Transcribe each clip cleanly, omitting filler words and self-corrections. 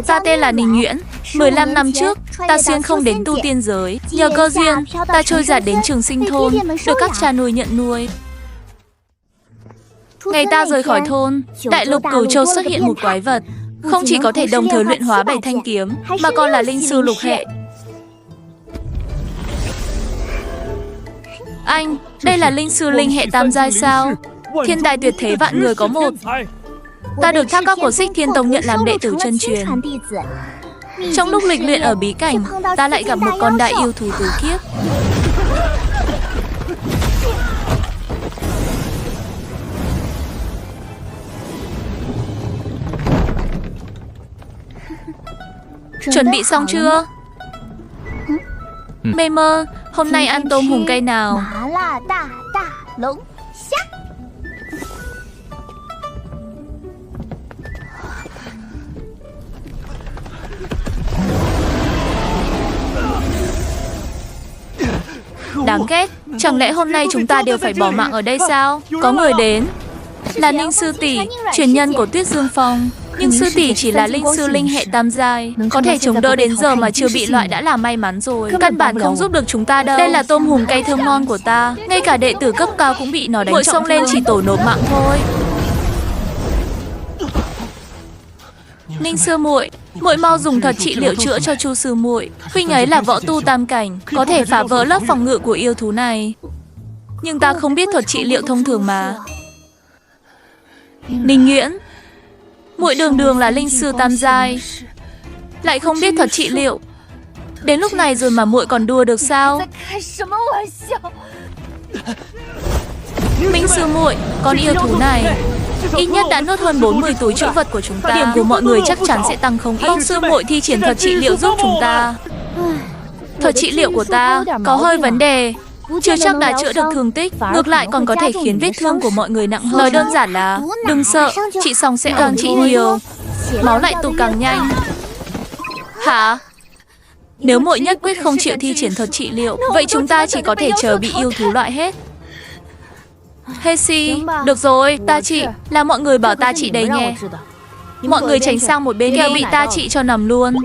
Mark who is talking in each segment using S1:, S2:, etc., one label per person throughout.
S1: Ta tên là Ninh Nguyễn. 15 năm trước, ta xuyên không đến tu tiên giới. Nhờ cơ duyên, ta trôi dạt đến Trường Sinh thôn, được các cha nuôi nhận nuôi. Ngày ta rời khỏi thôn, đại lục Cửu Châu xuất hiện một quái vật. Không chỉ có thể đồng thời luyện hóa 7 thanh kiếm, mà còn là linh sư lục hệ. Anh, đây là linh sư linh hệ tam giai sao? Thiên tài tuyệt thế vạn người có một. Ta được Thác Các của Xích Thiên Tông nhận làm đệ tử chân truyền. Trong lúc lịch luyện ở bí cảnh, ta lại gặp một con đại yêu thú tứ kiếp. Chuẩn bị xong chưa? Mê mơ, hôm nay ăn tôm hùm cây nào? Đáng ghét, chẳng lẽ hôm nay chúng ta đều phải bỏ mạng ở đây sao? Có người đến. Là Ninh sư tỷ, truyền nhân của Tuyết Dương Phong. Nhưng sư tỷ chỉ là linh sư linh hệ tam giai, có thể chống đỡ đến giờ mà chưa bị loại đã là may mắn rồi. Căn bản không giúp được chúng ta đâu. Đây là tôm hùm cây thơm ngon của ta, ngay cả đệ tử cấp cao cũng bị nó đánh trọng thương. Lên chỉ tổ nộp mạng thôi. Ninh sư muội, muội mau dùng thuật trị liệu chữa cho Chu sư muội. Huynh ấy là võ tu tam cảnh, có thể phá vỡ lớp phòng ngự của yêu thú này. Nhưng ta không biết thuật trị liệu thông thường mà. Ninh Nguyễn, muội đường đường là linh sư tam giai, lại không biết thuật trị liệu. Đến lúc này rồi mà muội còn đùa được sao? Minh sư muội, con yêu thú này ít nhất đã nuốt hơn 40 túi trữ vật của chúng ta. Điểm của mọi người chắc chắn sẽ tăng không ít. Mong sư muội thi triển thuật trị liệu giúp chúng ta. Thuật trị liệu của ta có hơi vấn đề, chưa chắc đã chữa được thương tích, ngược lại còn có thể khiến vết thương của mọi người nặng hơn. Nói đơn giản là đừng sợ, trị xong sẽ càng trị nhiều, máu lại tụ càng nhanh. Hả? Nếu muội nhất quyết không chịu thi triển thuật trị liệu, vậy chúng ta chỉ có thể chờ bị yêu thú loại hết. Hesi, được rồi, ta trị, là mọi người bảo ta trị đấy nhé. Mọi người tránh sang một bên, kẻo bị ta trị cho nằm luôn.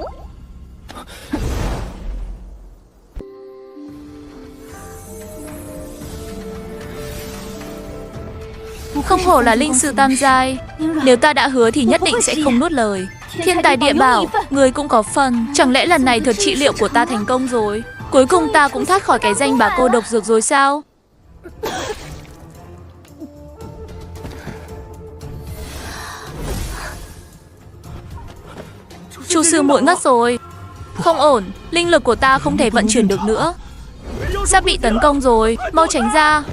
S1: Không hổ là linh sư tam giai, nếu ta đã hứa thì nhất định sẽ không nuốt lời. Thiên tài địa bảo, người cũng có phần. Chẳng lẽ lần này thuật trị liệu của ta thành công rồi? Cuối cùng ta cũng thoát khỏi cái danh bà cô độc dược rồi sao? Chu sư muội ngất rồi. Không ổn, linh lực của ta không thể vận chuyển được nữa. Sắp bị tấn công rồi, mau tránh ra.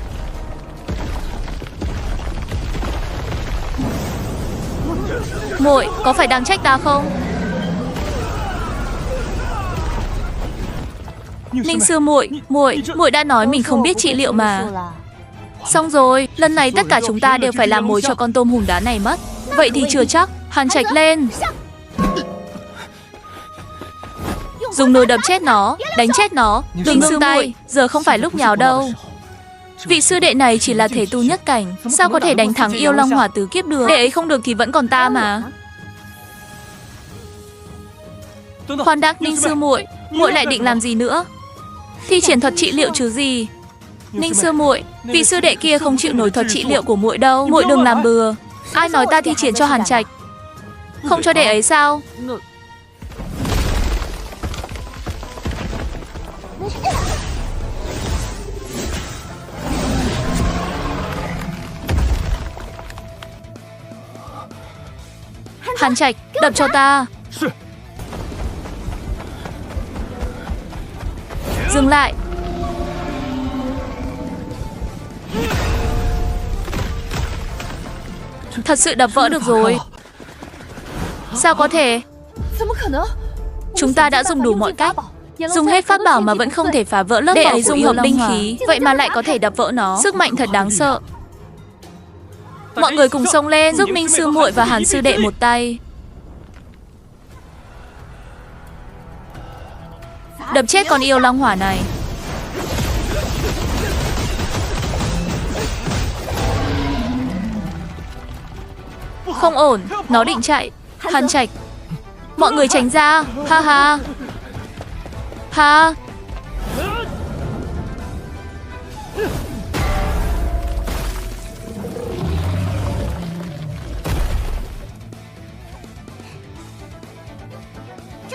S1: Muội, có phải đang trách ta không? Ninh sư muội, muội đã nói mình không biết trị liệu mà. Xong rồi, lần này tất cả chúng ta đều phải làm mồi cho con tôm hùm đá này mất. Vậy thì chưa chắc. Hàn Trạch lên. Dùng nồi đập chết nó, đánh chết nó. Ninh sư muội, giờ không phải lúc nháo đâu. Vị sư đệ này chỉ là thể tu nhất cảnh, sao có thể đánh thắng yêu long hỏa tứ kiếp được? Đệ ấy không được thì vẫn còn ta mà. Khoan đã, Ninh sư muội, muội lại định làm gì nữa? Thi triển thuật trị liệu chứ gì? Ninh sư muội, vị sư đệ kia không chịu nổi thuật trị liệu của muội đâu, muội đừng làm bừa. Ai nói ta thi triển cho Hàn Trạch? Không cho đệ ấy sao? Hàn Trạch, đập cho ta. Dừng lại. Thật sự đập vỡ được rồi. Sao có thể? Chúng ta đã dùng đủ mọi cách, dùng hết pháp bảo mà vẫn không thể phá vỡ lớp vỏ của yêu linh khí. Vậy mà lại có thể đập vỡ nó. Sức mạnh thật đáng sợ. Mọi người cùng xông lên, giúp Minh sư muội và Hàn sư đệ một tay. Đập chết con yêu long hỏa này. Không ổn, nó định chạy. Hàn Trạch, Mọi người tránh ra. Ha ha. Ha.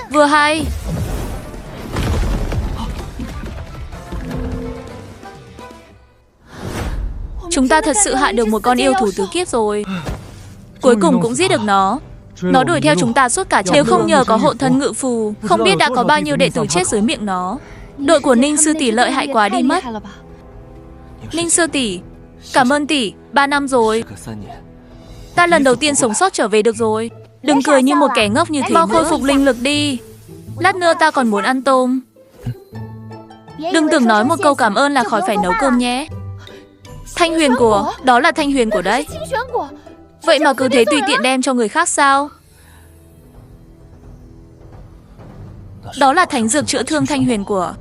S1: Vừa hay. Chúng ta thật sự hạ được một con yêu thú tứ kiếp rồi. Cuối cùng cũng giết được nó. Nó đuổi theo chúng ta suốt cả chặng đường. Nếu không nhờ có hộ thân ngự phù, không biết đã có bao nhiêu đệ tử chết dưới miệng nó. Đội của Ninh sư tỷ lợi hại quá đi mất. Ninh sư tỷ, cảm ơn tỷ, 3 năm rồi. Ta lần đầu tiên sống sót trở về được rồi. Đừng cười như một kẻ ngốc như thế. Mau khôi phục linh lực đi. Lát nữa ta còn muốn ăn tôm. Đừng tưởng nói một câu cảm ơn là khỏi phải nấu cơm nhé. Thanh huyền của, đó là thanh huyền của đấy. Vậy mà cứ thế tùy tiện đem cho người khác sao? Đó là thánh dược chữa thương thanh huyền của.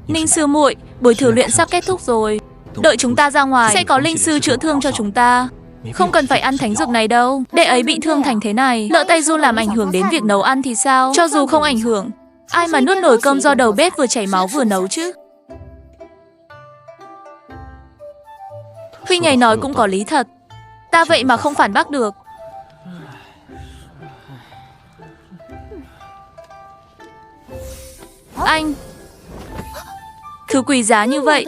S1: Ninh sư muội, buổi thử luyện sắp kết thúc rồi. Đợi chúng ta ra ngoài sẽ có linh sư chữa thương cho chúng ta. Không cần phải ăn thánh dược này đâu. Đệ ấy bị thương thành thế này, lỡ tay du làm ảnh hưởng đến việc nấu ăn thì sao? Cho dù không ảnh hưởng, ai mà nuốt nổi cơm do đầu bếp vừa chảy máu vừa nấu chứ? Huynh ấy nói cũng có lý thật. Ta vậy mà không phản bác được. Anh, thứ quý giá như vậy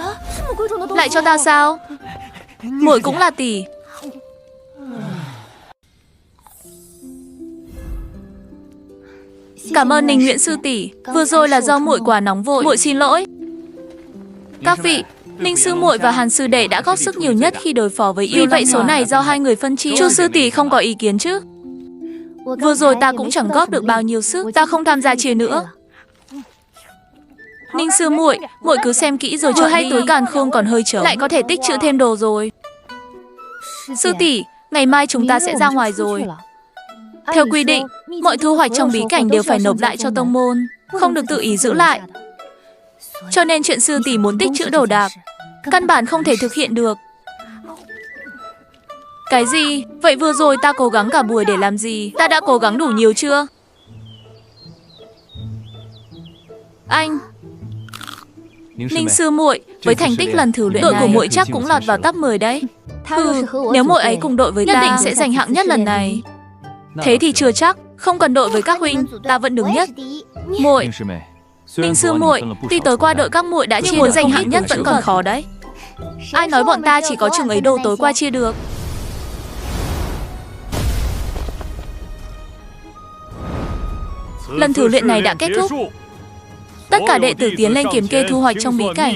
S1: lại cho ta sao? Muội cũng là tỷ. Cảm ơn Ninh Nguyễn sư tỷ. Vừa rồi là do muội quá nóng vội. Muội xin lỗi. Các vị, Ninh sư muội và Hàn sư đệ đã góp sức nhiều nhất khi đối phó với yêu. Vì vậy số này do hai người phân chia. Chu sư tỷ không có ý kiến chứ? Vừa rồi ta cũng chẳng góp được bao nhiêu sức. Ta không tham gia chia nữa. Ninh sư muội, muội cứ xem kỹ rồi chọn hay túi càn khôn còn hơi trống. Lại có thể tích trữ thêm đồ rồi. Sư tỷ, ngày mai chúng ta sẽ ra ngoài rồi. Theo quy định, mọi thu hoạch trong bí cảnh đều phải nộp lại cho tông môn, không được tự ý giữ lại. Cho nên chuyện sư tỷ muốn tích trữ đồ đạc căn bản không thể thực hiện được. Cái gì? Vậy vừa rồi ta cố gắng cả buổi để làm gì? Ta đã cố gắng đủ nhiều chưa? Anh, Ninh sư muội, với thành tích lần thử luyện đội của muội chắc cũng lọt vào top 10 đấy. Nếu muội ấy cùng đội với ta, nhất định sẽ giành hạng nhất lần này. Thế thì chưa chắc, không cần đội với các huynh, ta vẫn đứng nhất. Muội, Ninh sư muội, tuy tối qua đội các muội đã chia muốn giành hạng nhất vẫn còn khó đấy. Ai nói bọn ta chỉ có chừng ấy đồ tối qua chia được. Lần thử luyện này đã kết thúc. Tất cả đệ tử tiến lên kiểm kê thu hoạch trong bí cảnh.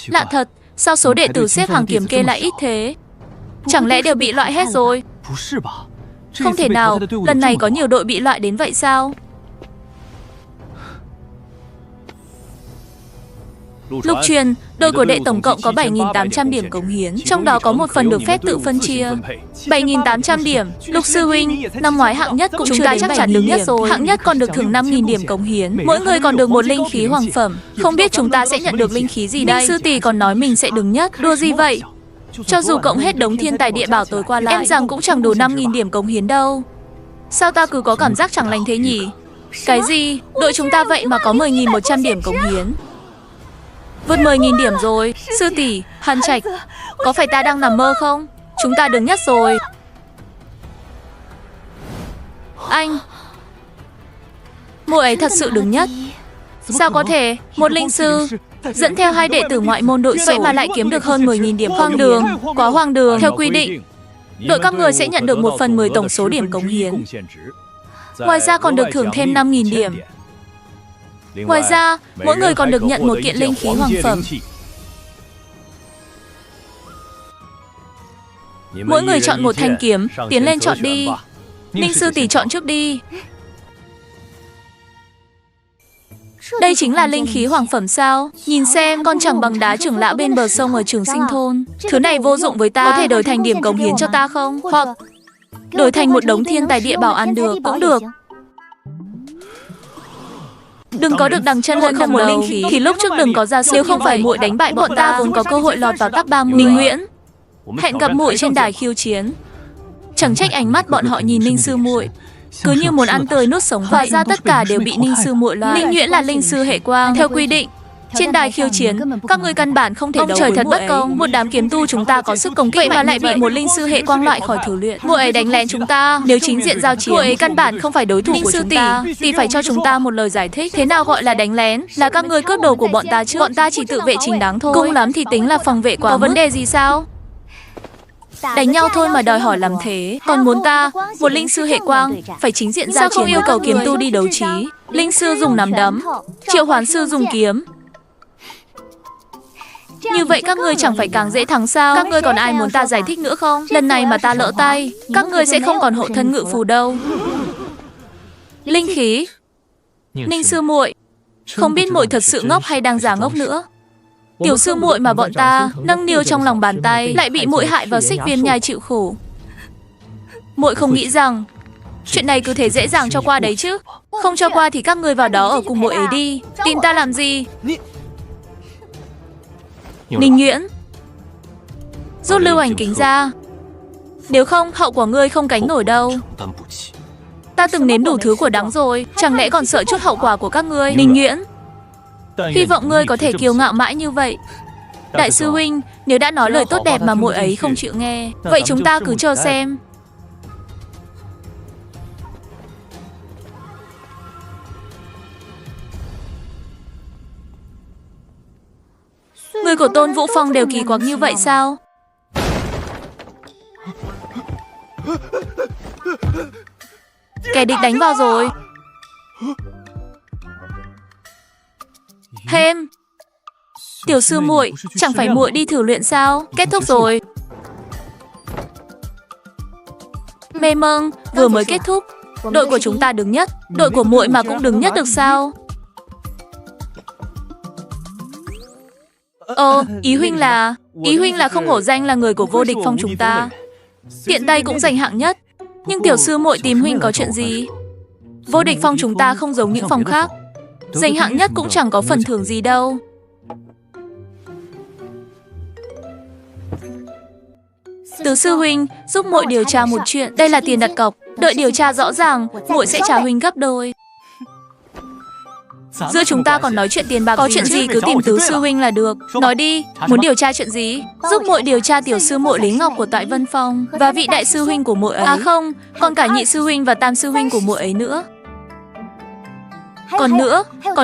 S1: Lạ thật, sao số đệ tử xếp hàng kiểm kê lại ít thế? Chẳng lẽ đều bị loại hết rồi? Không thể nào, lần này có nhiều đội bị loại đến vậy sao? Lục truyền, đội của đệ tổng cộng có 7.800 điểm cống hiến, trong đó có một phần được phép tự phân chia. 7.800 điểm, Lục sư huynh, năm ngoái hạng nhất cũng chúng ta chắc chắn đứng nhất rồi. Hạng nhất còn được thưởng 5.000 điểm cống hiến, mỗi người còn được một linh khí hoàng phẩm. Không biết chúng ta sẽ nhận được linh khí gì đây? Ninh sư tỷ còn nói mình sẽ đứng nhất, đùa gì vậy? Cho dù cộng hết đống thiên tài địa bảo tối qua lại, em rằng cũng chẳng đủ 5.000 điểm cống hiến đâu. Sao ta cứ có cảm giác chẳng lành thế nhỉ? Cái gì? Đội chúng ta vậy mà có 10.100 điểm cống hiến. Vượt 10.000 điểm rồi. Sư tỷ, Hàn Trạch, có phải ta đang nằm mơ không? Chúng ta đứng nhất rồi. Anh, muội ấy thật sự đứng nhất. Sao có thể? Một linh sư dẫn theo hai đệ tử ngoại môn đội vậy mà lại kiếm được hơn 10.000 điểm. Hoang đường, quá hoang đường. Theo quy định, đội các người sẽ nhận được 1/10 tổng số điểm cống hiến. Ngoài ra còn được thưởng thêm 5.000 điểm. Ngoài ra, mỗi người còn được nhận một kiện linh khí hoàng phẩm. Mỗi người chọn một thanh kiếm, tiến lên chọn đi. Ninh sư tỷ chọn trước đi. Đây chính là linh khí hoàng phẩm sao? Nhìn xem, con chẳng bằng đá trưởng lão bên bờ sông ở Trường Sinh thôn. Thứ này vô dụng với ta, có thể đổi thành điểm cống hiến cho ta không? Hoặc đổi thành một đống thiên tài địa bảo ăn được, cũng được. Đừng có được đằng chân hơn không một linh khí thì lúc trước đừng có ra sức. Nếu không phải muội đánh bại bọn ta vốn có cơ hội lọt vào top 30. Ninh Nguyễn, Hẹn gặp muội trên đài khiêu chiến. Chẳng trách ánh mắt bọn họ nhìn Ninh sư muội cứ như muốn ăn tươi nuốt sống. Hóa ra tất cả đều bị Ninh sư muội loại. Ninh Nhuyễn là linh sư hệ quang. Theo quy định, trên đài khiêu chiến, các ngươi căn bản không thể đấu với thật bất công. Một đám kiếm tu chúng ta có sức công kích vậy mà lại bị một linh sư hệ quang loại khỏi thử luyện. Muội ấy đánh lén chúng ta. Nếu chính diện giao chiến, muội ấy căn bản không phải đối thủ của chúng ta. Tỷ phải cho chúng ta một lời giải thích. Thế nào gọi là đánh lén? Là các ngươi cướp đồ của bọn ta chứ? Bọn ta chỉ tự vệ chính đáng thôi. Cùng lắm thì tính là phòng vệ quá. Có vấn đề gì sao? Đánh nhau thôi mà đòi hỏi làm thế. Còn muốn ta, một linh sư hệ quang, phải chính diện giao chiến. Sao không yêu cầu kiếm tu đi đấu trí? Linh sư dùng nắm đấm, triệu hoán sư dùng kiếm. Như vậy các ngươi chẳng phải càng dễ thắng sao? Các ngươi còn ai muốn ta giải thích nữa không? Lần này mà ta lỡ tay, các ngươi sẽ không còn hộ thân ngự phù đâu. Linh khí. Ninh sư muội, không biết muội thật sự ngốc hay đang giả ngốc nữa. Tiểu sư muội mà bọn ta nâng niu trong lòng bàn tay lại bị muội hại vào xích viêm nhai chịu khổ. Muội không nghĩ rằng chuyện này cứ thế dễ dàng cho qua đấy chứ? Không cho qua thì các ngươi vào đó ở cùng muội ấy đi. Tìm ta làm gì? Ninh Nhuyễn, rút lưu ảnh kính ra. Nếu không, hậu của ngươi không gánh nổi đâu. Ta từng nếm đủ thứ của đắng rồi, chẳng lẽ còn sợ chút hậu quả của các ngươi? Ninh Nhuyễn, hy vọng ngươi có thể kiêu ngạo mãi như vậy. Đại sư huynh, nếu đã nói lời tốt đẹp mà muội ấy không chịu nghe, vậy chúng ta cứ chờ xem. Người của Tôn Vũ Phong đều kỳ quặc như vậy sao? Kẻ địch đánh vào rồi. Hem, tiểu sư muội, chẳng phải muội đi thử luyện sao? Kết thúc rồi. Mê mông, vừa mới kết thúc. Đội của chúng ta đứng nhất, đội của muội mà cũng đứng nhất được sao? Ý huynh là không hổ danh là người của vô địch phong chúng ta. Tiện tay cũng giành hạng nhất. Nhưng tiểu sư muội tìm huynh có chuyện gì? Vô địch phong chúng ta không giống những phòng khác. Giành hạng nhất cũng chẳng có phần thưởng gì đâu. Tứ sư huynh, giúp muội điều tra một chuyện. Đây là tiền đặt cọc. Đợi điều tra rõ ràng, muội sẽ trả huynh gấp đôi. Giữa chúng ta còn nói chuyện tiền bạc. Có chuyện gì cứ tìm tứ sư huynh là được. Nói đi, muốn điều tra chuyện gì? Giúp muội điều tra tiểu sư muội Lý Ngọc của Toại Vân Phong và vị đại sư huynh của muội ấy. À không, còn cả nhị sư huynh và tam sư huynh của muội ấy nữa. Còn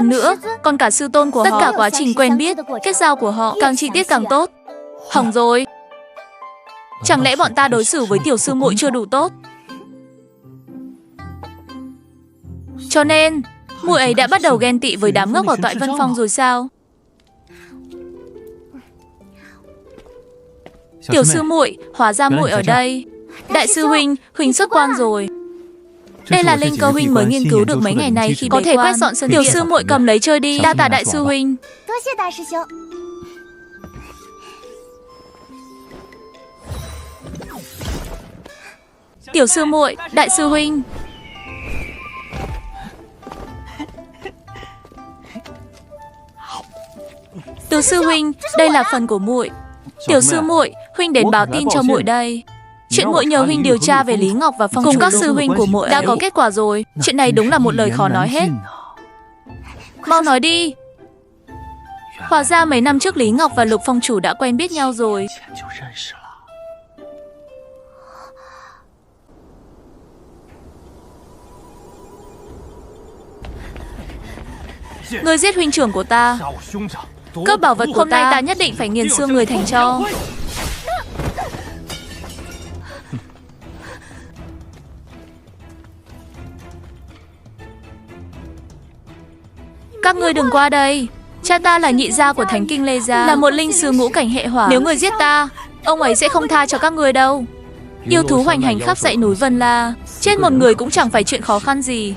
S1: nữa, còn cả sư tôn của họ. Tất cả quá trình quen biết, kết giao của họ càng chi tiết càng tốt. Hỏng rồi. Chẳng lẽ bọn ta đối xử với tiểu sư muội chưa đủ tốt? Cho nên muội ấy đã bắt đầu ghen tị với đám ngốc ở Toại Vân Phong rồi sao? Tiểu sư muội, hóa ra muội ở đây. Đại sư huynh, huynh xuất quan rồi. Đây là linh cơ huynh mới nghiên cứu được mấy ngày này khi có thể quét dọn sân. Tiểu sư muội cầm lấy chơi đi. Đa tạ đại sư huynh. Tiểu sư muội, đại sư huynh. Tứ sư huynh, đây là phần của muội. Tiểu sư muội, huynh đến báo tin cho muội đây. Chuyện muội nhờ huynh điều tra về Lý Ngọc và Phong cùng các sư huynh của muội đã có kết quả rồi. Chuyện này đúng là một lời khó nói hết. Mau nói đi. Hóa ra mấy năm trước Lý Ngọc và Lục Phong chủ đã quen biết nhau rồi. Ngươi giết huynh trưởng của ta, cướp bảo vật của ta. Hôm nay ta nhất định phải nghiền xương người thành tro. Các ngươi đừng qua đây. Cha ta là nhị gia của Thánh Kinh Lê Gia, là một linh sư ngũ cảnh hệ hỏa. Nếu người giết ta, ông ấy sẽ không tha cho các ngươi đâu. Yêu thú hoành hành khắp dãy núi Vân La, chết một người cũng chẳng phải chuyện khó khăn gì.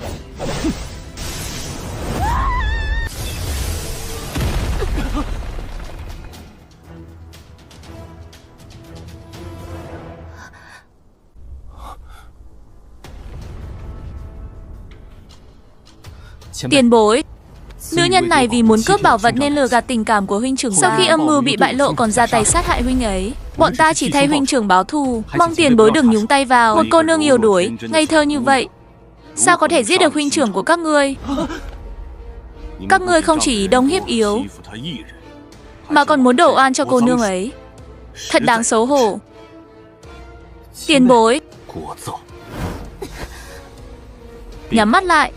S1: Tiền bối, nữ nhân này vì muốn cướp bảo vật nên lừa gạt tình cảm của huynh trưởng. Sau khi âm mưu bị bại lộ còn ra tay sát hại huynh ấy. Bọn ta chỉ thay huynh trưởng báo thù, mong tiền bối đừng nhúng tay vào. Một cô nương yếu đuối, ngây thơ như vậy, sao có thể giết được huynh trưởng của các ngươi? Các ngươi không chỉ ý đông hiếp yếu, mà còn muốn đổ oan cho cô nương ấy. Thật đáng xấu hổ. Tiền bối. Nhắm mắt lại.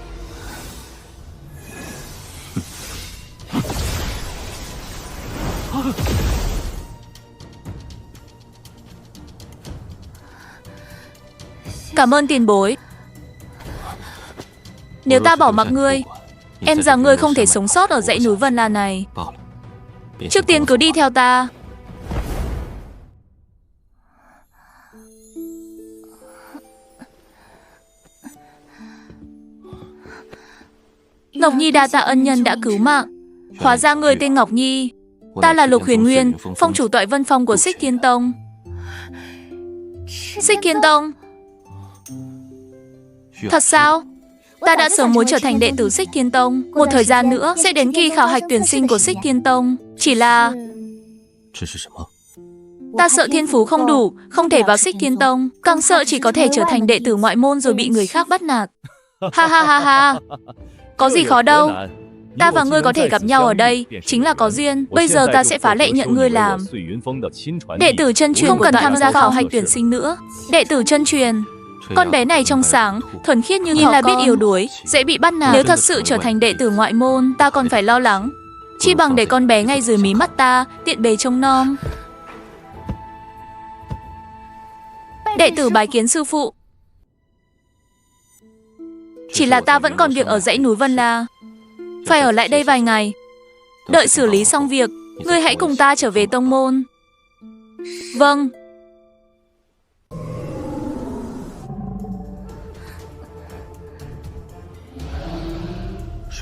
S1: Cảm ơn tiền bối. Nếu ta bỏ mặc ngươi, em rằng ngươi không thể sống sót ở dãy núi Vân La này. Trước tiên cứ đi theo ta. Ngọc Nhi đa tạ ân nhân đã cứu mạng. Hóa ra ngươi tên Ngọc Nhi. Ta là Lục Huyền Nguyên, phong chủ Toại Vân Phong của Xích Thiên Tông. Xích Thiên Tông? Thật sao? Ta đã sớm muốn trở thành đệ tử Xích Thiên Tông. Một thời gian nữa sẽ đến kỳ khảo hạch tuyển sinh của Xích Thiên Tông. Chỉ là ta sợ thiên phú không đủ, không thể vào Xích Thiên Tông. Càng sợ chỉ có thể trở thành đệ tử ngoại môn rồi bị người khác bắt nạt. Ha ha ha ha. Có gì khó đâu. Ta và ngươi có thể gặp nhau ở đây, chính là có duyên. Bây giờ ta sẽ phá lệ nhận ngươi làm đệ tử chân truyền, không cần tham gia khảo hạch tuyển sinh nữa. Đệ tử chân truyền. Con bé này trong sáng, thuần khiết như nhìn là biết yếu đuối, dễ bị bắt nạt. Nếu thật sự trở thành đệ tử ngoại môn, ta còn phải lo lắng. Chi bằng để con bé ngay dưới mí mắt ta, tiện bề trông nom. Đệ tử bái kiến sư phụ. Chỉ là ta vẫn còn việc ở dãy núi Vân La, phải ở lại đây vài ngày. Đợi xử lý xong việc, ngươi hãy cùng ta trở về tông môn. Vâng.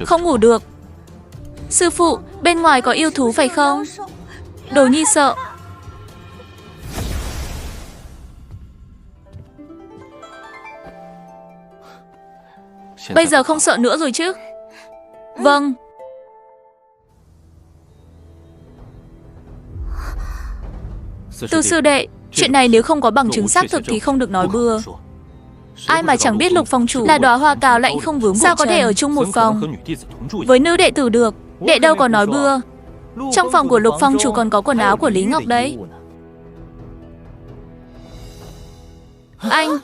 S1: Không ngủ được. Sư phụ, bên ngoài có yêu thú phải không? Đồ nhi sợ. Bây giờ không sợ nữa rồi chứ? Vâng. Từ sư đệ, chuyện này nếu không có bằng chứng xác thực thì không được nói bừa. Ai mà chẳng biết Lục phong chủ là đóa hoa cào lạnh không vướng, sao có thể ở chung một phòng với nữ đệ tử được? Đệ đâu có nói bừa. Trong phòng của Lục phong chủ còn có quần áo của Lý Ngọc đấy. Anh,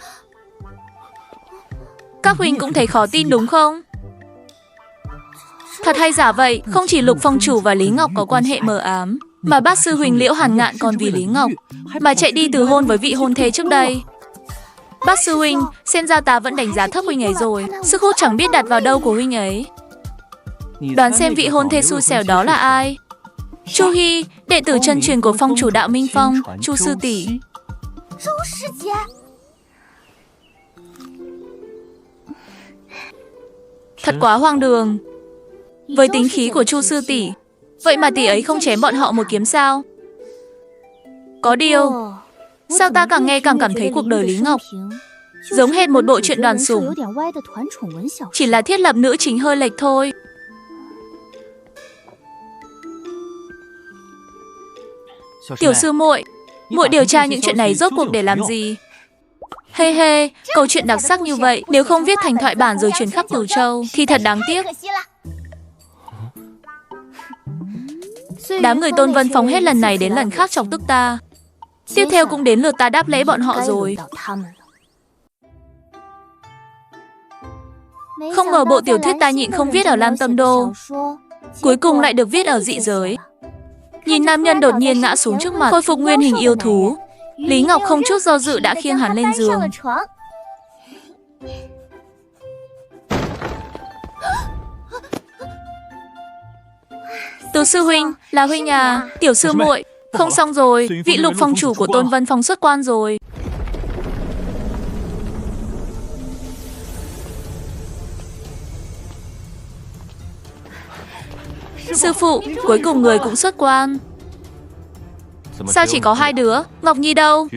S1: các huynh cũng thấy khó tin đúng không? Thật hay giả vậy, không chỉ Lục phong chủ và Lý Ngọc có quan hệ mờ ám, mà bát sư huynh Liễu Hàn Ngạn còn vì Lý Ngọc mà chạy đi từ hôn với vị hôn thê trước đây. Bát sư huynh, xem ra ta vẫn đánh giá thấp huynh ấy rồi. Sức hút chẳng biết đặt vào đâu của huynh ấy. Đoán xem vị hôn thê xui xẻo đó là ai? Chu Hy, đệ tử chân truyền của phong chủ Đạo Minh Phong, Chu sư tỷ. Thật quá hoang đường. Với tính khí của Chu sư tỷ, vậy mà tỷ ấy không chém bọn họ một kiếm sao? Có điều, sao ta càng nghe càng cảm thấy cuộc đời Lý Ngọc giống hệt một bộ truyện đoàn sủng, chỉ là thiết lập nữ chính hơi lệch thôi. Tiểu sư muội, muội điều tra những chuyện này rốt cuộc để làm gì? Hê hê, câu chuyện đặc sắc như vậy, nếu không viết thành thoại bản rồi truyền khắp Cửu Châu thì thật đáng tiếc. Đám người Tôn Vân Phong hết lần này đến lần khác chọc tức ta. Tiếp theo cũng đến lượt ta đáp lễ bọn họ rồi. Không ngờ bộ tiểu thuyết ta nhịn không viết ở Lam Tâm Đô, cuối cùng lại được viết ở dị giới. Nhìn nam nhân đột nhiên ngã xuống trước mặt, khôi phục nguyên hình yêu thú, Lý Ngọc không chút do dự đã khiêng hắn lên giường. Từ sư huynh, là huynh à? Tiểu sư muội, không xong rồi, vị Lục phong chủ của Tôn Vân Phong xuất quan rồi. Sư phụ, cuối cùng người cũng xuất quan. Sao chỉ có hai đứa? Ngọc Nhi đâu?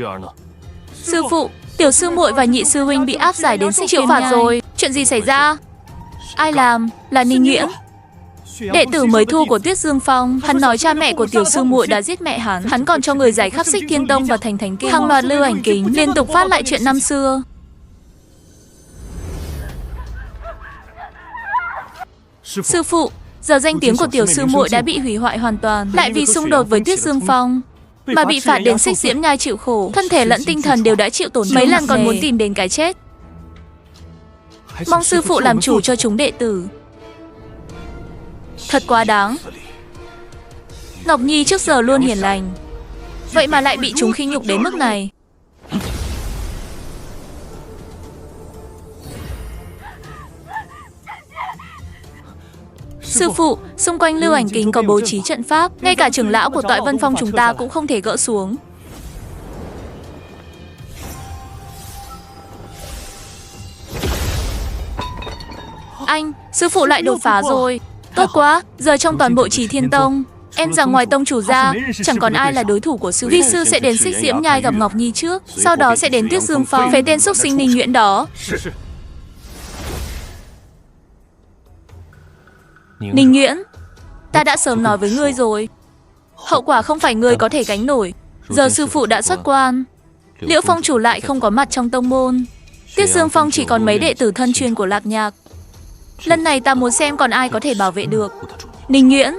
S1: Sư phụ, tiểu sư muội và nhị sư huynh bị áp giải đến Xích chịu phạt rồi. Chuyện gì xảy ra? Ai làm? Là Ninh Nghiễm. Đệ tử mới thu của Tuyết Dương Phong, hắn nói cha mẹ của tiểu sư muội đã giết mẹ hắn còn cho người giải khắc Xích Thiên Tông và thành thánh kinh. Hàng loạt lưu ảnh kính liên tục phát lại chuyện năm xưa. Sư phụ, giờ danh tiếng của tiểu sư muội đã bị hủy hoại hoàn toàn, lại vì xung đột với Tuyết Dương Phong mà bị phạt đến Xích Diễm Nhai chịu khổ, thân thể lẫn tinh thần đều đã chịu tổn thương, mấy lần còn muốn tìm đến cái chết. Mong sư phụ làm chủ cho chúng đệ tử. Thật quá đáng. Ngọc Nhi trước giờ luôn hiền lành, vậy mà lại bị chúng khinh nhục đến mức này. Sư phụ, xung quanh lưu ảnh kính có bố trí trận pháp, ngay cả trưởng lão của Toại Vân Phong chúng ta cũng không thể gỡ xuống. Anh, sư phụ lại đột phá rồi. Tốt quá, giờ trong toàn bộ Chỉ Thiên Tông, em rằng ngoài tông chủ ra, chẳng còn ai là đối thủ của sư. Vi sư sẽ đến Xích Diễm Nhai gặp Ngọc Nhi trước, sau đó sẽ đến Tuyết Dương Phong, phế tên xúc sinh Ninh Nhuyễn đó. Ninh Nhuyễn, ta đã sớm nói với ngươi rồi, hậu quả không phải ngươi có thể gánh nổi. Giờ sư phụ đã xuất quan, Liễu Phong chủ lại không có mặt trong tông môn, Tuyết Dương Phong chỉ còn mấy đệ tử thân truyền của Lạc Nhạc. Lần này ta muốn xem còn ai có thể bảo vệ được. Ninh Nhuyễn,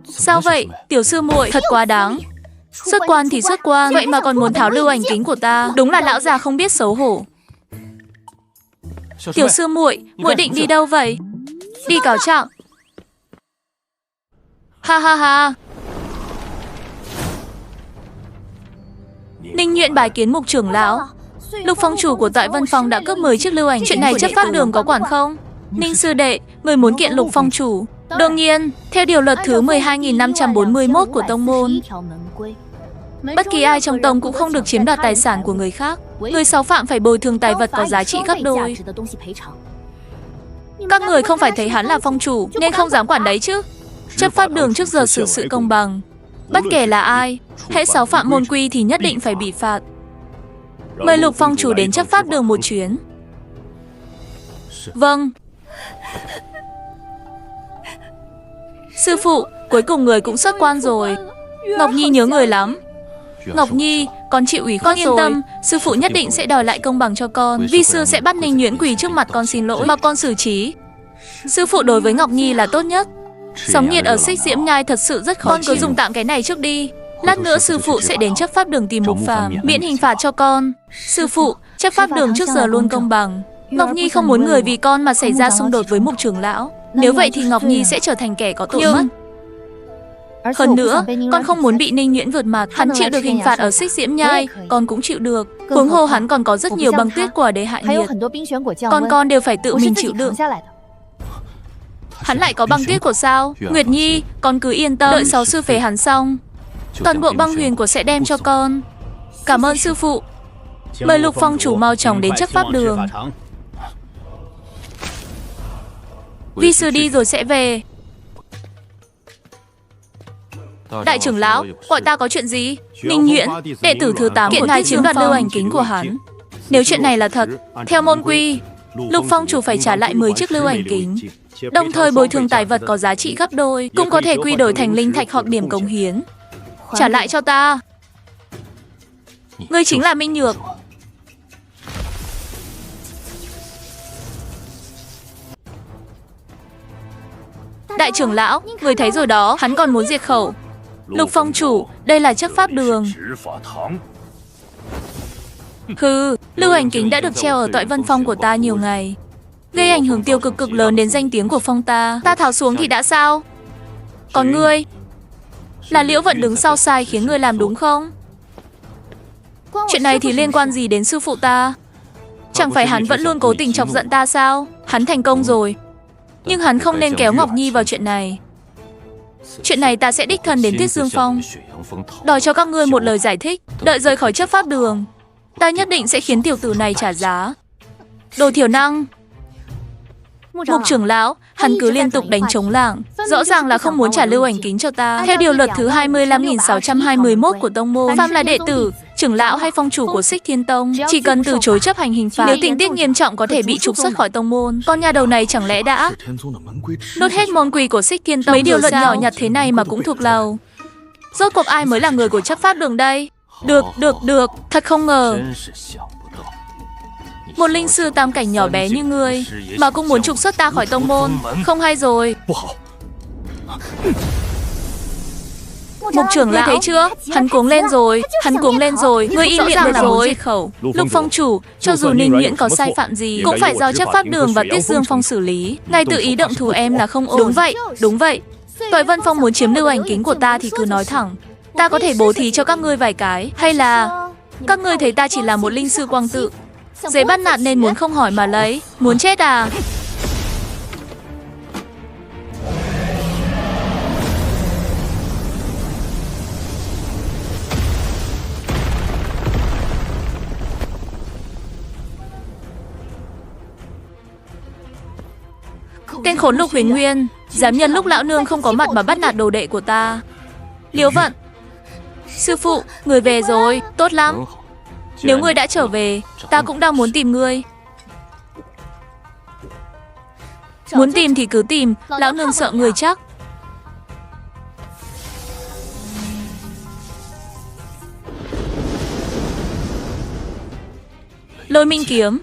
S1: sao vậy? Tiểu sư muội thật quá đáng. Xuất quan thì xuất quan, vậy mà còn muốn tháo lưu ảnh kính của ta. Đúng là lão già không biết xấu hổ. Tiểu sư muội, muội định đi đâu vậy? Đi cáo trạng. Ha ha ha. Ninh Nhuyễn bái kiến Mục trưởng lão. Lục phong chủ của Toại Vân Phong đã cướp 10 chiếc lưu ảnh. Chuyện này chấp pháp đường có quản không? Ninh sư đệ, người muốn kiện Lục phong chủ. Đương nhiên, theo điều luật thứ 12.541 của tông môn, bất kỳ ai trong tông cũng không được chiếm đoạt tài sản của người khác. Người xáo phạm phải bồi thường tài vật có giá trị gấp đôi. Các người không phải thấy hắn là phong chủ nên không dám quản đấy chứ? Chấp pháp đường trước giờ xử sự công bằng. Bất kể là ai, hễ xáo phạm môn quy thì nhất định phải bị phạt. Mời Lục phong chủ đến chấp pháp đường một chuyến. Vâng. Sư phụ, cuối cùng người cũng xuất quan rồi. Ngọc Nhi nhớ người lắm. Ngọc Nhi, con chịu ủy khuất rồi. Con yên tâm, sư phụ nhất định sẽ đòi lại công bằng cho con. Vi sư sẽ bắt Ninh Nhuyễn quỳ trước mặt con xin lỗi, mà con xử trí. Sư phụ đối với Ngọc Nhi là tốt nhất. Sống nhiệt ở Xích Diễm Nhai thật sự rất khó. Con cứ dùng tạm cái này trước đi. Lát nữa sư phụ sẽ đến chấp pháp đường tìm Mục Phàm, miễn hình phạt cho con. Sư phụ, chấp pháp đường trước giờ luôn công bằng. Ngọc Nhi không muốn người vì con mà xảy ra xung đột với Mục trưởng lão. Nếu vậy thì Ngọc Nhi sẽ trở thành kẻ có tội mất. Hơn nữa, con không muốn bị Ninh Nhuyễn vượt mặt. Hắn chịu được hình phạt ở Xích Diễm Nhai, con cũng chịu được. Huống hồ hắn còn có rất nhiều băng tuyết quả để hạ nhiệt. Con đều phải tự mình chịu đựng. Hắn lại có băng tuyết của sao? Nguyệt Nhi, con cứ yên tâm, đợi 6 sư phế hắn xong, toàn bộ băng huyền của sẽ đem cho con. Cảm ơn sư phụ. Mời Lục phong chủ mau chóng đến chấp pháp đường. Vi sư đi rồi sẽ về. Đại trưởng lão, gọi ta có chuyện gì? Ninh Nhuyễn, đệ tử thứ 8 kiện ngài chiếm đoạt lưu ảnh kính của hắn. Nếu chuyện này là thật, theo môn quy, Lục phong chủ phải trả lại 10 chiếc lưu ảnh kính, đồng thời bồi thường tài vật có giá trị gấp đôi, cũng có thể quy đổi thành linh thạch hoặc điểm cống hiến. Trả lại cho ta. Ngươi chính là Minh Nhược. Đại trưởng lão, người thấy rồi đó, hắn còn muốn diệt khẩu. Lục phong chủ, đây là chấp pháp đường. Hừ, lưu ảnh kính đã được treo ở Toại Vân Phong của ta nhiều ngày, gây ảnh hưởng tiêu cực cực lớn đến danh tiếng của phong ta. Ta tháo xuống thì đã sao? Còn ngươi, là Liễu Vận đứng sau sai khiến ngươi làm đúng không? Chuyện này thì liên quan gì đến sư phụ ta? Chẳng phải hắn vẫn luôn cố tình chọc giận ta sao? Hắn thành công rồi, nhưng hắn không nên kéo Ngọc Nhi vào chuyện này. Chuyện này ta sẽ đích thân đến Tuyết Dương Phong, đòi cho các ngươi một lời giải thích. Đợi rời khỏi chấp pháp đường, ta nhất định sẽ khiến tiểu tử này trả giá. Đồ thiểu năng. Mục trưởng lão, hắn cứ liên tục đánh trống lảng, rõ ràng là không muốn trả lưu ảnh kính cho ta. Theo điều luật thứ 25.621 của tông môn, phàm là đệ tử trưởng lão hay phong chủ của Xích Thiên Tông chỉ cần từ chối chấp hành hình phạt, nếu tình tiết nghiêm trọng có thể bị trục xuất khỏi tông môn. Con nhà đầu này chẳng lẽ đã đốt hết môn quy của Xích Thiên Tông? Mấy điều luật nhỏ nhặt thế này mà cũng thuộc lòng. Rốt cuộc ai mới là người của chấp pháp đường đây? Được, thật không ngờ. Một linh sư tam cảnh nhỏ bé như ngươi mà cũng muốn trục xuất ta khỏi tông môn, không hay rồi. Mục trưởng lão, thấy chưa? Hắn cuống lên rồi, ngươi im miệng được rồi. Lục phong chủ, cho dù Ninh Nguyễn có sai phạm gì cũng phải do chấp pháp đường và Tiết Dương Phong xử lý. Ngay tự ý động thủ em là không ổn. Đúng vậy. Tội Vân Phong muốn chiếm lưu ảnh kính của ta thì cứ nói thẳng. Ta có thể bố thí cho các ngươi vài cái. Hay là các ngươi thấy ta chỉ là một linh sư quang tự, dễ bắt nạt nên muốn không hỏi mà lấy. Muốn chết à? Tên khốn Lục Huyền Nguyên dám nhân lúc lão nương không có mặt mà bắt nạt đồ đệ của ta. Liễu Vận, sư phụ, người về rồi, tốt lắm. Nếu ngươi đã trở về, ta cũng đang muốn tìm ngươi. Muốn tìm thì cứ tìm, lão nương sợ người chắc. Lôi Minh kiếm.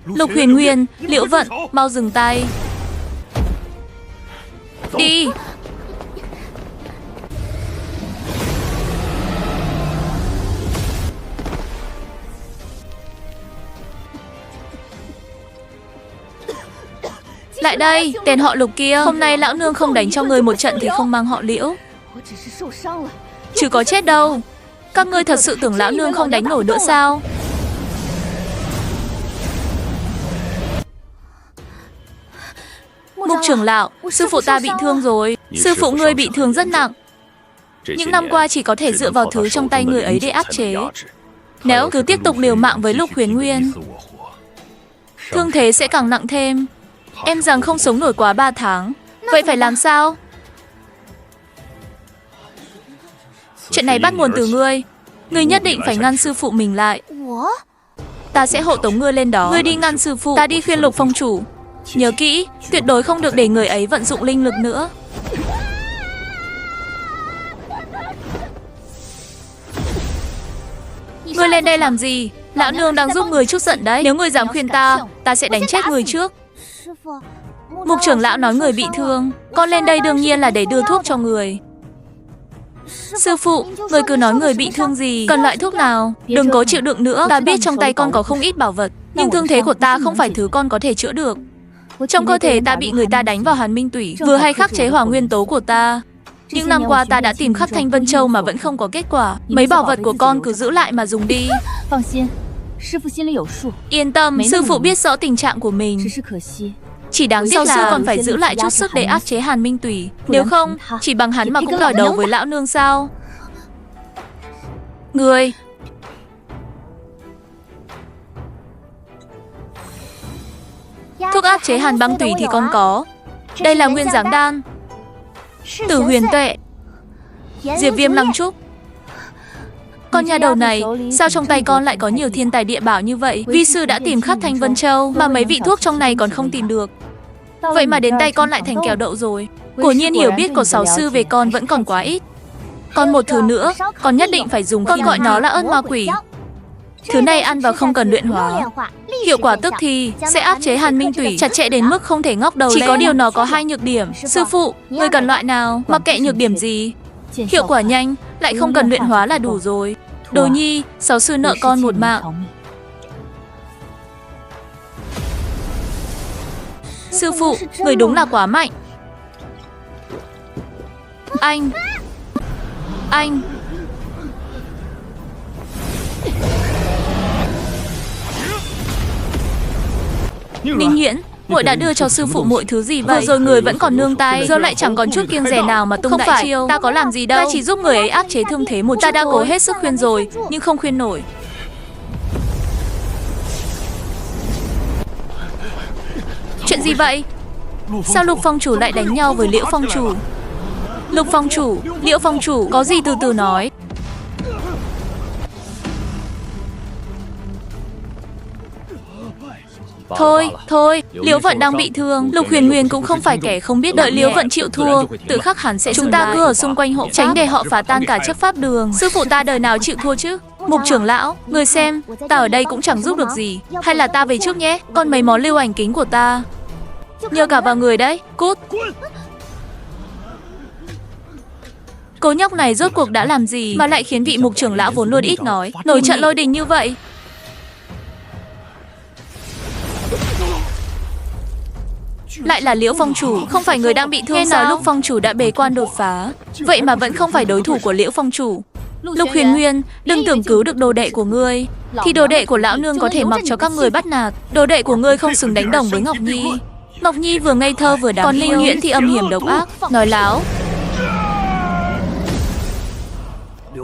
S1: Lục Huyền Nguyên, Liễu Vận, mau dừng tay. Đi. Lại đây, tên họ Lục kia. Hôm nay lão nương không đánh cho người một trận thì không mang họ Liễu. Chứ có chết đâu. Các ngươi thật sự tưởng lão nương không đánh nổi nữa sao? Mục trưởng lão, sư phụ ta bị thương rồi. Sư phụ ngươi bị thương rất nặng. Những năm qua chỉ có thể dựa vào thứ trong tay người ấy để áp chế. Nếu cứ tiếp tục liều mạng với Lục Huyền Nguyên, thương thế sẽ càng nặng thêm. Em rằng không sống nổi quá 3 tháng. Vậy phải làm sao? Chuyện này bắt nguồn từ ngươi. Ngươi nhất định phải ngăn sư phụ mình lại. Ta sẽ hộ tống ngươi lên đó. Ngươi đi ngăn sư phụ, ta đi khuyên Lục phong chủ. Nhớ kỹ, tuyệt đối không được để người ấy vận dụng linh lực nữa. Ngươi lên đây làm gì? Lão nương đang giúp người chút giận đấy. Nếu ngươi dám khuyên ta, ta sẽ đánh chết người trước. Mục trưởng lão nói người bị thương. Con lên đây đương nhiên là để đưa thuốc cho người. Sư phụ, người cứ nói người bị thương gì, cần loại thuốc nào. Đừng cố chịu đựng nữa. Ta biết trong tay con có không ít bảo vật, nhưng thương thế của ta không phải thứ con có thể chữa được. Trong cơ thể ta bị người ta đánh vào Hàn Minh Tủy, vừa hay khắc chế hỏa nguyên tố của ta. Những năm qua ta đã tìm khắp Thanh Vân Châu mà vẫn không có kết quả. Mấy bảo vật của con cứ giữ lại mà dùng đi. Yên tâm, sư phụ biết rõ tình trạng của mình. Chỉ đáng tiếc là còn phải giữ lại chút sức để áp chế Hàn Minh Tủy. Nếu không, chỉ bằng hắn mà cũng đòi đầu với lão nương sao? Người thuốc áp chế Hàn Băng Tủy thì con có. Đây là Nguyên Giáng Đan, Tử Huyền Tuệ, Diệp Viêm Lăng Trúc. Con nhà đầu này, sao trong tay con lại có nhiều thiên tài địa bảo như vậy? Vi sư đã tìm khắp Thanh Vân Châu mà mấy vị thuốc trong này còn không tìm được. Vậy mà đến tay con lại thành kẹo đậu rồi. Quả nhiên hiểu biết của sáu sư về con vẫn còn quá ít. Còn một thứ nữa, con nhất định phải dùng, con gọi nó là ớt ma quỷ. Thứ này ăn vào không cần luyện hóa, hiệu quả tức thì sẽ áp chế Hàn Minh Tủy chặt chẽ đến mức không thể ngóc đầu lên. Chỉ có điều nó có 2 nhược điểm. Sư phụ, người cần loại nào? Mặc kệ nhược điểm gì, hiệu quả nhanh, lại không cần luyện hóa là đủ rồi. Đồ nhi, sáu sư nợ con một mạng. Sư phụ, người đúng là quá mạnh. Anh Ninh Hiễn, muội đã đưa cho sư phụ mọi thứ gì vậy? Vừa rồi người vẫn còn nương tay, giờ lại chẳng còn chút kiêng dè nào mà tung đại chiêu. Ta có làm gì đâu, ta chỉ giúp người ấy áp chế thương thế một chút. Ta đã cố hết sức khuyên rồi, nhưng không khuyên nổi. Chuyện gì vậy? Sao Lục phong chủ lại đánh nhau với Liễu phong chủ? Lục phong chủ, Liễu phong chủ, có gì từ từ nói. Thôi, Liễu Vận đang bị thương. Lục Huyền Nguyên cũng không phải kẻ không biết đợi Liễu Vận chịu thua, tự khắc hắn sẽ chúng ta cứ ở xung quanh hộ tránh để họ phá tan cả chấp pháp đường. Sư phụ ta đời nào chịu thua chứ? Mục trưởng lão, người xem, ta ở đây cũng chẳng giúp được gì. Hay là ta về trước nhé, còn mấy món lưu ảnh kính của ta nhờ cả vào người đấy. Cút. Cô nhóc này rốt cuộc đã làm gì mà lại khiến vị mục trưởng lão vốn luôn ít nói nổi trận lôi đình như vậy? Lại là Liễu Phong chủ, không phải người đang bị thương. Nghe nói lúc Phong chủ đã bế quan đột phá, vậy mà vẫn không phải đối thủ của Liễu Phong chủ. Lục Huyền Nguyên, đừng tưởng cứu được đồ đệ của ngươi thì đồ đệ của lão nương có thể mặc cho các người bắt nạt. Đồ đệ của ngươi không xứng đánh đồng với Ngọc Nhi. Ngọc Nhi vừa ngây thơ vừa đáng yêu, còn Linh Huyễn thì âm hiểm độc ác, nói láo.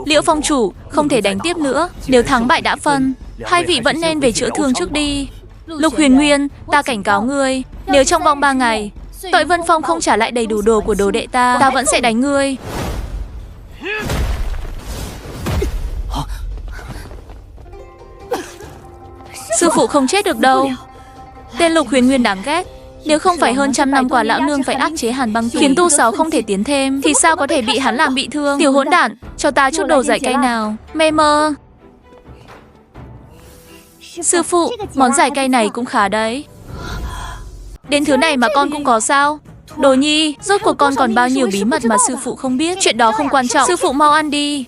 S1: Liễu Phong chủ, không thể đánh tiếp nữa. Nếu thắng bại đã phân, hai vị vẫn nên về chữa thương trước đi. Lục Huyền Nguyên, ta cảnh cáo ngươi, nếu trong vòng 3 ngày Tội Vân Phong không trả lại đầy đủ đồ của đồ đệ ta vẫn sẽ đánh ngươi. Sư phụ không chết được đâu. Tên Lục Huyền Nguyên đáng ghét. Nếu không phải hơn trăm năm qua lão nương phải áp chế Hàn Băng Tủy, khiến tu sáu không thể tiến thêm, thì sao có thể bị hắn làm bị thương? Tiểu hỗn đản, cho ta chút đồ giải cay nào. Mê mơ. Sư phụ, món giải cay này cũng khá đấy. Đến thứ này mà con cũng có sao? Đồ Nhi, rốt cuộc con còn bao nhiêu bí mật mà sư phụ không biết? Chuyện đó không quan trọng, sư phụ mau ăn đi.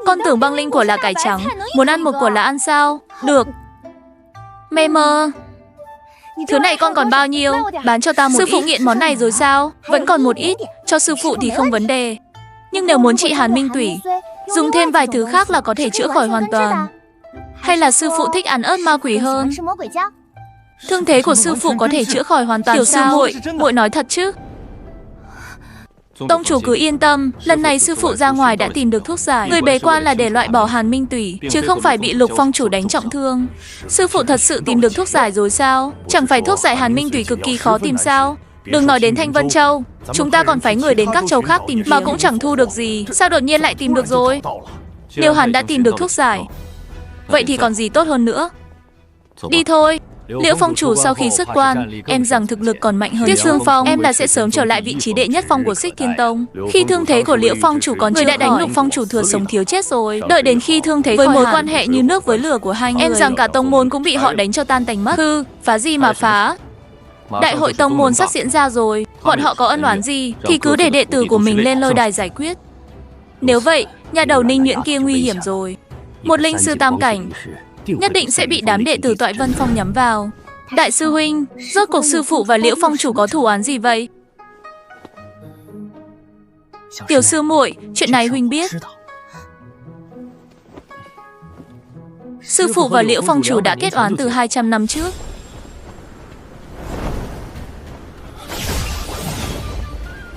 S1: Con tưởng băng linh của là cải trắng, muốn ăn một của là ăn sao? Được. Mê mơ. Thứ này con còn bao nhiêu? Bán cho ta một ít. Sư phụ nghiện món này rồi sao? Vẫn còn một ít, cho sư phụ thì không vấn đề. Nhưng nếu muốn trị Hàn Minh Tủy, dùng thêm vài thứ khác là có thể chữa khỏi hoàn toàn. Hay là sư phụ thích ăn ớt ma quỷ hơn? Thương thế của sư phụ có thể chữa khỏi hoàn toàn. Tiểu sư muội nói thật chứ? Tông chủ cứ yên tâm, lần này sư phụ ra ngoài đã tìm được thuốc giải. Người bế quan là để loại bỏ Hàn Minh Tủy, chứ không phải bị Lục Phong chủ đánh trọng thương. Sư phụ thật sự tìm được thuốc giải rồi sao? Chẳng phải thuốc giải Hàn Minh Tủy cực kỳ khó tìm sao? Đừng nói đến Thanh Vân Châu, chúng ta còn phái người đến các châu khác tìm mà cũng chẳng thu được gì. Sao đột nhiên lại tìm được rồi? Nếu hắn đã tìm được thuốc giải, vậy thì còn gì tốt hơn nữa. Đi thôi. Liễu Phong chủ sau khi xuất quan, em rằng thực lực còn mạnh hơn Tiết Dương Phong, em là sẽ sớm trở lại vị trí đệ nhất phong của Xích Thiên Tông. Khi thương thế của Liễu Phong chủ còn chưa đã đánh Lục Phong chủ thừa sống thiếu chết rồi. Đợi đến khi thương thế với mối quan hệ như nước với lửa của hai người, em rằng cả tông môn cũng bị họ đánh cho tan tành mất. Hư, phá gì mà phá? Đại hội tông môn sắp diễn ra rồi, bọn họ có ân oán gì thì cứ để đệ tử của mình lên lôi đài giải quyết. Nếu vậy, nhà đầu Ninh Nhuyễn kia nguy hiểm rồi. Một linh sư tam cảnh nhất định sẽ bị đám đệ tử Toại Vân Phong nhắm vào. Đại sư huynh, rốt cuộc sư phụ và Liễu Phong chủ có thù oán gì vậy? Tiểu sư muội, chuyện này huynh biết. Sư phụ và Liễu Phong chủ đã kết oán từ 200 năm trước.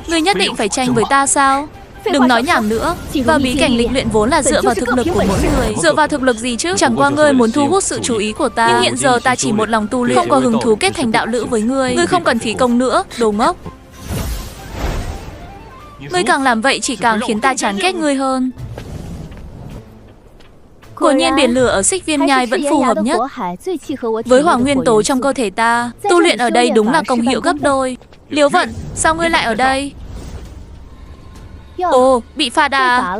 S1: Ngươi nhất định phải tranh với ta sao? Đừng nói nhảm nữa. Vào bí cảnh lịch luyện vốn là dựa vào thực lực của mỗi người. Dựa vào thực lực gì chứ? Chẳng qua ngươi muốn thu hút sự chú ý của ta. Nhưng hiện giờ ta chỉ một lòng tu luyện, không có hứng thú kết thành đạo lữ với ngươi. Ngươi không cần phí công nữa, đồ ngốc. Ngươi càng làm vậy chỉ càng khiến ta chán ghét ngươi hơn. Quả nhiên biển lửa ở Xích Viêm Nhai vẫn phù hợp nhất với hỏa nguyên tố trong cơ thể ta. Tu luyện ở đây đúng là công hiệu gấp đôi. Liễu Vận, sao ngươi lại ở đây? Ồ, bị phạt à?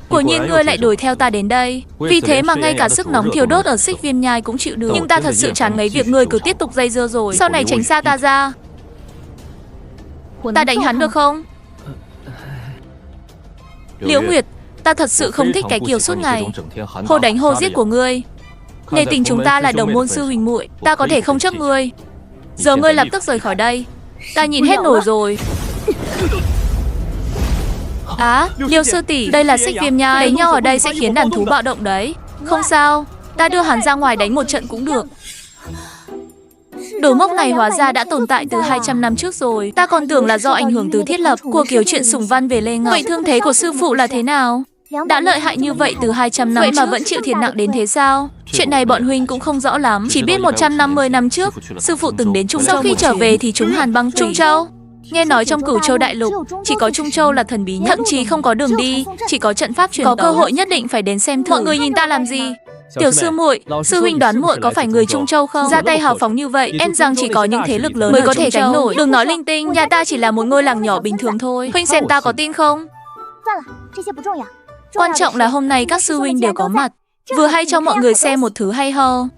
S1: Quả nhiên ngươi lại đuổi theo ta đến đây. Vì thế mà ngay cả sức nóng thiêu đốt ở Xích Viêm Nhai cũng chịu được. Nhưng ta thật sự chán ngấy việc ngươi cứ tiếp tục dây dưa rồi. Sau này tránh xa ta ra. Ta đánh hắn được không? Liễu Nguyệt, ta thật sự không thích cái kiểu suốt ngày hô đánh hô giết của ngươi. Nề tình chúng ta là đồng môn sư huynh muội, ta có thể không chấp ngươi. Giờ ngươi lập tức rời khỏi đây. Ta nhìn hết nổi rồi. Liêu sư tỷ, đây là Xích Viêm Nhai. Đánh nhau ở đây sẽ khiến đàn thú bạo động đấy. Không sao, ta đưa hắn ra ngoài đánh một trận cũng được. Đồ ngốc này hóa ra đã tồn tại từ 200 năm trước rồi. Ta còn tưởng là do ảnh hưởng từ thiết lập của kiểu chuyện sủng văn về Lê Ngọc. Vậy thương thế của sư phụ là thế nào? Đã lợi hại như vậy từ 200 năm vậy mà vẫn chịu thiệt nặng đến thế sao? Chuyện này bọn huynh cũng không rõ lắm. Chỉ biết 150 năm trước, sư phụ từng đến Trung Châu. Sau khi trở về thì chúng Hàn Băng Trung Châu. Nghe nói trong Cửu Châu đại lục, chỉ có Trung Châu là thần bí nhất. Thậm chí không có đường đi, chỉ có trận pháp truyền tống. Có cơ hội nhất định phải đến xem thử. Mọi người nhìn ta làm gì? Tiểu sư muội, sư huynh đoán muội có phải người Trung Châu không? Ra tay hào phóng như vậy, em rằng chỉ có những thế lực lớn mới có thể gánh nổi. Đừng nói linh tinh, nhà ta chỉ là một ngôi làng nhỏ bình thường thôi. Huynh xem ta có tin không? Quan trọng là hôm nay các sư huynh đều có mặt. Vừa hay cho mọi người xem một thứ hay ho.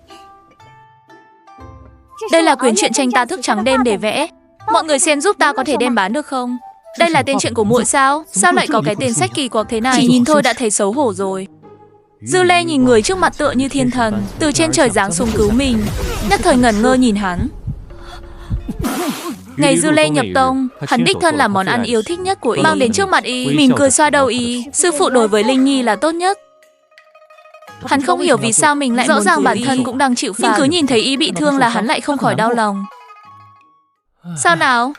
S1: Đây là quyển truyện tranh ta thức trắng đêm để vẽ. Mọi người xem giúp ta có thể đem bán được không? Đây là tên truyện của muội sao? Sao lại có cái tên sách kỳ quặc thế này? Chỉ nhìn thôi đã thấy xấu hổ rồi. Dư Lê nhìn người trước mặt tựa như thiên thần, từ trên trời giáng xuống cứu mình. Nhất thời ngẩn ngơ nhìn hắn. Ngày Dư Lê nhập tông, hắn đích thân là món ăn yêu thích nhất của y, mang đến trước mặt y, mỉm cười xoa đầu y. Sư phụ đối với Linh Nhi là tốt nhất. Hắn không hiểu vì sao mình lại rõ ràng bản thân cũng đang chịu phạt, nhưng cứ nhìn thấy y bị thương là hắn lại không khỏi đau lòng. Sao nào?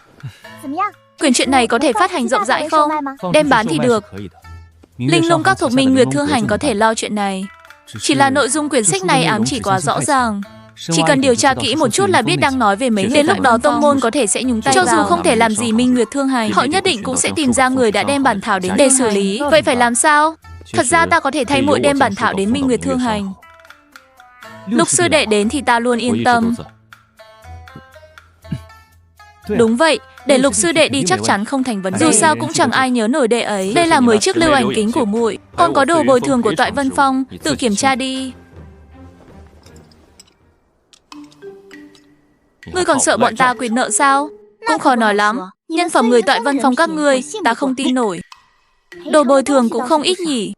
S1: Quyển truyện này có thể phát hành rộng rãi không? Đem bán thì được. Linh Lung các thuộc Minh Nguyệt Thương Hành có thể lo chuyện này. Chỉ là nội dung quyển sách này ám chỉ quá rõ ràng. Chỉ cần điều tra kỹ một chút là biết đang nói về mấy người. Đến lúc đó tông môn có thể sẽ nhúng tay vào. Cho dù không thể làm gì Minh Nguyệt Thương Hành, họ nhất định cũng sẽ tìm ra người đã đem bản thảo đến để xử lý. Vậy phải làm sao? Thật ra ta có thể thay muội đem bản thảo đến Minh Nguyệt Thương Hành. Lúc sư đệ đến thì ta luôn yên tâm. Đúng vậy, để Lục sư đệ đi chắc chắn không thành vấn đề. Dù sao cũng chẳng ai nhớ nổi đệ ấy. Đây là mới chiếc lưu ảnh kính của muội. Còn có đồ bồi thường của Toại Vân Phong, tự kiểm tra đi. Ngươi còn sợ bọn ta quyền nợ sao? Cũng khó nói lắm. Nhân phẩm người Toại Vân Phong các ngươi, ta không tin nổi. Đồ bồi thường cũng không ít nhỉ.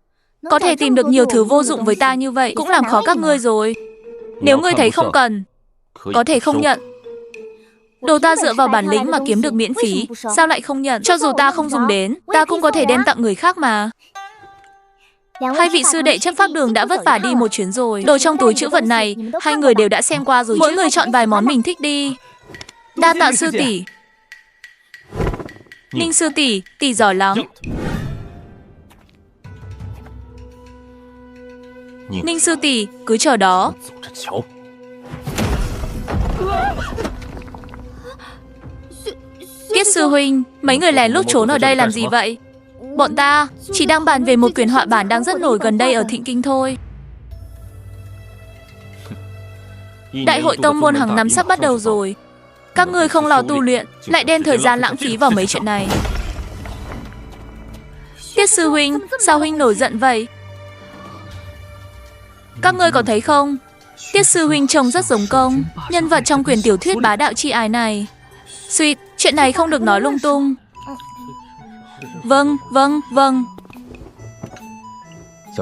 S1: Có thể tìm được nhiều thứ vô dụng với ta như vậy cũng làm khó các ngươi rồi. Nếu ngươi thấy không cần, có thể không nhận. Đồ ta dựa vào bản lĩnh mà kiếm được miễn phí, sao lại không nhận? Cho dù ta không dùng đến, ta cũng có thể đem tặng người khác mà. Hai vị sư đệ chấp pháp đường đã vất vả đi một chuyến rồi. Đồ trong túi trữ vật này, hai người đều đã xem qua rồi. Mỗi người chọn vài món mình thích đi. Đa tạ sư tỷ. Ninh sư tỷ, tỷ giỏi lắm. Ninh sư tỷ, cứ chờ đó. Tiết sư huynh, mấy người lén lút trốn ở đây làm gì vậy? Bọn ta chỉ đang bàn về một quyển họa bản đang rất nổi gần đây ở Thịnh Kinh thôi. Đại hội tông môn hàng năm sắp bắt đầu rồi. Các ngươi không lo tu luyện, lại đem thời gian lãng phí vào mấy chuyện này. Tiết sư huynh, sao huynh nổi giận vậy? Các ngươi có thấy không? Tiết sư huynh trông rất giống Công, nhân vật trong quyển tiểu thuyết bá đạo chi ái này. Suýt, chuyện này không được nói lung tung. Vâng.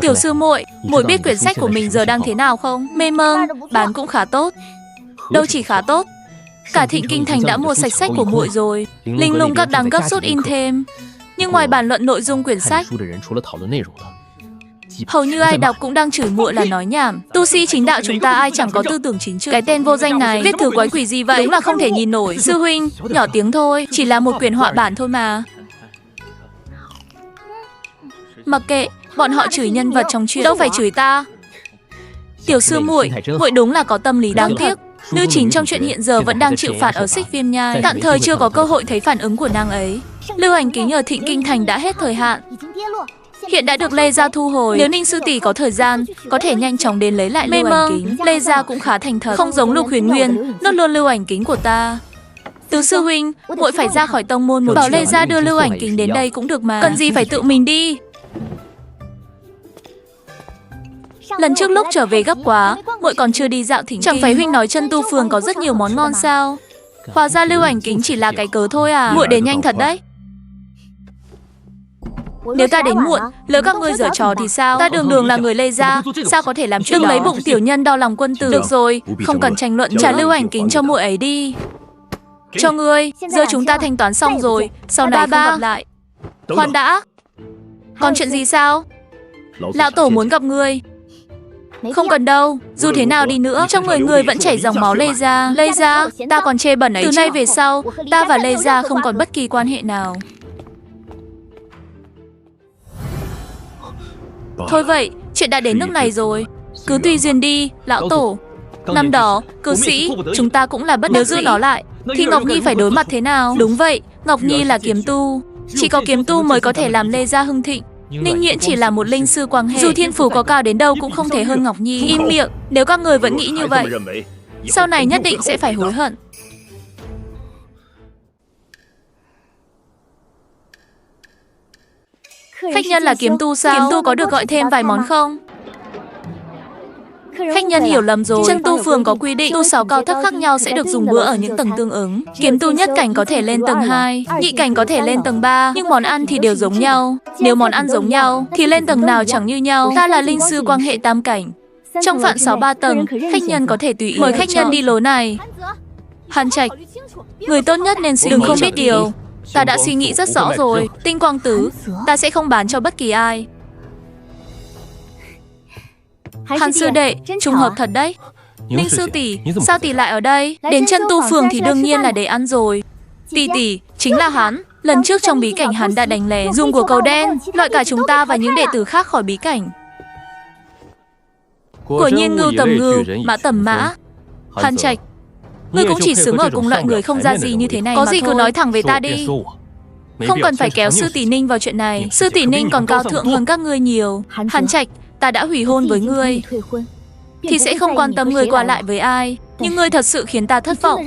S1: Tiểu sư muội, muội biết quyển sách của mình giờ đang thế nào không? Mê mông, bán cũng khá tốt. Đâu chỉ khá tốt, cả Thịnh Kinh Thành đã mua sạch sách của muội rồi. Linh Lung các đang gấp rút in thêm. Nhưng ngoài bàn luận nội dung quyển sách, hầu như ai đọc cũng đang chửi muội là nói nhảm. Tu sĩ chính đạo chúng ta ai chẳng có tư tưởng chính trực. Cái tên vô danh này viết thứ quái quỷ gì vậy? Đúng là không thể nhìn nổi. Sư huynh, nhỏ tiếng thôi, chỉ là một quyển họa bản thôi mà. Mặc kệ, bọn họ chửi nhân vật trong chuyện, đâu phải chửi ta. Tiểu sư muội, muội đúng là có tâm lý đáng tiếc. Nữ chính trong chuyện hiện giờ vẫn đang chịu phạt ở Xích Viêm Nhai, tạm thời chưa có cơ hội thấy phản ứng của nàng ấy. Lưu hành kính ở Thịnh Kinh Thành đã hết thời hạn, hiện đã được Lê Gia thu hồi. Nếu Ninh sư tỷ có thời gian, có thể nhanh chóng đến lấy lại lưu ảnh kính. Lê Gia cũng khá thành thật, không giống Lục Huyền Nguyên, nuốt luôn lưu ảnh kính của ta. Tứ sư huynh, muội phải ra khỏi tông môn một bảo Lê Gia đưa lưu ảnh kính đến đây cũng được mà. Cần gì phải tự mình đi? Lần trước lúc trở về gấp quá, muội còn chưa đi dạo Thỉnh Kinh. Chẳng phải huynh nói Chân Tu Phường có rất nhiều món ngon sao? Hóa ra lưu ảnh kính chỉ là cái cớ thôi à? Muội đến nhanh thật đấy. Nếu ta đến muộn, lỡ các ngươi giở trò thì sao? Ta đường là người Lê Gia, sao có thể làm chuyện đó? Đừng lấy bụng tiểu nhân đau lòng quân tử. Được rồi, không cần tranh luận, trả lưu ảnh kính cho muội ấy đi. Cho ngươi, giờ chúng ta thanh toán xong rồi, sau này không gặp lại. Khoan đã. Còn chuyện gì sao? Lão tổ muốn gặp ngươi. Không cần đâu, dù thế nào đi nữa, trong người ngươi vẫn chảy dòng máu Lê Gia. Lê Gia, ta còn chê bẩn ấy. Từ nay về sau, ta và Lê Gia không còn bất kỳ quan hệ nào. Thôi vậy, chuyện đã đến nước này rồi, cứ tùy duyên đi, lão tổ. Năm đó, cư sĩ, chúng ta cũng là bất đắc dĩ. Nếu giữ nó lại, thì Ngọc Nhi phải đối mặt thế nào? Đúng vậy, Ngọc Nhi là kiếm tu, chỉ có kiếm tu mới có thể làm Lê Gia hưng thịnh. Ninh Nhuyễn chỉ là một linh sư quang hệ, dù thiên phú có cao đến đâu cũng không thể hơn Ngọc Nhi. Im miệng, nếu các người vẫn nghĩ như vậy, sau này nhất định sẽ phải hối hận. Khách nhân là kiếm tu sao? Kiếm tu có được gọi thêm vài món không? Khách nhân hiểu lầm rồi. Chân tu phường có quy định, tu 6 cao thấp khác nhau sẽ được dùng bữa ở những tầng tương ứng. Kiếm tu nhất cảnh có thể lên tầng 2, nhị cảnh có thể lên tầng 3, nhưng món ăn thì đều giống nhau. Nếu món ăn giống nhau, thì lên tầng nào chẳng như nhau. Ta là linh sư quang hệ tam cảnh. Trong phạm 6-3 tầng, khách nhân có thể tùy ý mời khách nhân đi lối này. Hàn Trạch, người tốt nhất nên đừng không biết điều. Ta đã suy nghĩ rất rõ rồi. Tinh Quang Tứ, ta sẽ không bán cho bất kỳ ai. Hàn sư đệ, trùng hợp thật đấy. Ninh sư tỷ, sao tỷ lại ở đây? Đến chân tu phường thì đương nhiên là để ăn rồi. Tỷ, chính là hắn. Lần trước trong bí cảnh hắn đã đánh lén, dùng của cầu đen, loại cả chúng ta và những đệ tử khác khỏi bí cảnh. Quả nhiên ngưu tầm ngưu, mã tầm mã. Hàn Trạch, ngươi cũng chỉ xứng ở cùng loại người không ra gì như thế này. Có gì cứ nói thẳng với ta đi. Không cần phải kéo sư tỷ Ninh vào chuyện này. Sư tỷ Ninh còn cao thượng hơn các ngươi nhiều. Hàn Trạch, ta đã hủy hôn với ngươi thì sẽ không quan tâm ngươi qua lại với ai. Nhưng ngươi thật sự khiến ta thất vọng.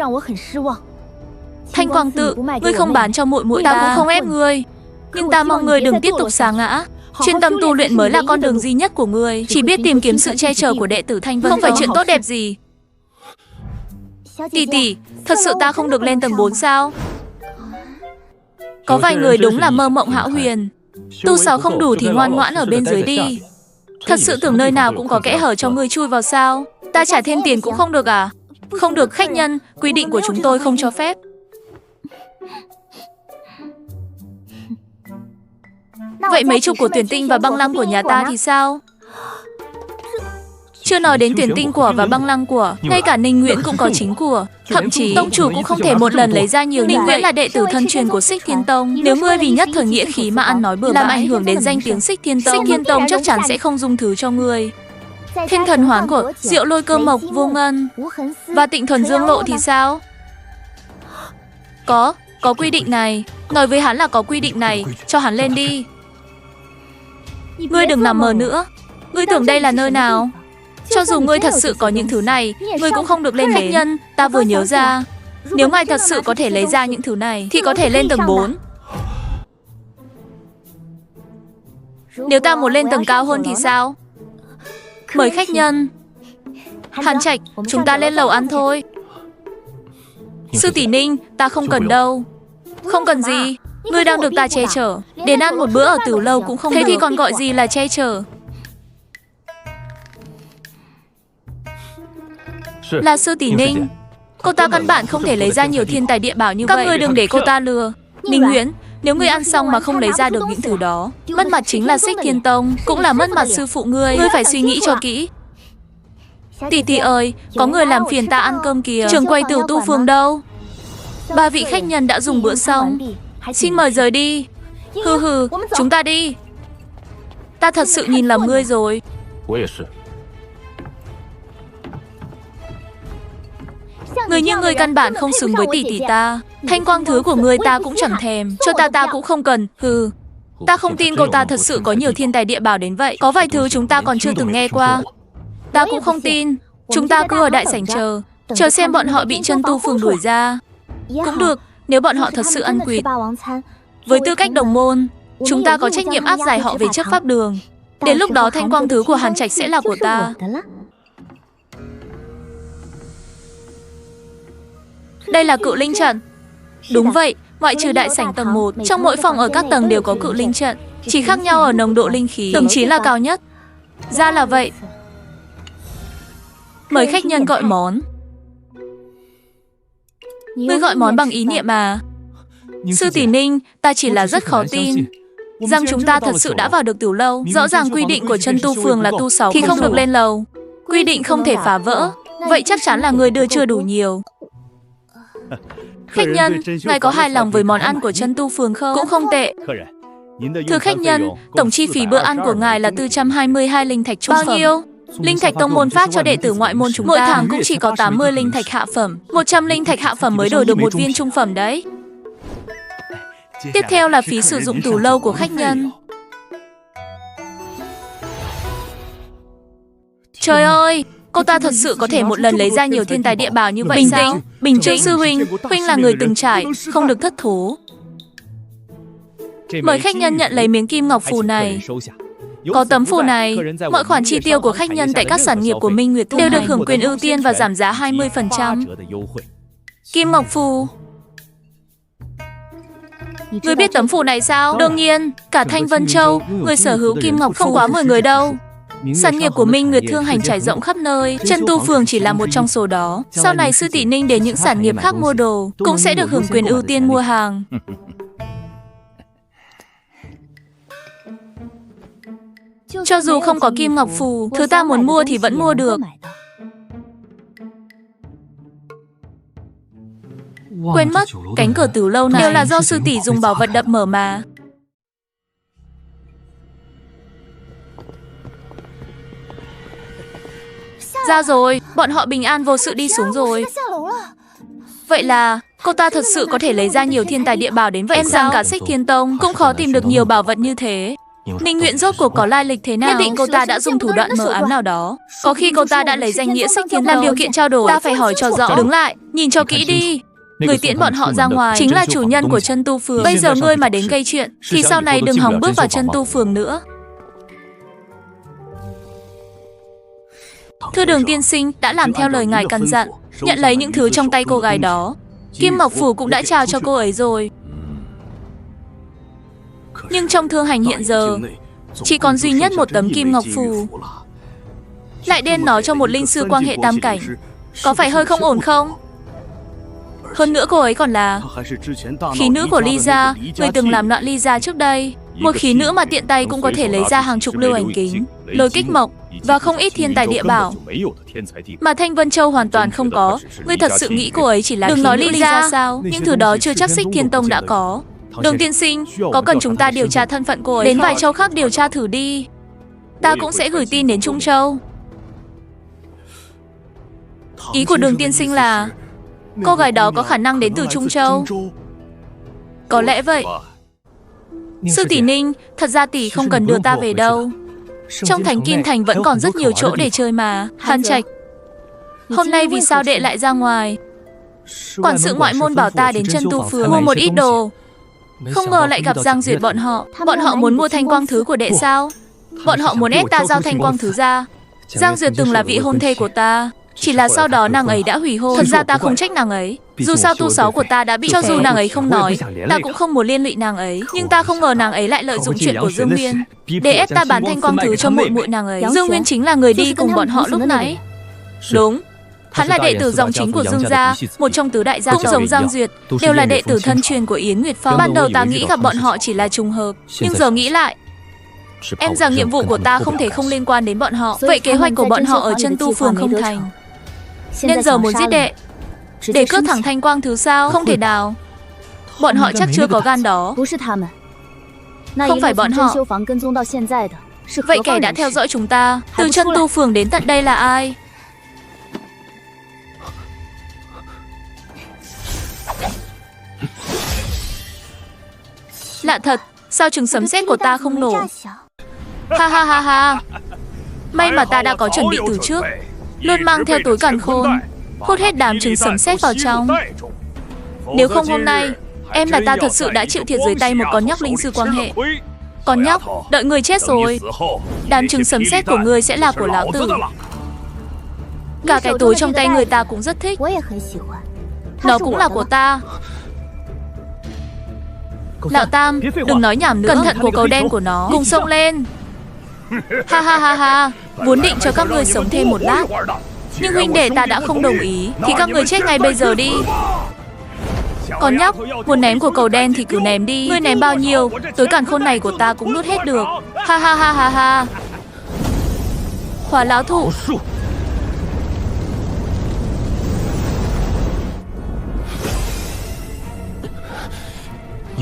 S1: Thanh Quang Tự, ngươi không bán cho muội muội ta cũng không ép ngươi. Nhưng ta mong ngươi đừng tiếp tục sa ngã. Chuyên tâm tu luyện mới là con đường duy nhất của ngươi. Chỉ biết tìm kiếm sự che chở của đệ tử Thanh Vân không phải chuyện tốt đẹp gì. Tỷ, thật sự ta không được lên tầng 4 sao? Có vài người đúng là mơ mộng hão huyền. Tu 6 không đủ thì ngoan ngoãn ở bên dưới đi. Thật sự tưởng nơi nào cũng có kẽ hở cho ngươi chui vào sao? Ta trả thêm tiền cũng không được à? Không được khách nhân, quy định của chúng tôi không cho phép. Vậy mấy chục của tuyển tinh và băng lăng của nhà ta thì sao? Chưa nói đến tuyển tinh của và băng lăng của, ngay cả Ninh Nguyễn cũng có chính của. Thậm chí, tông chủ cũng không thể một lần lấy ra nhiều. Ninh Nguyễn là đệ tử thân truyền của Xích Thiên Tông. Nếu ngươi vì nhất thời nghĩa khí mà ăn nói bừa bãi, làm ảnh hưởng đến danh tiếng Xích Thiên Tông, Xích Thiên Tông chắc chắn sẽ không dung thứ cho ngươi. Thiên thần hoán của Diệu Lôi Cơ Mộc, Vô Ngân và Tịnh Thuần Dương Lộ thì sao? Có quy định này. Nói với hắn là có quy định này, cho hắn lên đi. Ngươi đừng nằm mơ nữa. Ngươi tưởng đây là nơi nào? Cho dù ngươi thật sự có những thứ này, ngươi cũng không được lên khách nhân. Ta vừa nhớ ra, nếu ngài thật sự có thể lấy ra những thứ này thì có thể lên tầng 4. Nếu ta muốn lên tầng cao hơn thì sao? Mời khách nhân. Hàn Trạch, chúng ta lên lầu ăn thôi. Sư tỷ Ninh, ta không cần đâu. Không cần gì. Ngươi đang được ta che chở. Đến ăn một bữa ở Tử Lâu cũng không được. Thế thì còn gọi gì là che chở? Là sư tỷ Ninh. Cô ta căn bản không thể lấy ra nhiều thiên tài địa bảo như vậy. Các ngươi đừng để cô ta lừa. Ninh Nguyễn, nếu ngươi ăn xong mà không lấy ra được những thứ đó, mất mặt chính là Xích Thiên Tông, cũng là mất mặt sư phụ ngươi. Ngươi phải suy nghĩ cho kỹ. Tỷ ơi, có người làm phiền ta ăn cơm kìa. Trường quay Tử Tu Phường đâu? 3 vị khách nhân đã dùng bữa xong, xin mời rời đi. Hừ, chúng ta đi. Ta thật sự nhìn lầm ngươi rồi. Người như ngươi căn bản không xứng với tỷ ta. Thanh quang thứ của ngươi ta cũng chẳng thèm. Cho ta cũng không cần. Hừ. Ta không tin cô ta thật sự có nhiều thiên tài địa bảo đến vậy. Có vài thứ chúng ta còn chưa từng nghe qua. Ta cũng không tin. Chúng ta cứ ở đại sảnh chờ xem bọn họ bị chân tu phường đuổi ra. Cũng được, nếu bọn họ thật sự ăn quỵt. Với tư cách đồng môn, chúng ta có trách nhiệm áp giải họ về chấp pháp đường. Đến lúc đó thanh quang thứ của Hàn Trạch sẽ là của ta. Đây là cự linh trận. Đúng vậy, ngoại trừ đại sảnh tầng 1, trong mỗi phòng ở các tầng đều có cự linh trận. Chỉ khác nhau ở nồng độ linh khí, tầng 9 là cao nhất. Ra là vậy. Mời khách nhân gọi món. Ngươi gọi món bằng ý niệm à? Sư tỷ Ninh, ta chỉ là rất khó tin rằng chúng ta thật sự đã vào được Tiểu Lâu. Rõ ràng quy định của chân tu phường là tu 6 thì không được lên lầu. Quy định không thể phá vỡ. Vậy chắc chắn là người đưa chưa đủ nhiều. Khách nhân, ngài có hài lòng với món ăn của chân tu phường không? Cũng không tệ. Thưa khách nhân, tổng chi phí bữa ăn của ngài là 422 linh thạch trung phẩm. Bao nhiêu? Linh thạch tông môn phát cho đệ tử ngoại môn chúng ta mỗi tháng cũng chỉ có 80 linh thạch hạ phẩm. 100 linh thạch hạ phẩm mới đổi được một viên trung phẩm đấy. Tiếp theo là phí sử dụng Tử Lâu của khách nhân. Trời ơi, cô ta thật sự có thể một lần lấy ra nhiều thiên tài địa bảo như vậy sao? Bình tĩnh, sư huynh, huynh là người từng trải, không được thất thố. Mời khách nhân nhận lấy miếng kim ngọc phù này. Có tấm phù này, mọi khoản chi tiêu của khách nhân tại các sản nghiệp của Minh Nguyệt đều được hưởng quyền ưu tiên và giảm giá 20%. Kim ngọc phù. Người biết tấm phù này sao? Đương nhiên, cả Thanh Vân Châu, người sở hữu kim ngọc không quá 10 người đâu. Sản nghiệp của Minh Nguyệt thương hành trải rộng khắp nơi, Chân Tu Phường chỉ là một trong số đó. Sau này sư tỷ Ninh đến những sản nghiệp khác mua đồ, cũng sẽ được hưởng quyền ưu tiên mua hàng. Cho dù không có kim ngọc phù, thứ ta muốn mua thì vẫn mua được. Quên mất, cánh cửa Tửu Lâu này đều là do sư tỷ dùng bảo vật đập mở mà. Ra rồi, bọn họ bình an vô sự đi xuống rồi. Vậy là cô ta thật sự có thể lấy ra nhiều thiên tài địa bảo đến vậy. Em rằng cả Xích Thiên Tông cũng khó tìm được nhiều bảo vật như thế. Ninh Nguyện rốt cuộc có lai lịch thế nào? Nhất định cô ta đã dùng thủ đoạn mờ ám nào đó. Có khi cô ta đã lấy danh nghĩa Xích Thiên Tông làm điều kiện trao đổi. Ta phải hỏi cho rõ. Đứng lại, nhìn cho kỹ đi. Người tiễn bọn họ ra ngoài chính là chủ nhân của Chân Tu Phường. Bây giờ ngươi mà đến gây chuyện thì sau này đừng hòng bước vào Chân Tu Phường nữa. Thưa Đường tiên sinh, đã làm theo lời ngài căn dặn, nhận lấy những thứ trong tay cô gái đó. Kim ngọc phù cũng đã trao cho cô ấy rồi. Nhưng trong thương hành hiện giờ, chỉ còn duy nhất một tấm kim ngọc phù. Lại đem nó cho một linh sư quan hệ tam cảnh, có phải hơi không ổn không? Hơn nữa cô ấy còn là khí nữ của Ly gia, người từng làm loạn Ly gia trước đây. Một khí nữ mà tiện tay cũng có thể lấy ra hàng chục lưu ảnh kính, lôi kích mộc và không ít thiên tài địa bảo mà Thanh Vân Châu hoàn toàn không có. Ngươi thật sự nghĩ cô ấy chỉ là đừng nói Ly gia sao? Những thứ đó chưa chắc Xích Thiên Tông đã có. Đường tiên sinh, có cần chúng ta điều tra thân phận cô ấy đến vài châu khác điều tra thử đi. Ta cũng sẽ gửi tin đến Trung Châu. Ý của Đường tiên sinh là cô gái đó có khả năng đến từ Trung Châu. Có lẽ vậy. Sư tỷ Ninh, thật ra tỷ không cần đưa ta về đâu. Trong Thành Kim Thành vẫn còn rất nhiều chỗ để chơi mà. Hàn Trạch, hôm nay vì sao đệ lại ra ngoài? Quản sự ngoại môn bảo ta đến Chân Tu Phường mua một ít đồ. Không ngờ lại gặp Giang Duyệt bọn họ. Bọn họ muốn mua thanh quang thứ của đệ sao? Bọn họ muốn ép ta giao thanh quang thứ ra. Giang Duyệt từng là vị hôn thê của ta, chỉ là sau đó nàng ấy đã hủy hôn. Thật ra ta không trách nàng ấy. Dù sao tu sáu của ta đã bị. Cho dù nàng ấy không nói, ta cũng không muốn liên lụy nàng ấy. Nhưng ta không ngờ nàng ấy lại lợi dụng chuyện của Dương Nguyên để ép ta bán thanh quang thứ cho muội muội nàng ấy. Dương Nguyên chính là người đi cùng bọn họ lúc nãy. Đúng, hắn là đệ tử dòng chính của Dương gia, một trong tứ đại gia tộc. Cũng giống Giang Duyệt, đều là đệ tử thân truyền của Yến Nguyệt Phong. Ban đầu ta nghĩ gặp bọn họ chỉ là trùng hợp, nhưng giờ nghĩ lại, em rằng nhiệm vụ của ta không thể không liên quan đến bọn họ. Vậy kế hoạch của bọn họ ở Chân Tu Phường không thành, nên giờ muốn giết đệ để cướp thẳng thanh quang thứ sao? Không thể nào. Bọn họ chắc chưa có gan đó. Không phải bọn họ. Vậy kẻ đã theo dõi chúng ta từ Chân Tu Phường đến tận đây là ai? Lạ thật, sao chừng sấm sét của ta không nổ? Ha ha ha ha. May mà ta đã có chuẩn bị từ trước, luôn mang theo túi càn khôn, hút hết đám trứng sấm sét vào trong. Nếu không hôm nay, em là ta thật sự đã chịu thiệt dưới tay một con nhóc linh sư quan hệ. Con nhóc, đợi người chết rồi, đám trứng sấm sét của ngươi sẽ là của lão tử. Cả cái túi trong tay người ta cũng rất thích. Nó cũng là của ta. Lão Tam, đừng nói nhảm nữa. Cẩn thận của cầu đen của nó. Cùng xông lên. Ha ha ha ha. Vốn định cho các ngươi sống thêm một lát, nhưng huynh đệ ta đã không đồng ý. Thì các ngươi chết ngay bây giờ đi. Con nhóc, muốn ném của cầu đen thì cứ ném đi. Ngươi ném bao nhiêu, túi càn khôn này của ta cũng nuốt hết được. Ha ha ha ha ha. Hỏa lão thụ.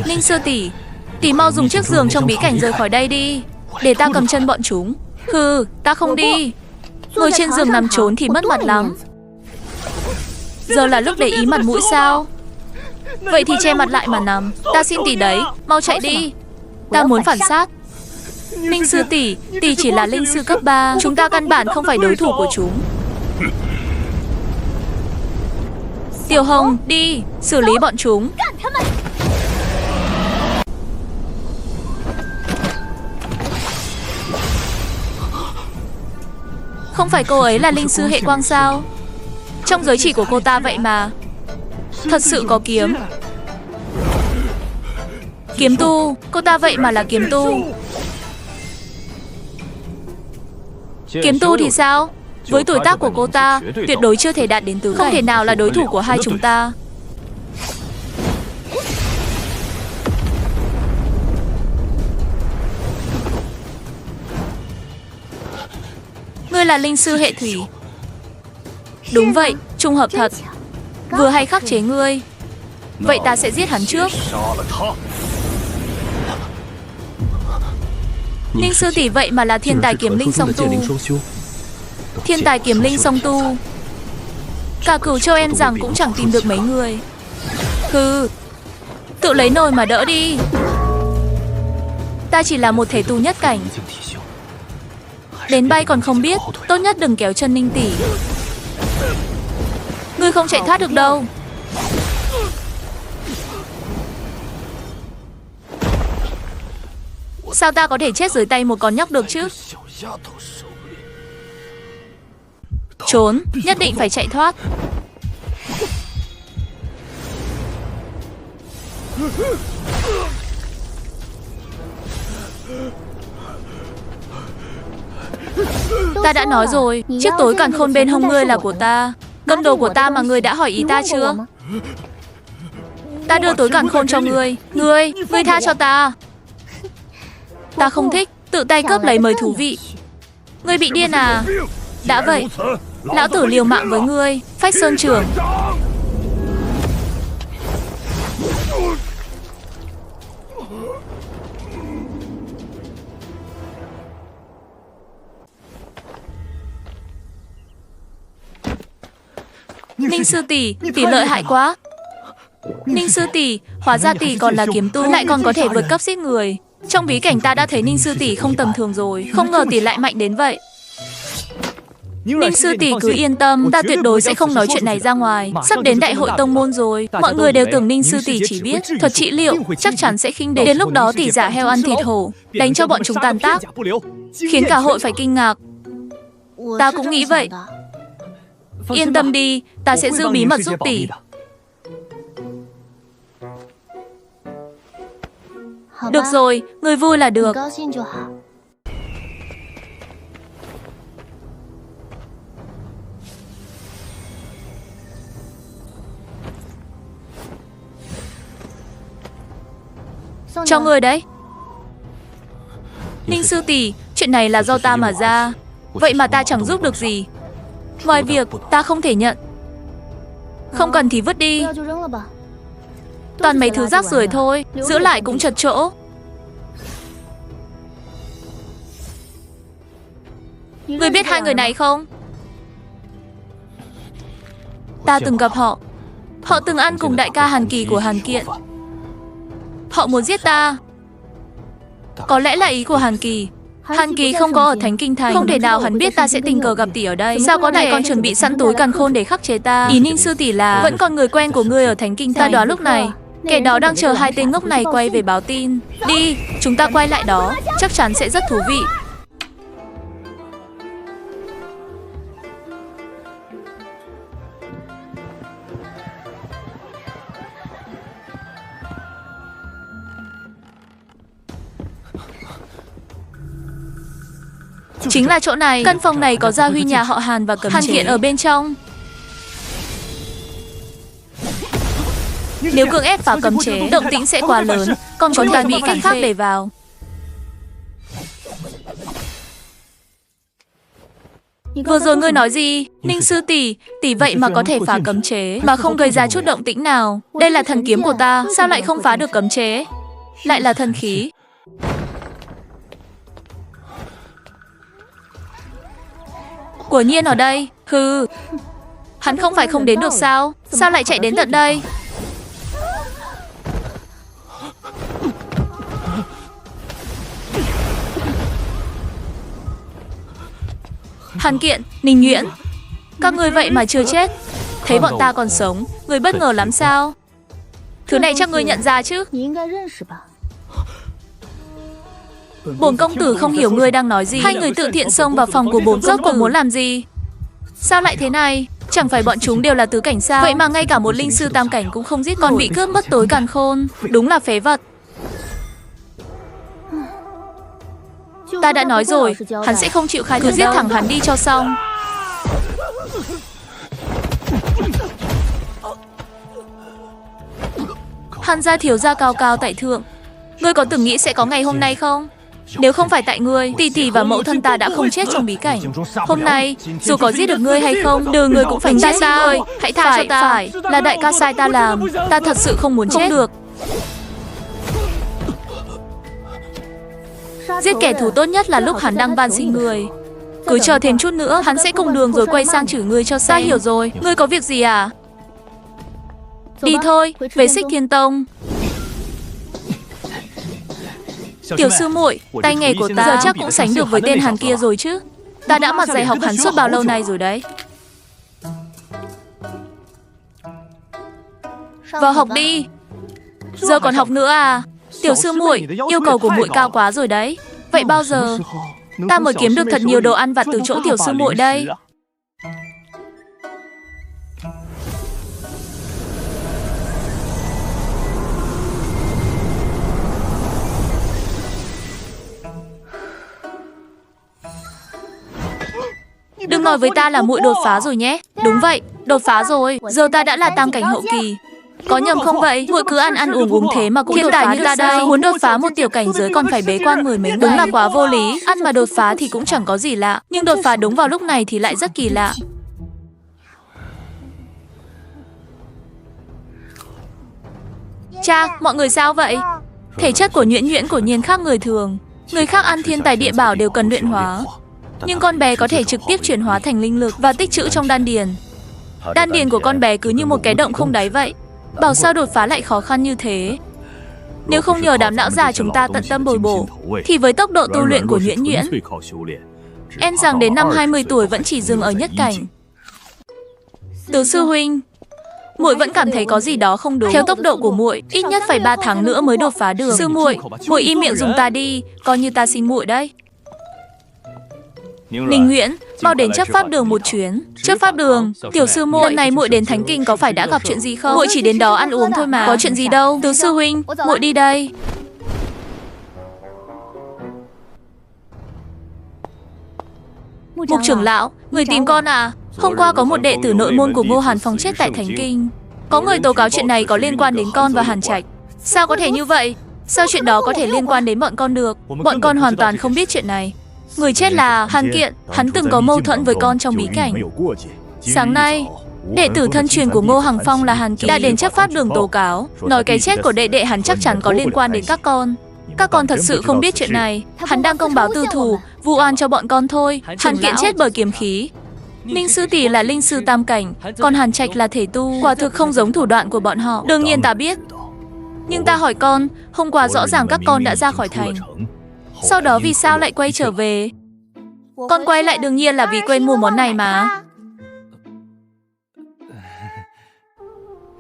S1: Ninh sư tỷ, tỷ mau dùng chiếc giường trong bí cảnh rời khỏi đây đi, để ta cầm chân bọn chúng. Hừ, ta không đi. Ngồi trên giường nằm trốn thì mất mặt lắm. Giờ là lúc để ý mặt mũi sao? Vậy thì che mặt lại mà nằm. Ta xin tỷ đấy, mau chạy đi. Ta muốn phản sát. Ninh sư tỷ, tỷ chỉ là linh sư cấp 3. Chúng ta căn bản không phải đối thủ của chúng. Tiểu Hồng, đi, xử lý bọn chúng. Không phải cô ấy là linh sư hệ quang sao? Trong giới chỉ của cô ta vậy mà. Thật sự có kiếm. Kiếm tu, cô ta vậy mà là kiếm tu. Kiếm tu thì sao? Với tuổi tác của cô ta, tuyệt đối chưa thể đạt đến tứ cảnh. Không thể nào là đối thủ của hai chúng ta. Ngươi là linh sư hệ thủy. Đúng vậy, trùng hợp thật. Vừa hay khắc chế ngươi. Vậy ta sẽ giết hắn trước. Ninh sư tỷ vậy mà là thiên tài kiếm linh song tu. Thiên tài kiếm linh song tu. Cả Cửu Châu em rằng cũng chẳng tìm được mấy người. Hừ, tự lấy nồi mà đỡ đi. Ta chỉ là một thể tu nhất cảnh. Đến bay còn không biết. Tốt nhất đừng kéo chân Ninh tỷ. Ngươi không chạy thoát được đâu. Sao ta có thể chết dưới tay một con nhóc được chứ? Trốn, nhất định phải chạy thoát. Ta đã nói rồi, chiếc tối càn khôn bên hông ngươi là của ta. Cơm đồ của ta mà ngươi đã hỏi ý ta chưa? Ta đưa tối càn khôn cho ngươi. Ngươi tha cho ta. Ta không thích, tự tay cướp lấy mới thú vị. Ngươi bị điên à? Đã vậy, lão tử liều mạng với ngươi. Phách Sơn trưởng. Ninh sư tỷ, tỷ lợi hại quá. Ninh sư tỷ, hóa ra tỷ còn là kiếm tu, lại còn có thể vượt cấp giết người. Trong bí cảnh ta đã thấy Ninh sư tỷ không tầm thường rồi. Không ngờ tỷ lại mạnh đến vậy. Ninh sư tỷ cứ yên tâm, ta tuyệt đối sẽ không nói chuyện này ra ngoài. Sắp đến đại hội tông môn rồi. Mọi người đều tưởng Ninh sư tỷ chỉ biết thuật trị liệu, chắc chắn sẽ khinh địch. Đến lúc đó tỷ giả heo ăn thịt hổ, đánh cho bọn chúng tàn tác, khiến cả hội phải kinh ngạc. Ta cũng nghĩ vậy. Yên tâm đi, ta sẽ giữ bí mật giúp tỷ. Được rồi, người vui là được. Cho người đấy. Ninh sư tỷ, chuyện này là do ta mà ra. Vậy mà ta chẳng giúp được gì. Ngoài việc ta không thể nhận. Không cần thì vứt đi. Toàn mấy thứ rác rưởi thôi, giữ lại cũng chật chỗ. Ngươi biết hai người này không? Ta từng gặp họ. Họ từng ăn cùng đại ca Hàn Kỳ của Hàn Kiện. Họ muốn giết ta. Có lẽ là ý của Hàn Kỳ. Hàn Kỳ không có ở Thánh Kinh Thành. Không thể nào hắn biết ta sẽ tình cờ gặp tỷ ở đây. Sao có thể còn chuẩn bị sẵn túi càn khôn để khắc chế ta. Ý Ninh sư tỷ là vẫn còn người quen của ngươi ở Thánh Kinh Thành. Ta đoán lúc này kẻ đó đang chờ hai tên ngốc này quay về báo tin. Đi, chúng ta quay lại đó. Chắc chắn sẽ rất thú vị. Chính là chỗ này. Căn phòng này có gia huy nhà họ Hàn và cấm chế. Hàn Kiện ở bên trong. Nếu cưỡng ép phá cấm chế, động tĩnh sẽ quá lớn. Còn chúng ta bị cách khác để vào. Vừa rồi ngươi nói gì? Ninh sư tỷ, tỷ vậy mà có thể phá cấm chế mà không gây ra chút động tĩnh nào. Đây là thần kiếm của ta, sao lại không phá được cấm chế? Lại là thần khí. Của Nhiên ở đây. Hừ, hắn không phải không đến được sao? Sao lại chạy đến tận đây? Hàn Kiện, Ninh Nguyễn, các ngươi vậy mà chưa chết. Thấy bọn ta còn sống, ngươi bất ngờ lắm sao? Thứ này chắc ngươi nhận ra chứ? Bổn công tử không hiểu ngươi đang nói gì. Hai người tự tiện xông vào phòng của bổn rốt cuộc muốn làm gì? Sao lại thế này? Chẳng phải bọn chúng đều là tứ cảnh sao? Vậy mà ngay cả một linh sư tam cảnh cũng không giết, còn bị cướp mất tối càn khôn. Đúng là phế vật. Ta đã nói rồi, hắn sẽ không chịu khai thác, cứ giết thẳng hắn đi cho xong. Hàn gia thiếu gia cao cao tại thượng, ngươi có từng nghĩ sẽ có ngày hôm nay không? Nếu không phải tại ngươi, tỷ tỷ và mẫu thân ta đã không chết trong bí cảnh. Hôm nay, dù có giết được ngươi hay không, đưa ngươi cũng phải chết sao? Hãy tha cho ta. Phải, là đại ca sai ta làm. Ta thật sự không muốn chết. Không được. Giết kẻ thù tốt nhất là lúc hắn đang van xin người. Cứ chờ thêm chút nữa, hắn sẽ cùng đường rồi quay sang chửi ngươi cho ta. Hiểu rồi, ngươi có việc gì à? Đi thôi, về Xích Thiên Tông. Tiểu sư muội, tay nghề của ta giờ chắc cũng sánh được với tên Hàn kia rồi chứ. Ta đã mặc dày học hắn suốt bao lâu nay rồi đấy. Vào học đi. Giờ còn học nữa à? Tiểu sư muội, yêu cầu của muội cao quá rồi đấy. Vậy bao giờ ta mới kiếm được thật nhiều đồ ăn vặt từ chỗ tiểu sư muội đây? Đừng nói với ta là muội đột phá rồi nhé. Đúng vậy, đột phá rồi. Giờ ta đã là tam cảnh hậu kỳ. Có nhầm không vậy? Muội cứ ăn uống thế mà cũng đột phá như ta đây. Muốn đột phá một tiểu cảnh giới còn phải bế quan 10 mấy ngày. Đúng là quá vô lý. Ăn mà đột phá thì cũng chẳng có gì lạ, nhưng đột phá đúng vào lúc này thì lại rất kỳ lạ. Cha, mọi người sao vậy? Thể chất của Nhuyễn Nhuyễn của nhiên khác người thường. Người khác ăn thiên tài địa bảo đều cần luyện hóa, nhưng con bé có thể trực tiếp chuyển hóa thành linh lực và tích trữ trong đan điền. Đan điền của con bé cứ như một cái động không đáy vậy. Bảo sao đột phá lại khó khăn như thế? Nếu không nhờ đám lão già chúng ta tận tâm bồi bổ, thì với tốc độ tu luyện của Nhuyễn Nhuyễn, em rằng đến năm 20 tuổi vẫn chỉ dừng ở nhất cảnh. Tứ sư huynh, muội vẫn cảm thấy có gì đó không đúng. Theo tốc độ của muội, ít nhất phải 3 tháng nữa mới đột phá được. Sư muội, muội im miệng dùng ta đi, coi như ta xin muội đấy. Ninh Nguyễn, mau đến chấp pháp đường một chuyến. Chấp pháp đường? Tiểu sư muội, lần này muội đến Thánh Kinh có phải đã gặp chuyện gì không? Muội chỉ đến đó ăn uống thôi mà. Có chuyện gì đâu. Tứ sư huynh, muội đi đây. Mục trưởng lão, người tìm con à? Hôm qua có một đệ tử nội môn của Ngô Hàn Phong chết tại Thánh Kinh. Có người tố cáo chuyện này có liên quan đến con và Hàn Trạch. Sao có thể như vậy? Sao chuyện đó có thể liên quan đến bọn con được? Bọn con hoàn toàn không biết chuyện này. Người chết là Hàn Kiện, hắn từng có mâu thuẫn với con trong bí cảnh. Sáng nay, đệ tử thân truyền của Ngô Hằng Phong là Hàn Kiện đã đến chấp pháp đường tố cáo, nói cái chết của đệ đệ hắn chắc chắn có liên quan đến các con. Các con thật sự không biết chuyện này. Hắn đang công báo tư thù, vu oan cho bọn con thôi. Hàn Kiện chết bởi kiếm khí. Ninh sư tỷ là linh sư tam cảnh, còn Hàn Trạch là thể tu. Quả thực không giống thủ đoạn của bọn họ. Đương nhiên ta biết. Nhưng ta hỏi con, hôm qua rõ ràng các con đã ra khỏi thành, sau đó vì sao lại quay trở về? Con quay lại đương nhiên là vì quên mua món này mà.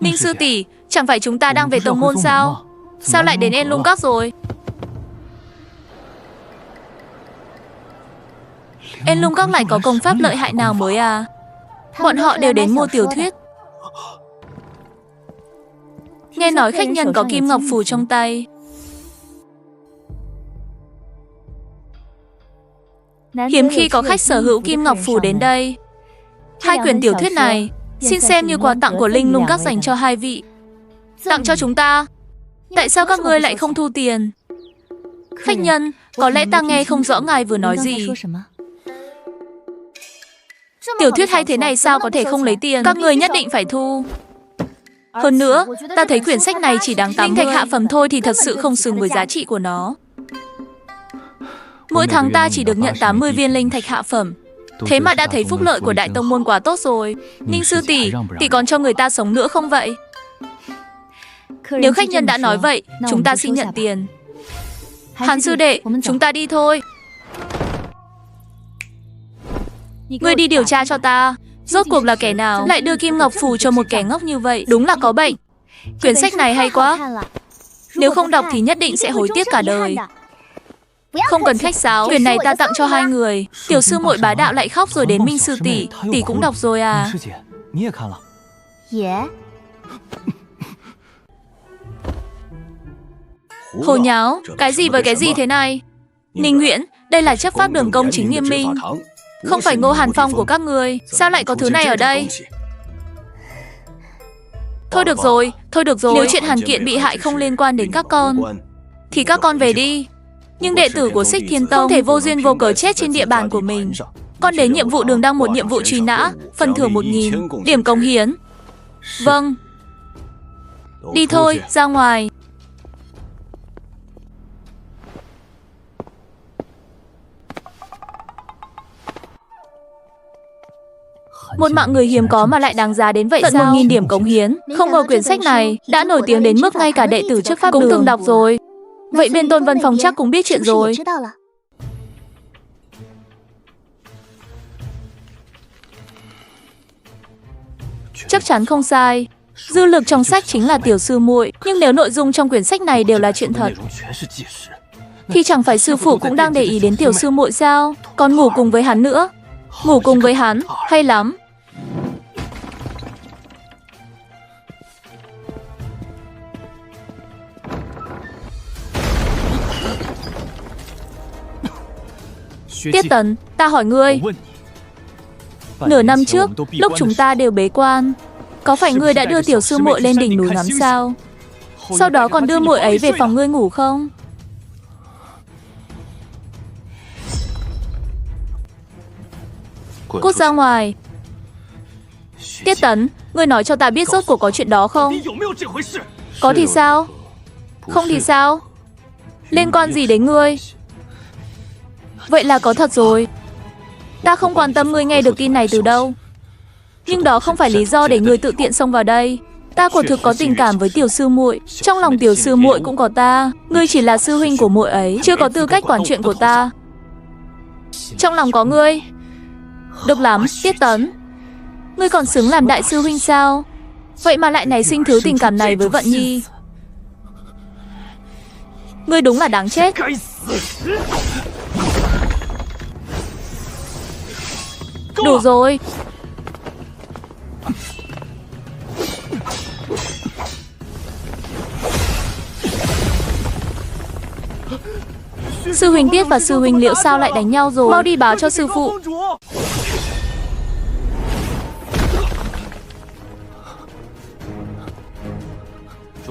S1: Ninh sư tỷ, chẳng phải chúng ta đang về tông môn sao? Sao lại đến En Lung Các rồi? En Lung Các lại có công pháp lợi hại nào mới à? Bọn họ đều đến mua tiểu thuyết. Nghe nói khách nhân có kim ngọc phù trong tay. Hiếm khi có khách sở hữu kim ngọc phù đến đây. 2 quyển tiểu thuyết này xin xem như quà tặng của Linh Lung Các dành cho 2 vị. Tặng cho chúng ta. Tại sao các ngươi lại không thu tiền? Khách nhân, có lẽ ta nghe không rõ ngài vừa nói gì. Tiểu thuyết hay thế này sao có thể không lấy tiền? Các ngươi nhất định phải thu. Hơn nữa, ta thấy quyển sách này chỉ đáng 80 linh thạch hạ phẩm thôi thì thật sự không xứng với giá trị của nó. Mỗi tháng ta chỉ được nhận 80 viên linh thạch hạ phẩm. Thế mà đã thấy phúc lợi của đại tông môn quá tốt rồi. Ninh sư tỷ, tỷ còn cho người ta sống nữa không vậy? Nếu khách nhân đã nói vậy, chúng ta xin nhận tiền. Hàn sư đệ, chúng ta đi thôi. Ngươi đi điều tra cho ta. Rốt cuộc là kẻ nào lại đưa kim ngọc phù cho một kẻ ngốc như vậy? Đúng là có bệnh. Quyển sách này hay quá. Nếu không đọc thì nhất định sẽ hối tiếc cả đời. Không cần khách sáo, quyển này ta tặng cho hai người. Tiểu sư muội bá đạo lại khóc rồi đến Minh sư tỷ. Tỷ cũng đọc rồi à? Hồ nháo, cái gì với cái gì thế này? Ninh Nguyễn, đây là chấp pháp đường công chính nghiêm minh. Không phải Ngô Hàn Phong của các ngươi. Sao lại có thứ này ở đây? Thôi được rồi, nếu chuyện Hàn Kiện bị hại không liên quan đến các con thì các con về đi. Nhưng đệ tử của Xích Thiên Tông không thể vô duyên vô cớ chết trên địa bàn của mình. Con đến nhiệm vụ đường đăng một nhiệm vụ truy nã, phần thưởng 1000 điểm cống hiến. Vâng. Đi thôi, ra ngoài. Một mạng người hiếm có mà lại đáng giá đến vậy sao? Tận 1000 điểm cống hiến. Không ngờ quyển sách này đã nổi tiếng đến mức ngay cả đệ tử chấp pháp cũng từng đọc rồi. Vậy bên Tôn Vân Phong chắc cũng biết chuyện rồi. Chắc chắn không sai. Dư lực trong sách chính là tiểu sư muội. Nhưng nếu nội dung trong quyển sách này đều là chuyện thật thì chẳng phải sư phụ cũng đang để ý đến tiểu sư muội sao? Còn ngủ cùng với hắn nữa. Ngủ cùng với hắn, hay lắm. Tiết Tấn, ta hỏi ngươi. Nửa năm trước, lúc chúng ta đều bế quan, có phải ngươi đã đưa tiểu sư muội lên đỉnh núi ngắm sao? Sau đó còn đưa muội ấy về phòng ngươi ngủ không? Cút ra ngoài. Tiết Tấn, ngươi nói cho ta biết rốt cuộc có chuyện đó không? Có thì sao? Không thì sao? Liên quan gì đến ngươi? Vậy là có thật rồi. Ta không quan tâm ngươi nghe được tin này từ đâu. Nhưng đó không phải lý do để ngươi tự tiện xông vào đây. Ta quả thực có tình cảm với tiểu sư muội. Trong lòng tiểu sư muội cũng có ta. Ngươi chỉ là sư huynh của muội ấy, chưa có tư cách quản chuyện của ta. Trong lòng có ngươi. Được lắm, Tiết Tấn. Ngươi còn xứng làm đại sư huynh sao? Vậy mà lại nảy sinh thứ tình cảm này với Vận Nhi. Ngươi đúng là đáng chết. Đủ rồi. Sư huynh Tiết và sư huynh Liễu sao lại đánh nhau rồi? Mau đi báo cho sư phụ.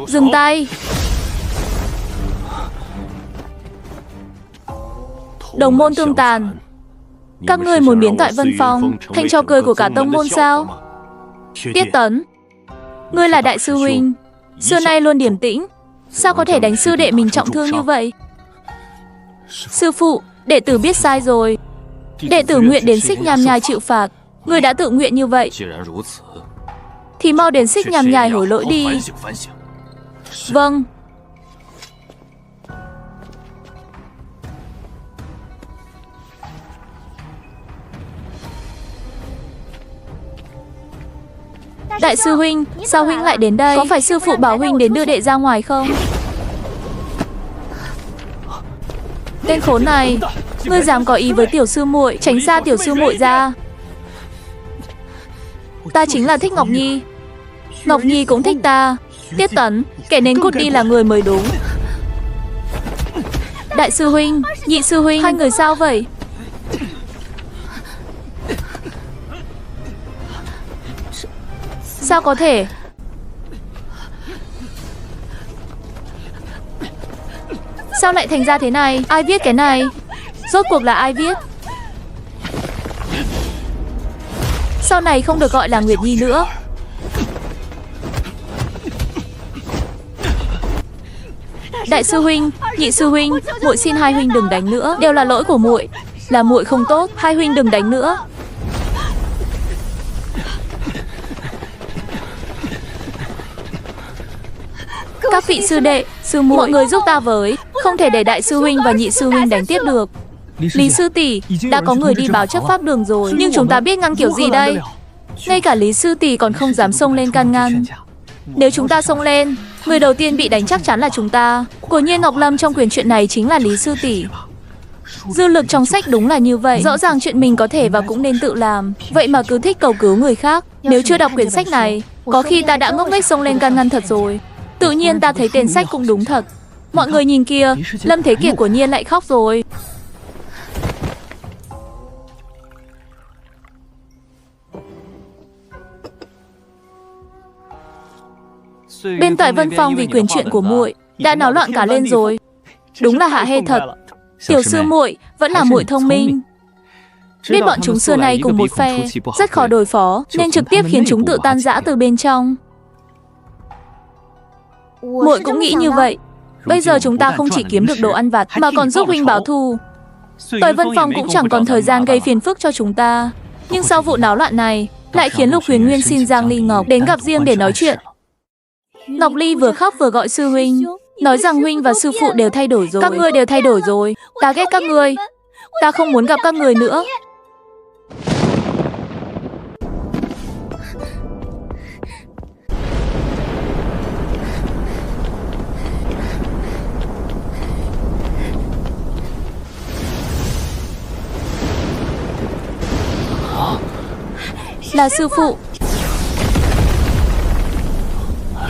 S1: Dừng tay. Đồng môn tương tàn. Các ngươi muốn biến Toại Vân Phong thành trò cười của cả tông môn sao? Tiết Tấn, ngươi là đại sư huynh, xưa nay luôn điềm tĩnh, sao có thể đánh sư đệ mình trọng thương như vậy? Sư phụ, đệ tử biết sai rồi. Đệ tử nguyện đến Xích Nham Nhai chịu phạt. Ngươi đã tự nguyện như vậy thì mau đến Xích Nham Nhai hối lỗi đi. Vâng. Đại sư huynh, sao huynh lại đến đây? Có phải sư phụ bảo huynh đến đưa đệ ra ngoài không? Tên khốn này, ngươi dám có ý với tiểu sư muội, tránh xa tiểu sư muội ra. Ta chính là thích Ngọc Nhi. Ngọc Nhi cũng thích ta. Tiết Tấn, kẻ nên cút đi là người mới đúng. Đại sư huynh, nhị sư huynh, hai người sao vậy? Sao có thể? Sao lại thành ra thế này? Ai viết cái này? Rốt cuộc là ai viết? Sau này không được gọi là Nguyệt Nhi nữa. Đại sư huynh, nhị sư huynh, muội xin hai huynh đừng đánh nữa. Đều là lỗi của muội, là muội không tốt. Hai huynh đừng đánh nữa. Các vị sư đệ, sư muội, mọi người giúp ta với. Không thể để đại sư huynh và nhị sư huynh đánh tiếp được. Lý sư tỷ, đã có người đi báo chấp pháp đường rồi, nhưng chúng ta biết ngăn kiểu gì đây? Ngay cả Lý sư tỷ còn không dám xông lên can ngăn. Nếu chúng ta xông lên, người đầu tiên bị đánh chắc chắn là chúng ta. Của Nhiên Ngọc Lâm trong quyển truyện này chính là Lý sư tỷ. Dư lực trong sách đúng là như vậy. Rõ ràng chuyện mình có thể và cũng nên tự làm, vậy mà cứ thích cầu cứu người khác. Nếu chưa đọc quyển sách này, có khi ta đã ngốc nghếch xông lên can ngăn thật rồi. Tự nhiên ta thấy tên sách cũng đúng thật. Mọi người nhìn kia, Lâm Thế Kiệt của Nhiên lại khóc rồi. Bên tại Vân Phong vì quyền chuyện của muội đã náo loạn cả lên rồi. Đúng là hạ hê thật. Tiểu sư muội vẫn là muội thông minh. Biết bọn chúng xưa nay cùng một phe, rất khó đối phó, nên trực tiếp khiến chúng tự tan rã từ bên trong. Muội cũng nghĩ như vậy. Bây giờ chúng ta không chỉ kiếm được đồ ăn vặt mà còn giúp huynh báo thù. Tại Vân Phong cũng chẳng còn thời gian gây phiền phức cho chúng ta. Nhưng sau vụ náo loạn này, lại khiến Lục Huyền Nguyên xin Giang Ly Ngọc đến gặp riêng để nói chuyện. Ngọc Ly vừa khóc vừa gọi sư huynh, nói rằng huynh và sư phụ đều thay đổi rồi. Các ngươi đều thay đổi rồi. Ta ghét các ngươi. Ta không muốn gặp các người nữa. Là sư phụ.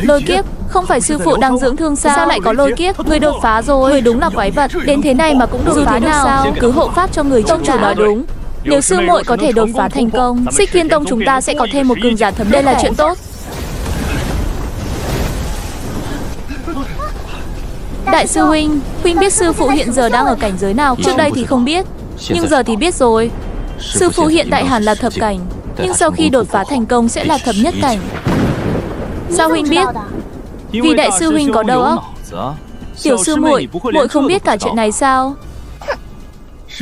S1: Lôi kiếp, không phải sư phụ đang dưỡng thương sao? Sao lại có lôi kiếp? Người đột phá rồi. Người đúng là quái vật. Đến thế này mà cũng đột phá được sao? Cứ hộ pháp cho người tông chủ nói đúng. Nếu sư muội có thể đột phá thành công, Xích Thiên Tông chúng ta sẽ có thêm một cường giả thấm. Đây là chuyện tốt. Đại sư huynh, huynh biết sư phụ hiện giờ đang ở cảnh giới nào? Trước đây thì không biết, nhưng giờ thì biết rồi. Sư phụ hiện tại hẳn là thập cảnh, nhưng sau khi đột phá thành công sẽ là thập nhất cảnh. Sao huynh biết? Vì đại sư huynh có đầu óc. Tiểu sư muội, muội không biết cả chuyện này sao?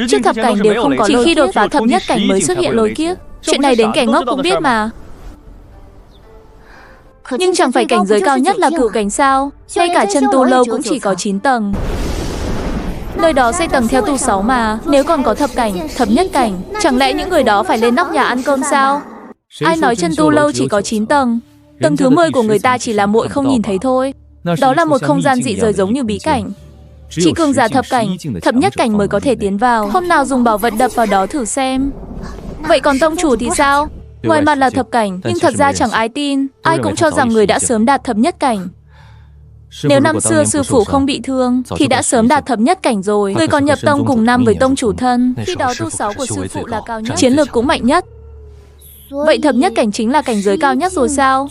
S1: Trước thập cảnh đều không có lôi kiếp, chỉ khi đột phá thập nhất cảnh mới xuất hiện lôi kiếp. Chuyện này đến kẻ ngốc cũng biết mà. Nhưng chẳng phải cảnh giới cao nhất là cửu cảnh sao? Ngay cả chân tu lâu cũng chỉ có 9 tầng. Nơi đó xây tầng theo tu 6 mà. Nếu còn có thập cảnh, thập nhất cảnh, chẳng lẽ những người đó phải lên nóc nhà ăn cơm sao? Ai nói chân tu lâu chỉ có 9 tầng? Tầng thứ 10 của người ta chỉ là muội không nhìn thấy thôi. Đó là một không gian dị giới giống như bí cảnh. Chỉ cường giả thập cảnh, thập nhất cảnh mới có thể tiến vào. Hôm nào dùng bảo vật đập vào đó thử xem. Vậy còn tông chủ thì sao? Ngoài mặt là thập cảnh, nhưng thật ra chẳng ai tin. Ai cũng cho rằng người đã sớm đạt thập nhất cảnh. Nếu năm xưa sư phụ không bị thương thì đã sớm đạt thập nhất cảnh rồi. Người còn nhập tông cùng năm với tông chủ thân. Khi đó tu 6 của sư phụ là cao nhất, chiến lược cũng mạnh nhất. Vậy thập nhất cảnh chính là cảnh giới cao nhất rồi sao?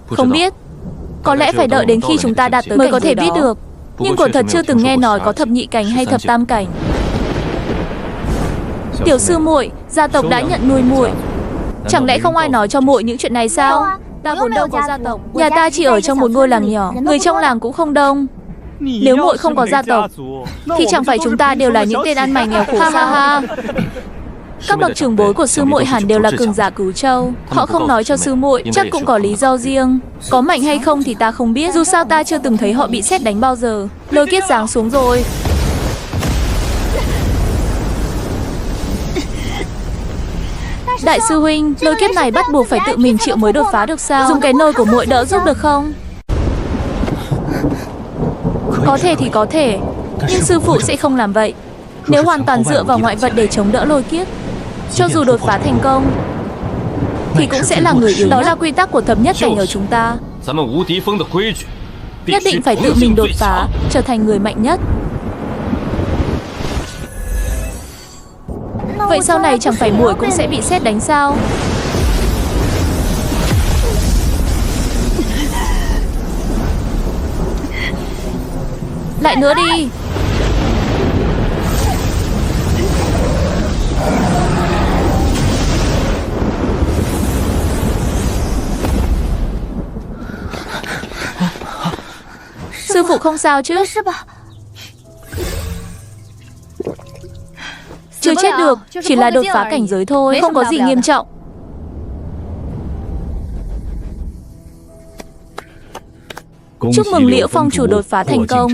S1: Không biết. Có lẽ phải đợi đến khi chúng ta đạt tới mới có thể biết được. Nhưng quả thật chưa từng nghe nói có thập nhị cảnh hay thập tam cảnh. Tiểu sư muội, gia tộc đã nhận nuôi muội. Chẳng lẽ không ai nói cho muội những chuyện này sao? Ta vốn đâu có gia tộc. Nhà ta chỉ ở trong một ngôi làng nhỏ, người trong làng cũng không đông. Nếu muội không có gia tộc thì chẳng phải chúng ta đều là những tên ăn mày nghèo khổ sao? Các bậc trưởng bối của sư muội hẳn đều là cường giả Cửu Châu. Họ không nói cho sư muội, chắc cũng có lý do riêng. Có mạnh hay không thì ta không biết. Dù sao ta chưa từng thấy họ bị sét đánh bao giờ. Lôi kiếp giáng xuống rồi. Đại sư huynh, lôi kiếp này bắt buộc phải tự mình chịu mới đột phá được sao? Dùng cái nôi của muội đỡ giúp được không? Có thể thì có thể, nhưng sư phụ sẽ không làm vậy. Nếu hoàn toàn dựa vào ngoại vật để chống đỡ lôi kiếp, cho dù đột phá thành công thì cũng sẽ là người yếu. Đó là quy tắc của thập nhất cảnh ở chúng ta. Nhất định phải tự mình đột phá, trở thành người mạnh nhất. Vậy sau này chẳng phải muội cũng sẽ bị sét đánh sao? Lại nữa đi. Sư phụ không sao chứ? Chưa chết được, chỉ là đột phá cảnh giới thôi, không có gì nghiêm trọng. Chúc mừng Liễu Phong chủ đột phá thành công.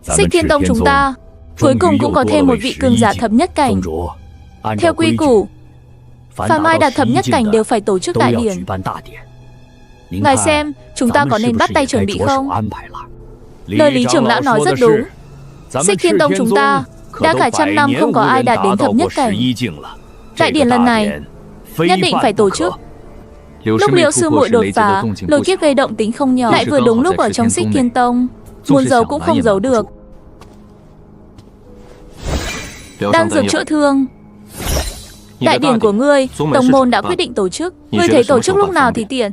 S1: Xích Thiên Tông chúng ta Cuối cùng cũng có thêm một vị cường giả thập nhất cảnh. Theo quy củ, phàm ai đạt thập nhất cảnh đều phải tổ chức đại điển. Ngài xem, chúng ta có nên bắt tay chuẩn bị không? Lời Lý trưởng lão nói rất đúng. Xích Thiên Tông chúng ta đã cả trăm năm không có ai đạt đến thập nhất cảnh. Đại điển lần này nhất định phải tổ chức. Lúc Liễu sư muội đột phá, lôi kiếp gây động tính không nhỏ, lại vừa đúng lúc ở trong Xích Thiên Tông, muốn giấu cũng không giấu được. Đan dược chữa thương. Đại điển của ngươi, tông môn đã quyết định tổ chức. Ngươi thấy tổ chức lúc nào thì tiện?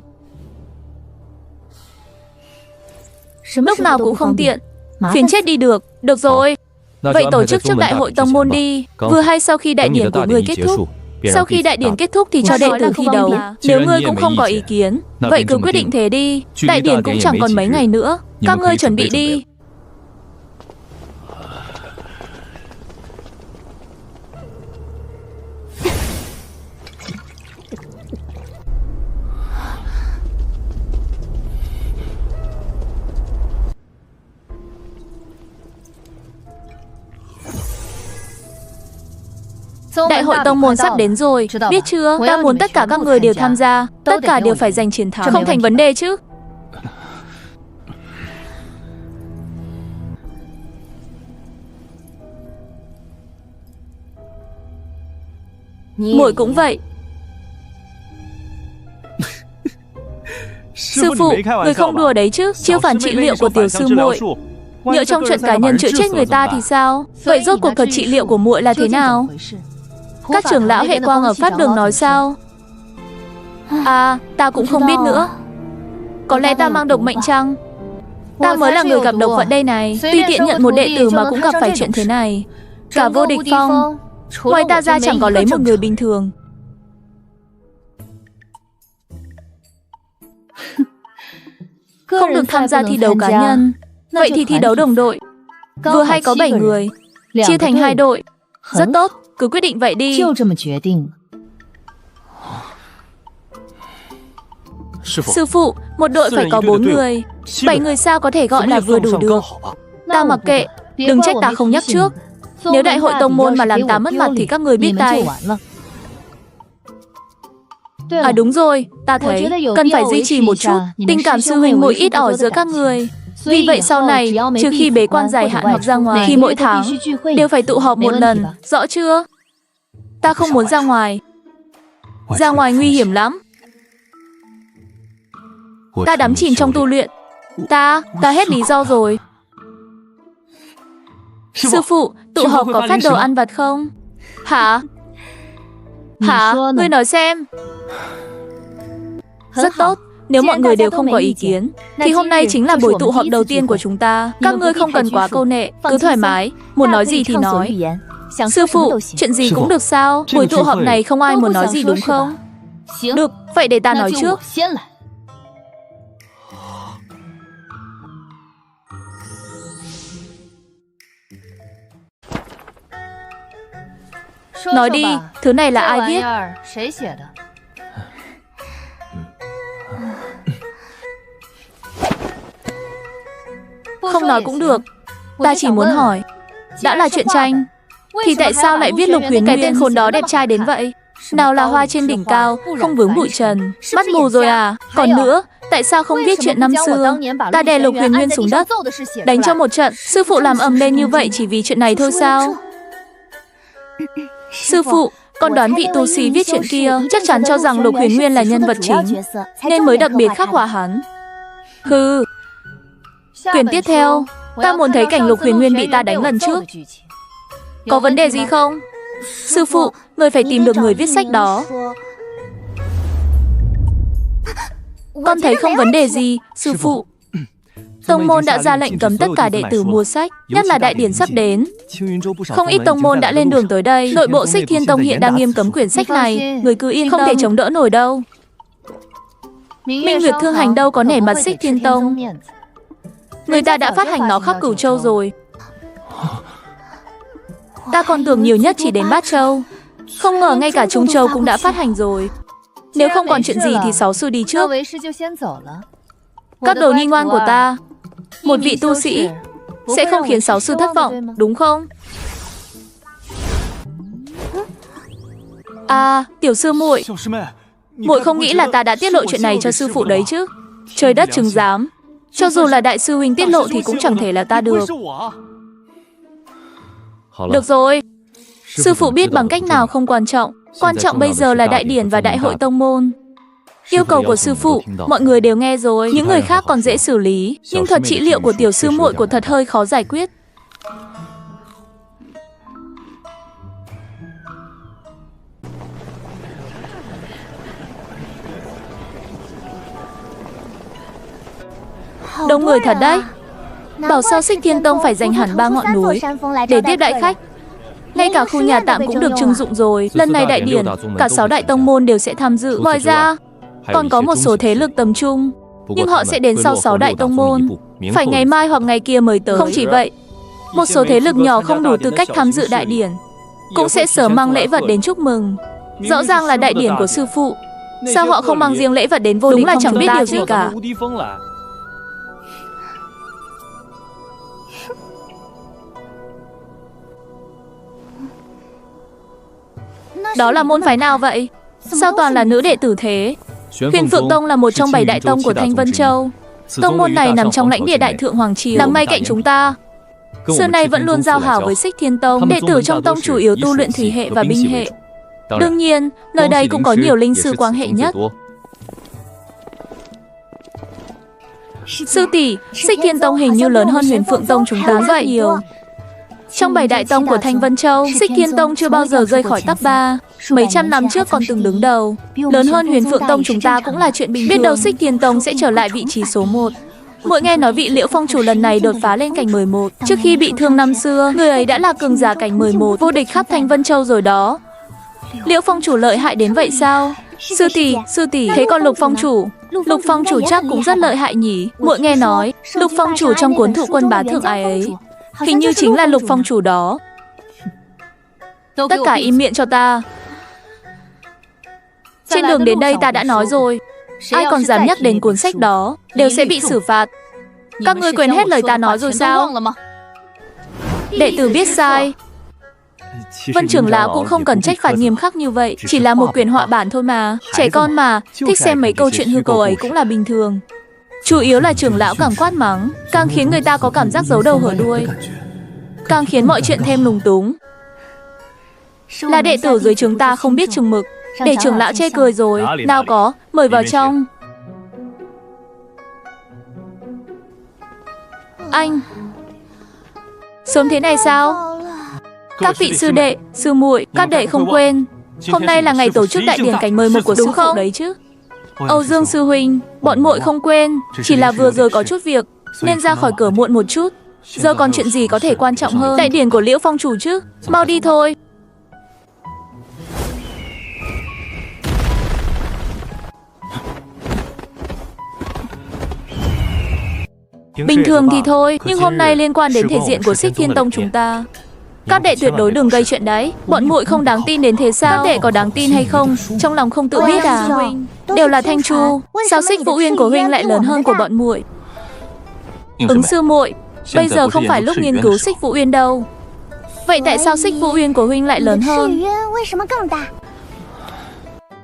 S1: Lúc nào cũng không tiện, phiền chết đi được. Được rồi, vậy tổ chức trước đại hội tông môn đi. Vừa hay sau khi đại điển của ngươi kết thúc. Sau khi đại điển kết thúc thì cho đệ tử thi đấu. Nếu ngươi cũng không có ý kiến, vậy cứ quyết định thế đi. Đại điển cũng chẳng còn mấy ngày nữa, các ngươi chuẩn bị đi. Đại hội tông môn sắp đến rồi, biết chưa? Ta muốn tất cả các người đều tham gia, tất cả đều phải giành chiến thắng, không thành vấn đề chứ? Muội cũng vậy. Sư phụ, người không đùa đấy chứ? Chiêu phản trị liệu của tiểu sư muội, nhỡ trong chuyện cá nhân chữa chết người ta thì sao? Vậy rốt cuộc thuật trị liệu của muội là thế nào? Các trưởng lão hệ quang ở Pháp Đường nói sao? À, ta cũng không biết nữa. Có lẽ ta mang độc mệnh chăng? Ta mới là người gặp độc vận đây này. Tuy tiện nhận một đệ tử mà cũng gặp phải chuyện thế này. Cả Vô Địch Phong, ngoài ta ra chẳng có lấy một người bình thường. Không được tham gia thi đấu cá nhân. Vậy thì thi đấu đồng đội. Vừa hay có 7 người, chia thành 2 đội. Rất tốt, cứ quyết định vậy đi. Sư phụ, một đội phải có 4 người. 7 người sao có thể gọi là vừa đủ được? Ta mặc kệ, đừng trách ta không nhắc trước. Nếu đại hội tông môn mà làm ta mất mặt thì các người biết tay. À đúng rồi, ta thấy cần phải duy trì một chút tình cảm sư huynh muội ít ỏi giữa các người. Vì vậy sau này, trừ khi bế quan dài hạn hoặc ra ngoài, thì mỗi tháng đều phải tụ họp một lần, rõ chưa? Ta không muốn ra ngoài. Ra ngoài nguy hiểm lắm. Ta đắm chìm trong tu luyện. Ta hết lý do rồi. Sư phụ, tụ họp có phát đồ ăn vặt không? Hả? Ngươi nói xem. Rất tốt. Nếu mọi người đều không có ý kiến, thì hôm nay chính là buổi tụ họp đầu tiên của chúng ta. Các ngươi không cần quá câu nệ, cứ thoải mái, muốn nói gì thì nói. Sư phụ, chuyện gì cũng được sao? Buổi tụ họp này không ai muốn nói gì đúng không? Được, vậy để ta nói trước. Nói đi, thứ này là ai viết? Không nói cũng được. Ta chỉ muốn hỏi, đã là truyện tranh thì tại sao lại viết Lục Huyền Nguyên? Cái tên khốn đó đẹp trai đến vậy. Nào là hoa trên đỉnh cao, không vướng bụi trần. Mắt mù rồi à? Còn nữa, tại sao không viết chuyện năm xưa ta đè Lục Huyền Nguyên xuống đất, đánh cho một trận? Sư phụ làm ầm lên như vậy chỉ vì chuyện này thôi sao? Sư phụ, con đoán vị tu sĩ viết chuyện kia chắc chắn cho rằng Lục Huyền Nguyên là nhân vật chính, nên mới đặc biệt khắc họa hắn. Hừ. Quyển tiếp theo, ta muốn thấy cảnh Lục Huyền Nguyên bị ta đánh lần trước. Có vấn đề gì không? Sư phụ, người phải tìm được người viết sách đó. Con thấy không vấn đề gì, sư phụ. Tông môn đã ra lệnh cấm tất cả đệ tử mua sách, nhất là đại điển sắp đến. Không ít tông môn đã lên đường tới đây. Nội bộ Xích Thiên Tông hiện đang nghiêm cấm quyển sách này. Người cứ yên tâm, không thể chống đỡ nổi đâu. Minh Nguyệt Thương Hành đâu có nể mặt Xích Thiên Tông. Người ta đã phát hành nó khắp Cửu Châu rồi. Ta còn tưởng nhiều nhất chỉ đến Bát Châu. Không ngờ ngay cả Trung Châu cũng đã phát hành rồi. Nếu không còn chuyện gì thì Sáu Sư đi trước. Các đồ nhi ngoan của ta, một vị tu sĩ sẽ không khiến giáo sư thất vọng, đúng không? À, tiểu sư muội, muội không nghĩ là ta đã tiết lộ chuyện này cho sư phụ đấy chứ? Trời đất chứng giám, cho dù là đại sư huynh tiết lộ thì cũng chẳng thể là ta được. Được rồi, sư phụ biết bằng cách nào không quan trọng. Quan trọng bây giờ là đại điển và đại hội tông môn. Yêu cầu của sư phụ, mọi người đều nghe rồi. Những người khác còn dễ xử lý, nhưng thuật trị liệu của tiểu sư muội của thật hơi khó giải quyết. Đông người thật đấy. Bảo sao Xích Thiên Tông phải dành hẳn 3 ngọn núi để tiếp đại khách. Ngay cả khu nhà tạm cũng được trưng dụng rồi. Lần này đại điển, cả 6 đại tông môn đều sẽ tham dự. Ngoài ra, còn có một số thế lực tầm trung, nhưng họ sẽ đến sau 6 đại tông môn. Phải ngày mai hoặc ngày kia mới tới. Không chỉ vậy, một số thế lực nhỏ không đủ tư cách tham dự đại điển cũng sẽ sớm mang lễ vật đến chúc mừng. Rõ ràng là đại điển của sư phụ, sao họ không mang riêng lễ vật đến vô địch? Đúng là chẳng biết điều gì cả. Đó là môn phái nào vậy? Sao toàn là nữ đệ tử thế? Huyền Phượng Tông là một trong 7 đại tông của Thanh Vân Châu. Tông môn này nằm trong lãnh địa Đại Thượng Hoàng Triều, nằm ngay cạnh chúng ta. Xưa nay vẫn luôn giao hảo với Xích Thiên Tông. Đệ tử trong tông chủ yếu tu luyện thủy hệ và binh hệ. Đương nhiên, nơi đây cũng có nhiều linh sư quang hệ nhất. Sư tỷ, Xích Thiên Tông hình như lớn hơn Huyền Phượng Tông chúng ta rất nhiều. Trong 7 đại tông của Thanh Vân Châu, Xích Thiên Tông chưa bao giờ rơi khỏi top 3. Mấy trăm năm trước còn từng đứng đầu. Lớn hơn Huyền Phượng Tông chúng ta cũng là chuyện bình thường. Biết đâu Xích Thiên Tông sẽ trở lại vị trí số 1. Muội nghe nói vị Liễu Phong chủ lần này đột phá lên cảnh 11. Trước khi bị thương năm xưa, người ấy đã là cường giả cảnh 11, vô địch khắp Thanh Vân Châu rồi đó. Liễu Phong chủ lợi hại đến vậy sao? Sư tỷ, thế còn Lục Phong chủ? Lục Phong chủ chắc cũng rất lợi hại nhỉ? Muội nghe nói, Lục Phong chủ trong cuốn Thụ Quân Bá Thượng Ái ấy, hình như chính là Lục Phong chủ đó. Tất cả im miệng cho ta. Trên đường đến đây ta đã nói rồi, ai còn dám nhắc đến cuốn sách đó đều sẽ bị xử phạt. Các ngươi quên hết lời ta nói rồi sao? Đệ tử biết sai. Vân trưởng lão cũng không cần trách phạt nghiêm khắc như vậy, chỉ là một quyển họa bản thôi mà. Trẻ con mà, thích xem mấy câu chuyện hư cấu ấy cũng là bình thường. Chủ yếu là trưởng lão càng quát mắng, càng khiến người ta có cảm giác giấu đầu hở đuôi, càng khiến mọi chuyện thêm lúng túng. Là đệ tử dưới chúng ta không biết chừng mực, để trưởng lão chê cười rồi. Nào có, mời vào trong. Anh, sớm thế này sao? Các vị sư đệ, sư muội, các đệ không quên, hôm nay là ngày tổ chức đại điển cảnh 11 của sư phụ đấy chứ? Âu Dương sư huynh, bọn muội không quên, chỉ là vừa rồi có chút việc nên ra khỏi cửa muộn một chút. Giờ còn chuyện gì có thể quan trọng hơn đại điển của Liễu Phong chủ chứ? Mau đi thôi. Bình thường thì thôi, nhưng hôm nay liên quan đến thể diện của Xích Thiên Tông chúng ta. Các đệ tuyệt đối đừng gây chuyện đấy. Bọn muội không đáng tin đến thế sao? Các đệ có đáng tin hay không, trong lòng không tự biết à? Đều là Thanh Chu, sao Xích Vũ Uyên của huynh lại lớn hơn của bọn muội? Ứng sư muội, bây giờ không phải lúc nghiên cứu Xích Vũ Uyên đâu. Vậy tại sao Xích Vũ Uyên của huynh lại lớn hơn?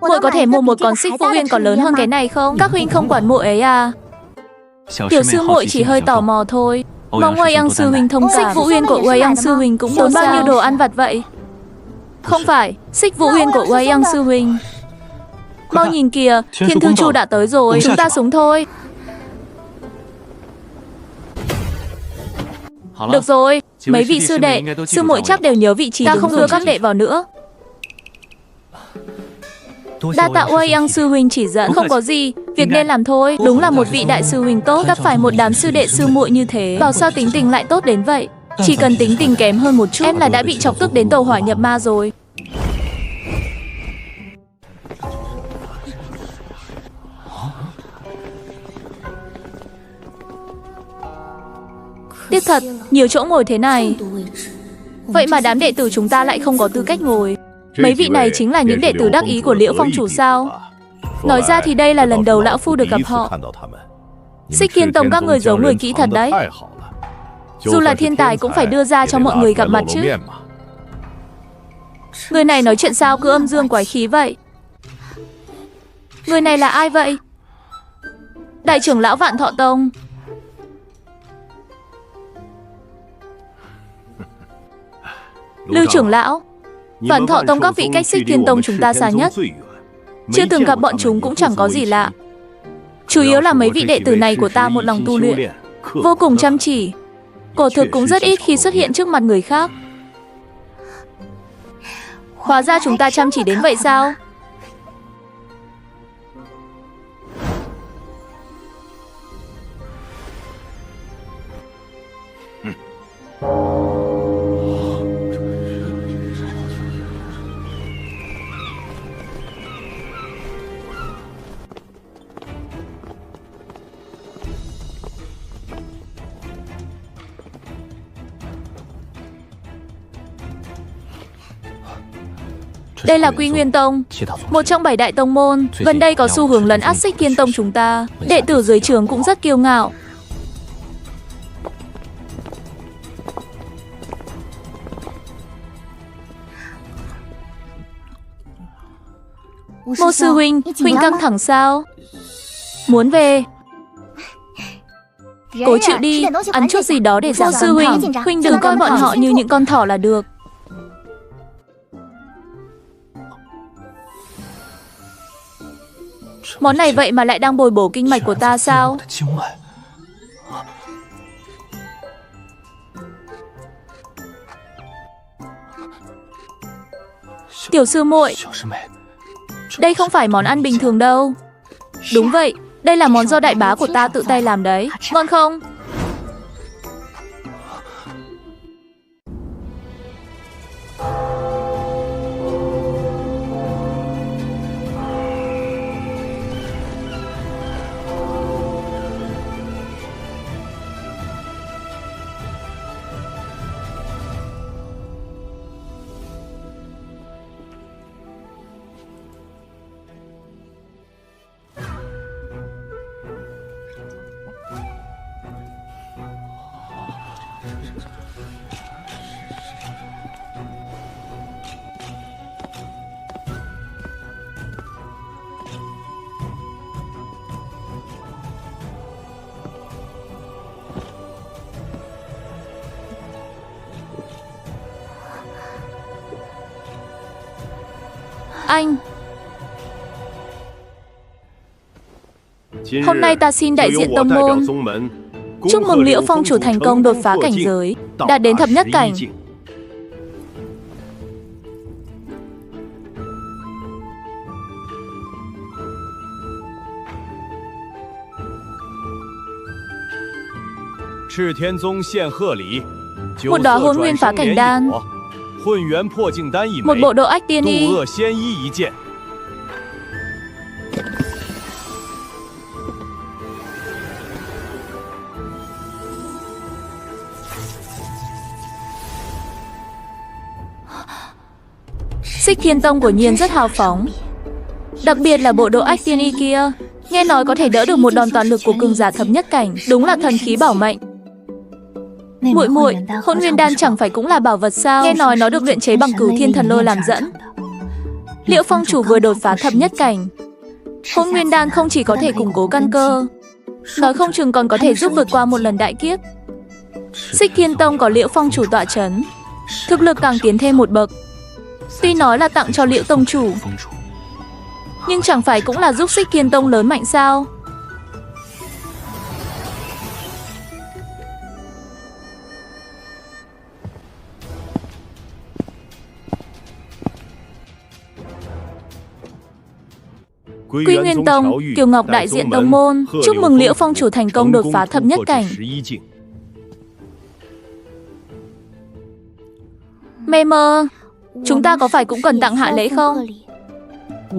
S1: Muội có thể mua một con Xích Vũ Uyên còn lớn hơn cái này không? Các huynh không quản muội ấy à? Tiểu sư muội chỉ hơi tò mò thôi. Mong Oai Yang sư huynh thông cảm. Xích Vũ Uyên của Oai Yang sư huynh cũng tốn bao nhiêu đồ ăn vặt vậy? Không phải, Xích Vũ Uyên của Oai Yang sư huynh. Mau nhìn kìa, Thiên Thư Chu đã tới rồi. Chúng ta xuống thôi. Được rồi, mấy vị sư đệ, sư muội chắc đều nhớ vị trí. Ta không đưa các đệ vào nữa. Đa tạ Oai Yang sư huynh chỉ dẫn. Không có gì, việc nên làm thôi. Đúng là một vị đại sư huynh tốt, gặp phải một đám sư đệ sư muội như thế, bảo sao tính tình lại tốt đến vậy. Chỉ cần tính tình kém hơn một chút, em là đã bị chọc tức đến tàu hỏa nhập ma rồi. Tiếc thật, nhiều chỗ ngồi thế này, vậy mà đám đệ tử chúng ta lại không có tư cách ngồi. Mấy vị này chính là những đệ tử đắc ý của Liễu Phong chủ sao? Nói ra thì đây là lần đầu lão phu được gặp họ. Xích Thiên Tông các người giấu người kỹ thật đấy. Dù là thiên tài cũng phải đưa ra cho mọi người gặp mặt chứ. Người này nói chuyện sao cứ âm dương quái khí vậy? Người này là ai vậy? Đại trưởng lão Vạn Thọ Tông. Lưu trưởng lão, Vạn Thọ Tông các vị cách Xích Thiên Tông chúng ta xa nhất. Chưa từng gặp bọn chúng cũng chẳng có gì lạ. Chủ yếu là mấy vị đệ tử này của ta một lòng tu luyện, vô cùng chăm chỉ. Cổ thực cũng rất ít khi xuất hiện trước mặt người khác. Hóa ra chúng ta chăm chỉ đến vậy sao? Đây là Quy Nguyên Tông, một trong 7 đại tông môn. Gần đây có xu hướng lấn át Xích Thiên Tông chúng ta. Đệ tử dưới trướng cũng rất kiêu ngạo. Ngô sư huynh, huynh căng thẳng sao? Muốn về? Cố chịu đi, ăn chút gì đó để giảm sư huynh. Huynh đừng coi bọn họ như những con thỏ là được. Món này vậy mà lại đang bồi bổ kinh mạch của ta sao? Tiểu sư muội, đây không phải món ăn bình thường đâu. Đúng vậy, đây là món do đại bá của ta tự tay làm đấy. Ngon không? Anh, hôm nay ta xin đại diện tông môn chúc mừng Liễu Phong chủ thành công đột phá cảnh giới, đạt đến thập nhất cảnh. Một đóa hôn nguyên phá cảnh đan, một bộ độ ách tiên y, Xích Thiên Tông của Nhiên rất hào phóng, đặc biệt là bộ độ ách tiên y kia, nghe nói có thể đỡ được một đòn toàn lực của cường giả thập nhất cảnh, đúng là thần khí bảo mệnh. Muội muội, hôn nguyên đan chẳng phải cũng là bảo vật sao? Nghe nói nó được luyện chế bằng Cửu Thiên Thần Lôi làm dẫn. Liễu Phong chủ vừa đột phá thập nhất cảnh, hôn nguyên đan không chỉ có thể củng cố căn cơ, nói không chừng còn có thể giúp vượt qua một lần đại kiếp. Xích Thiên Tông có Liễu Phong chủ tọa chấn, thực lực càng tiến thêm một bậc. Tuy nói là tặng cho Liễu tông chủ, nhưng chẳng phải cũng là giúp Xích Thiên Tông lớn mạnh sao? Quy Nguyên Tông, Kiều Ngọc đại diện tông môn, chúc mừng Liễu Phong chủ thành công đột phá thập nhất cảnh. Mê mơ, chúng ta có phải cũng cần tặng hạ lễ không?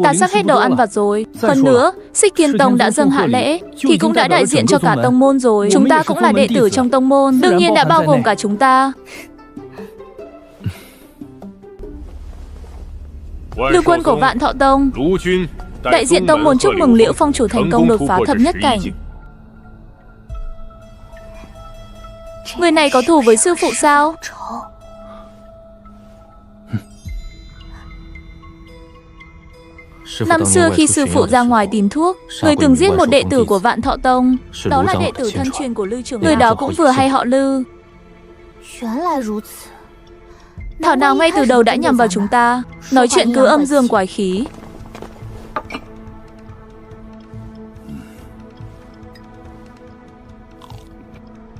S1: Ta sắp hết đồ ăn vặt rồi. Hơn nữa, Xích Thiên Tông đã dâng hạ lễ thì cũng đã đại diện cho cả tông môn rồi. Chúng ta cũng là đệ tử trong tông môn, đương nhiên đã bao gồm cả chúng ta. Lưu quân của Vạn Thọ Tông, đại diện tông môn chúc mừng Liễu Phong chủ thành công đột phá thập nhất cảnh. Người này có thù với sư phụ sao? Năm xưa khi sư phụ ra ngoài tìm thuốc, người từng giết một đệ tử của Vạn Thọ Tông. Đó là đệ tử thân truyền của Lư trưởng lão. Người đó cũng vừa hay họ Lư. Thảo nào ngay từ đầu đã nhằm vào chúng ta. Nói chuyện cứ âm dương quái khí.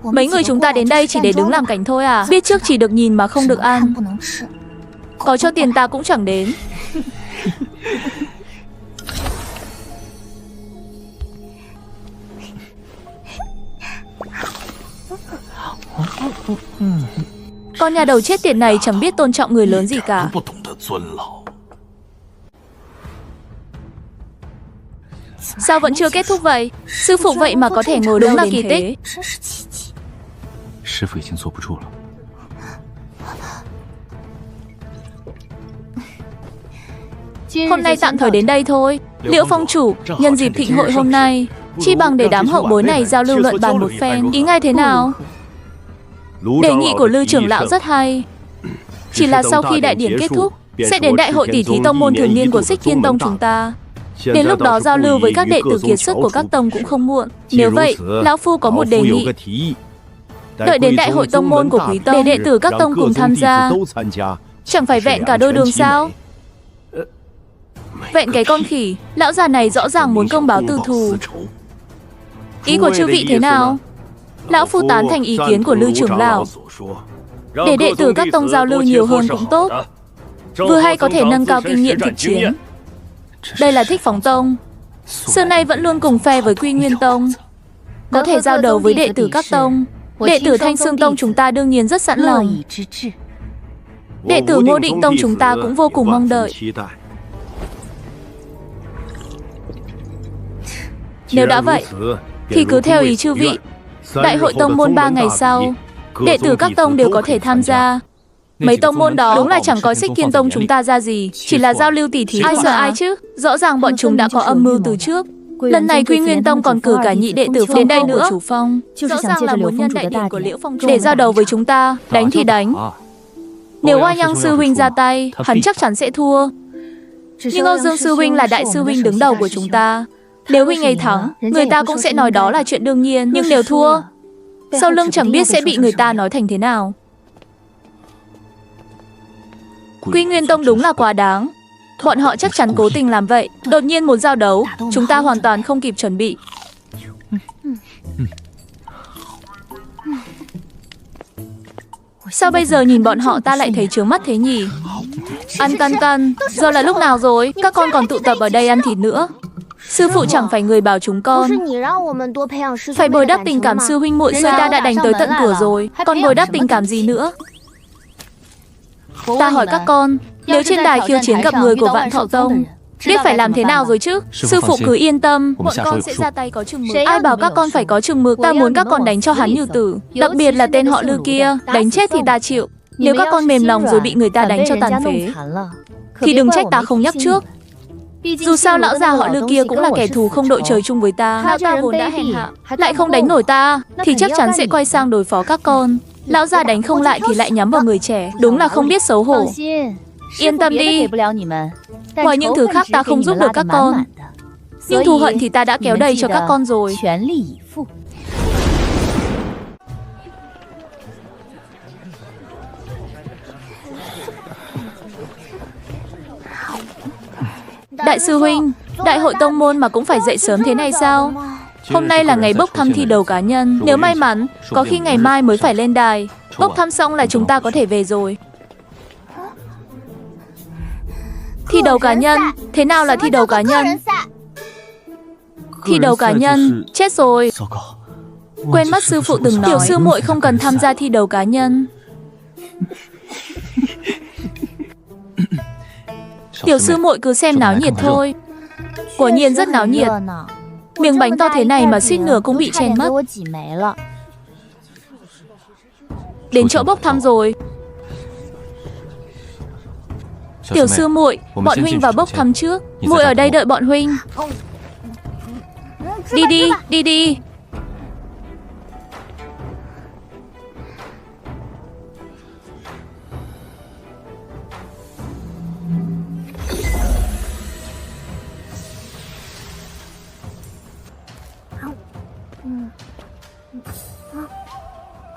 S1: Mấy người chúng ta đến đây chỉ để đứng làm cảnh thôi à? Biết trước chỉ được nhìn mà không được ăn. Có cho tiền ta cũng chẳng đến. Con nhà đầu chết tiệt này chẳng biết tôn trọng người lớn gì cả. Sao vẫn chưa kết thúc vậy? Sư phụ vậy mà có thể ngồi đúng là kỳ tích. Hôm nay tạm thời đến đây thôi. Liễu Phong chủ, nhân dịp thịnh hội hôm nay, chi bằng để đám hậu bối này giao lưu luận bàn một phen. Ý ngài thế nào? Đề nghị của Lư trưởng lão rất hay. Chỉ là sau khi đại điển kết thúc, sẽ đến đại hội tỷ thí tông môn thường niên của Xích Thiên Tông chúng ta. Đến lúc đó giao lưu với các đệ tử kiệt xuất của các tông cũng không muộn. Nếu vậy, lão phu có một đề nghị. Đợi đến đại hội tông môn của quý tông, để đệ tử các tông cùng tham gia. Chẳng phải vẹn cả đôi đường sao? Vẹn cái con khỉ, lão già này rõ ràng muốn công báo tư thù. Ý của chư vị thế nào? Lão phu tán thành ý kiến của Lư trưởng lão. Để đệ tử các tông giao lưu nhiều hơn cũng tốt. Vừa hay có thể nâng cao kinh nghiệm thực chiến. Đây là Thích Phóng Tông. Xưa nay vẫn luôn cùng phe với Quy Nguyên Tông. Có thể giao đấu với đệ tử các tông. Đệ tử Thanh Xương Tông chúng ta đương nhiên rất sẵn lòng. Đệ tử Ngô Định Tông chúng ta cũng vô cùng mong đợi. Nếu đã vậy, thì cứ theo ý chư vị. Đại hội tông môn 3 ngày sau, đệ tử các tông đều có thể tham gia. Mấy tông môn đó đúng là chẳng có Xích Thiên Tông chúng ta ra gì, chỉ là giao lưu tỉ thí. Ai sợ ai chứ? Rõ ràng bọn chúng đã có âm mưu từ trước. Lần này Quy Nguyên Tông còn cử cả nhị đệ tử Phong đến đây nữa. Chủ Phong rõ ràng là muốn nhân đại điển của Liễu Phong để giao đấu với chúng ta. Đánh thì đánh. Nếu Hoa Nhăng sư huynh ra tay, hắn chắc chắn sẽ thua. Nhưng Âu Dương sư huynh là đại sư huynh đứng đầu của chúng ta. Nếu huynh ấy thắng, người ta cũng sẽ nói đó là chuyện đương nhiên. Nhưng nếu thua, sau lưng chẳng biết sẽ bị người ta nói thành thế nào. Quy Nguyên Tông đúng là quá đáng. Bọn họ chắc chắn cố tình làm vậy. Đột nhiên một giao đấu, chúng ta hoàn toàn không kịp chuẩn bị. Sao bây giờ nhìn bọn họ ta lại thấy chướng mắt thế nhỉ? Ăn căn, giờ là lúc nào rồi? Các con còn tụ tập ở đây ăn thịt nữa. Sư phụ chẳng phải người bảo chúng con phải bồi đắp tình cảm sư huynh muội, người ta đã đánh tới tận cửa rồi, còn bồi đắp tình cảm gì nữa? Ta hỏi các con, nếu trên đài khiêu chiến gặp người của Vạn Thọ Tông, biết phải làm thế nào rồi chứ? Sư phụ cứ yên tâm, bọn con sẽ ra tay có chừng mực. Ai bảo các con phải có chừng mực? Ta muốn các con đánh cho hắn như tử. Đặc biệt là tên họ Lư kia, đánh chết thì ta chịu. Nếu các con mềm lòng rồi bị người ta đánh cho tàn phế, thì đừng trách ta không nhắc trước. Dù sao lão già họ Lư kia cũng là kẻ thù không đội trời chung với ta. Lão ta vốn đã hèn hạ, lại không đánh nổi ta, thì chắc chắn sẽ quay sang đối phó các con. Lão già đánh không lại thì lại nhắm vào người trẻ, đúng là không biết xấu hổ. Yên tâm đi, ngoài những thứ khác ta không giúp được các con, nhưng thù hận thì ta đã kéo đầy cho các con rồi. Đại sư huynh, đại hội tông môn mà cũng phải dậy sớm thế này sao? Hôm nay là ngày bốc thăm thi đấu cá nhân. Nếu may mắn, có khi ngày mai mới phải lên đài. Bốc thăm xong là chúng ta có thể về rồi. Thi đấu cá nhân? Thế nào là thi đấu cá nhân? Thi đấu cá nhân? Chết rồi. Quên mất sư phụ từng nói, tiểu sư muội không cần tham gia thi đấu cá nhân. Tiểu sư muội cứ xem náo nhiệt thôi. Quả nhiên rất náo nhiệt. Miếng bánh to thế này mà suýt nửa cũng bị chèn mất. Đến chỗ bốc thăm rồi. Tiểu sư muội, bọn huynh vào bốc thăm trước. Muội ở đây đợi bọn huynh. Đi đi.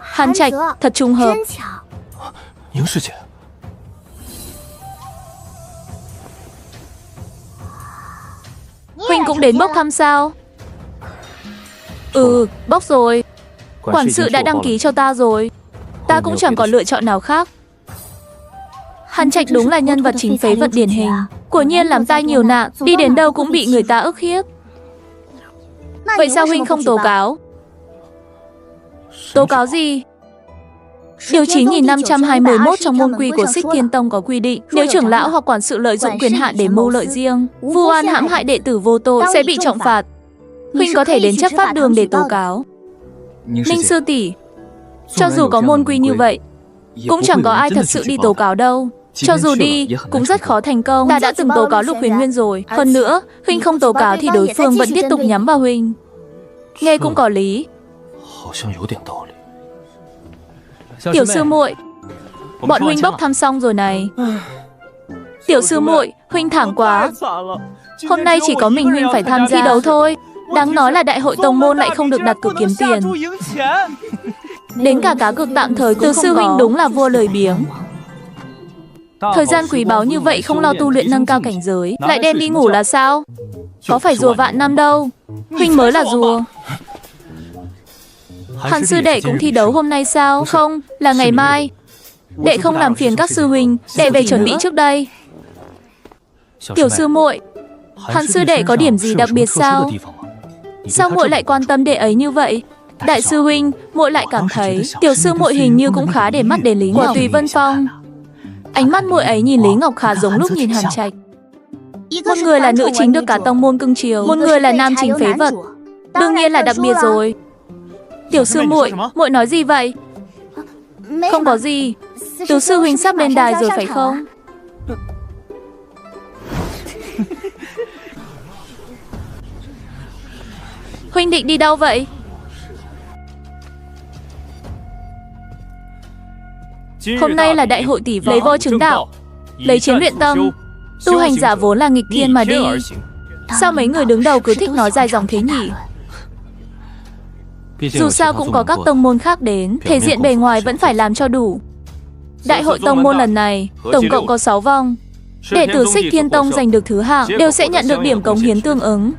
S1: Hàn Trạch, thật trùng hợp.
S2: Yến sư姐，
S1: Huynh cũng đến bốc thăm sao? Ừ, bốc rồi. Quản sự đã đăng ký cho ta rồi. Ta cũng chẳng có lựa chọn nào khác. Hàn Trạch đúng là nhân vật chính phế vật điển hình. Quả nhiên làm tai nhiều nạn, đi đến đâu cũng bị người ta ức hiếp. Vậy sao huynh không tố cáo? Tố cáo gì? Điều 9521 trong môn quy của Xích Thiên Tông có quy định, nếu trưởng lão hoặc quản sự lợi dụng quyền hạn để mưu lợi riêng, vu oan hãm hại đệ tử vô tội sẽ bị trọng phạt. Huynh có thể đến chấp pháp đường để tố cáo. Ninh sư tỷ, cho dù có môn quy như vậy, cũng chẳng có ai thật sự đi tố cáo đâu. Cho dù đi, cũng rất khó thành công. Ta đã từng tố cáo Lục Huyền Nguyên rồi. Hơn nữa, huynh không tố cáo thì đối phương vẫn tiếp tục nhắm vào huynh. Nghe cũng có lý. Tiểu sư muội, bọn huynh bốc thăm xong rồi này. Tiểu sư muội, huynh thảm quá. Hôm nay chỉ có mình huynh phải tham gia thi đấu thôi. Đáng nói là đại hội tông môn lại không được đặt cược kiếm tiền. Đến cả cá cược tạm thời từ sư huynh đúng là vua lời biếng. Thời gian quý báu như vậy không lo tu luyện nâng cao cảnh giới, lại đem đi ngủ là sao? Có phải rùa vạn năm đâu. Huynh mới là rùa. Hàn sư đệ cũng thi đấu hôm nay sao? Không, là ngày mai. Đệ không làm phiền các sư huynh, đệ về chuẩn bị trước đây. Tiểu sư muội, Hàn sư đệ có điểm gì đặc biệt sao? Sao muội lại quan tâm đệ ấy như vậy? Đại sư huynh, muội lại cảm thấy tiểu sư muội hình như cũng khá để mắt đến Lý Ngọc của Tùy Vân Phong. Ánh mắt muội ấy nhìn Lý Ngọc khá giống lúc nhìn Hàn Trạch. Một người là nữ chính được cả tông môn cưng chiều, một người là nam chính phế vật. Đương nhiên là đặc biệt rồi. Tiểu sư muội, muội nói gì vậy? Không có gì. Tiểu sư huynh sắp lên đài rồi phải không? Huynh định đi đâu vậy? Hôm nay là đại hội tỷ võ lấy voi chứng đạo, lấy chiến luyện tâm. Tu hành giả vốn là nghịch thiên mà đi. Sao mấy người đứng đầu cứ thích nói dài dòng thế nhỉ? Dù sao cũng có các tông môn khác đến, thể diện bề ngoài vẫn phải làm cho đủ. Đại hội tông môn lần này, tổng cộng có 6 vòng. Đệ tử Xích Thiên Tông giành được thứ hạng đều sẽ nhận được điểm cống hiến tương ứng.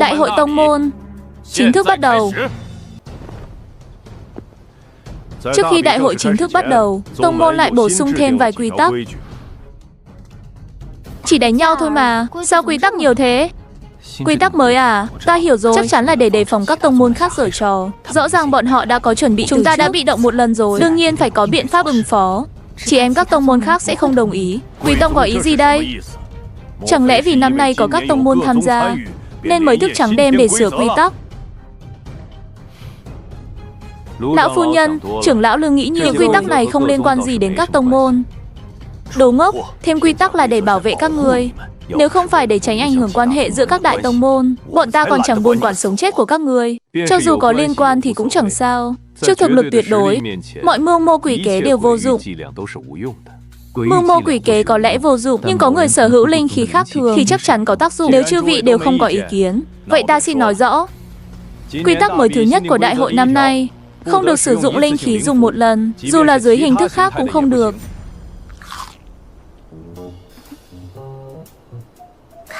S1: Đại hội tông môn chính thức bắt đầu. Trước khi đại hội chính thức bắt đầu, tông môn lại bổ sung thêm vài quy tắc. Chỉ đánh nhau thôi mà, sao quy tắc nhiều thế? Quy tắc mới à? Ta hiểu rồi, chắc chắn là để đề phòng các tông môn khác giở trò. Rõ ràng bọn họ đã có chuẩn bị. Chúng ta đã bị động một lần rồi, đương nhiên phải có biện pháp ứng phó. Chị em các tông môn khác sẽ không đồng ý. Quý tông có ý gì đây? Chẳng lẽ vì năm nay có các tông môn tham gia nên mới thức trắng đêm để sửa quy tắc? Lão phu nhân, trưởng lão Lương nghĩ nhiều, quy tắc này không liên quan gì đến các tông môn. Đồ ngốc, thêm quy tắc là để bảo vệ các người. Nếu không phải để tránh ảnh hưởng quan hệ giữa các đại tông môn, bọn ta còn chẳng buồn quản sống chết của các người. Cho dù có liên quan thì cũng chẳng sao. Trước thực lực tuyệt đối, mọi mưu mô quỷ kế đều vô dụng. Mưu mô quỷ kế có lẽ vô dụng, nhưng có người sở hữu linh khí khác thường thì chắc chắn có tác dụng. Nếu chư vị đều không có ý kiến, vậy ta xin nói rõ. Quy tắc mới thứ nhất của đại hội năm nay, không được sử dụng linh khí dùng một lần, dù là dưới hình thức khác cũng không được.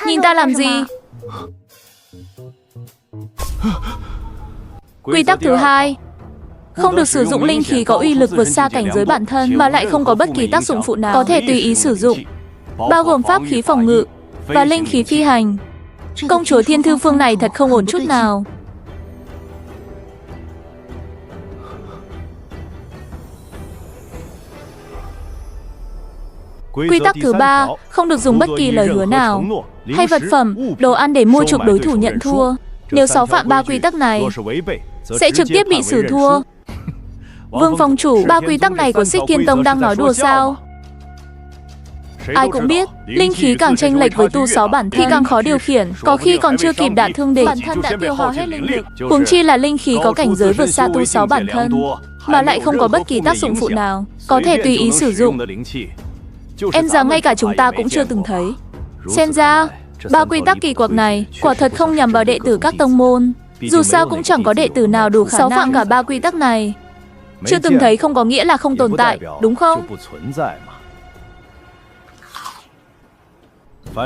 S1: Nhìn ta làm gì? Quy tắc thứ hai, không được sử dụng linh khí có uy lực vượt xa cảnh giới bản thân mà lại không có bất kỳ tác dụng phụ nào, có thể tùy ý sử dụng, bao gồm pháp khí phòng ngự và linh khí phi hành. Công chúa Thiên Thư Phương này thật không ổn chút nào. Quy tắc thứ ba, không được dùng bất kỳ lời hứa nào hay vật phẩm, đồ ăn để mua chuộc đối thủ nhận thua. Nếu xáo phạm 3 quy tắc này, sẽ trực tiếp bị xử thua. Vương Phong chủ, 3 quy tắc này của Xích Thiên Tông đang nói đùa sao? Ai cũng biết, linh khí càng chênh lệch với tu sáu bản thân thì càng khó điều khiển, có khi còn chưa kịp đả thương địch, bản thân đã tiêu hao hết linh lực. Huống chi là linh khí có cảnh giới vượt xa tu sáu bản thân, mà lại không có bất kỳ tác dụng phụ nào, có thể tùy ý sử dụng. Em rằng ngay cả chúng ta cũng chưa từng thấy. Xem ra, 3 quy tắc kỳ quặc này quả thật không nhằm vào đệ tử các tông môn, Dù sao cũng chẳng có đệ tử nào đủ khả năng phạm cả 3 quy tắc này. Chưa từng thấy không có nghĩa là không tồn tại, đúng không?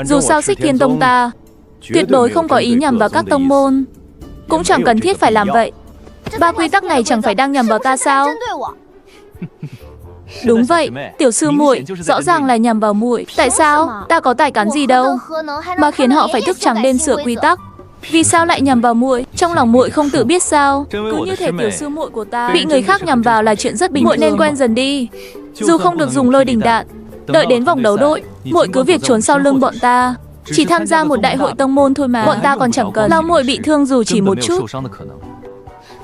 S1: Dù sao Xích Thiên Tông ta tuyệt đối không có ý nhằm vào các tông môn, cũng chẳng cần thiết phải làm vậy. 3 quy tắc này chẳng phải đang nhằm vào ta sao? Đúng vậy, tiểu sư muội, rõ ràng là nhằm vào muội. Tại sao? Ta có tài cán gì đâu mà khiến họ phải thức trắng đêm sửa quy tắc? Vì sao lại nhằm vào muội? Trong lòng muội không tự biết sao? Cứ như thể tiểu sư muội của ta bị người khác nhằm vào là chuyện rất bình thường. Muội nên quen dần đi. Dù không được dùng lôi đình đạn, đợi đến vòng đấu đội, muội cứ việc trốn sau lưng bọn ta. Chỉ tham gia một đại hội tông môn thôi mà. Bọn ta còn chẳng cần lo muội bị thương dù chỉ một chút.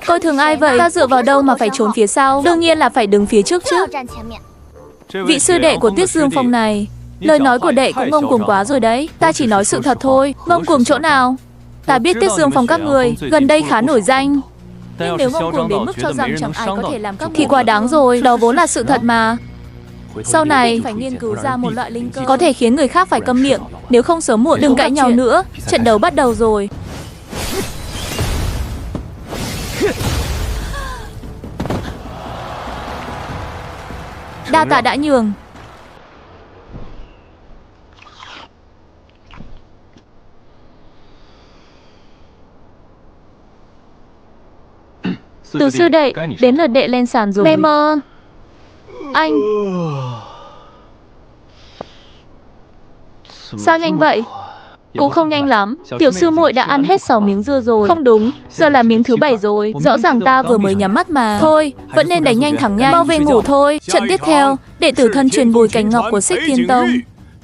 S1: Coi thường ai vậy? Ta dựa vào đâu mà phải trốn phía sau? Đương nhiên là phải đứng phía trước chứ. Vị sư đệ của Tuyết Dương Phong này, lời nói của đệ cũng ngông cuồng quá rồi đấy. Ta chỉ nói sự thật thôi. Ngông cuồng chỗ nào? Ta biết Tuyết Dương Phong các người gần đây khá nổi danh, nhưng nếu ngông cuồng đến mức cho rằng chẳng ai có thể làm các thì quá đáng rồi. Đó vốn là sự thật mà. Sau này phải nghiên cứu ra một loại linh cơ có thể khiến người khác phải câm miệng. Nếu không sớm muộn đừng cãi nhau nữa. Trận đấu bắt đầu rồi. Đa tạ đã nhường. Từ sư đệ, đến lượt đệ lên sàn rồi. Mơ. Anh. Sao nhanh vậy? Cũng không nhanh lắm. Tiểu sư muội đã ăn hết 6 miếng dưa rồi. Không đúng, giờ là miếng thứ 7 rồi. Rõ ràng ta vừa mới nhắm mắt mà. Thôi, vẫn nên đánh nhanh thắng nhanh. Mau về ngủ thôi. Trận tiếp theo, đệ tử thân truyền Bùi Cảnh Ngọc của Xích Thiên Tông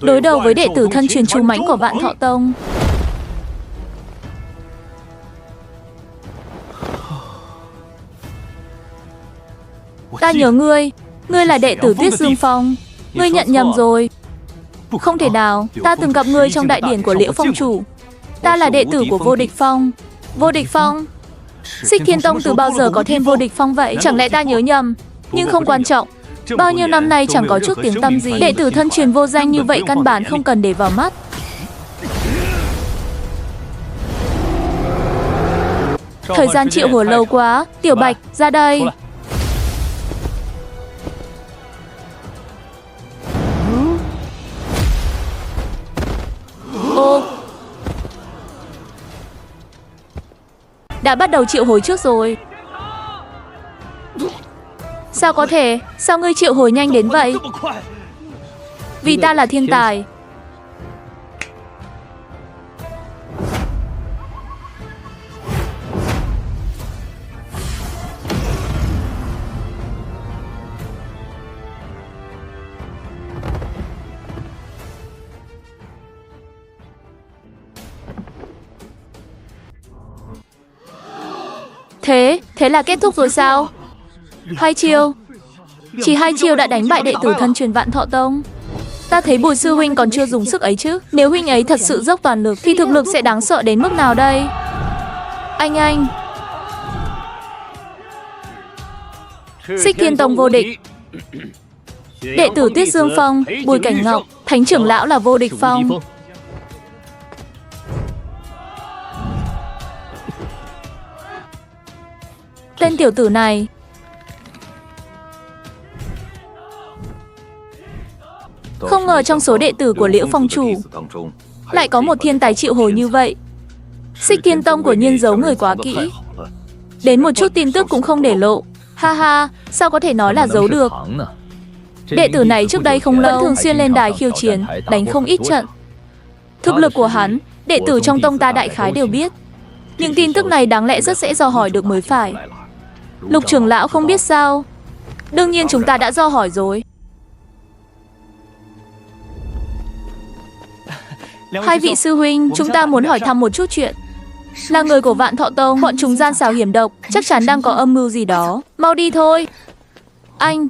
S1: đối đầu với đệ tử thân truyền Chu Mãnh của Vạn Thọ Tông. Ta nhớ ngươi là đệ tử Tuyết Dương Phong. Ngươi nhận nhầm rồi. Không thể nào, ta từng gặp ngươi trong đại điển của Liễu Phong chủ. Ta là đệ tử của Vô Địch Phong. Vô Địch Phong? Xích Thiên Tông từ bao giờ có thêm Vô Địch Phong vậy? Chẳng lẽ ta nhớ nhầm? Nhưng không quan trọng. Bao nhiêu năm nay chẳng có chút tiếng tăm gì. Đệ tử thân truyền vô danh như vậy căn bản không cần để vào mắt. Thời gian triệu hồi lâu quá. Tiểu Bạch, ra đây. Ô, đã bắt đầu triệu hồi trước rồi. Sao có thể? Sao ngươi triệu hồi nhanh đến vậy? Vì ta là thiên tài. Thế là kết thúc rồi sao? 2 chiêu. Chỉ 2 chiêu đã đánh bại đệ tử thân truyền Vạn Thọ Tông. Ta thấy Bùi sư huynh còn chưa dùng sức ấy chứ. Nếu huynh ấy thật sự dốc toàn lực thì thực lực sẽ đáng sợ đến mức nào đây? Anh. Xích Thiên Tông vô địch. Đệ tử Tuyết Dương Phong, Bùi Cảnh Ngọc. Thánh trưởng lão là Vô Địch Phong. Tên tiểu tử này không ngờ trong số đệ tử của Liễu Phong chủ lại có một thiên tài triệu hồi như vậy. Xích Thiên Tông của nhiên giấu người quá kỹ, đến một chút tin tức cũng không để lộ. Ha ha, sao có thể nói là giấu được? Đệ tử này trước đây không lâu vẫn thường xuyên lên đài khiêu chiến, đánh không ít trận. Thực lực của hắn, đệ tử trong tông ta đại khái đều biết. Nhưng tin tức này đáng lẽ rất dễ dò hỏi được mới phải. Lục trưởng lão không biết sao? Đương nhiên chúng ta đã dò hỏi rồi. Hai vị sư huynh, chúng ta muốn hỏi thăm một chút chuyện. Là người của Vạn Thọ Tông, bọn chúng gian xảo hiểm độc, chắc chắn đang có âm mưu gì đó. Mau đi thôi. Anh.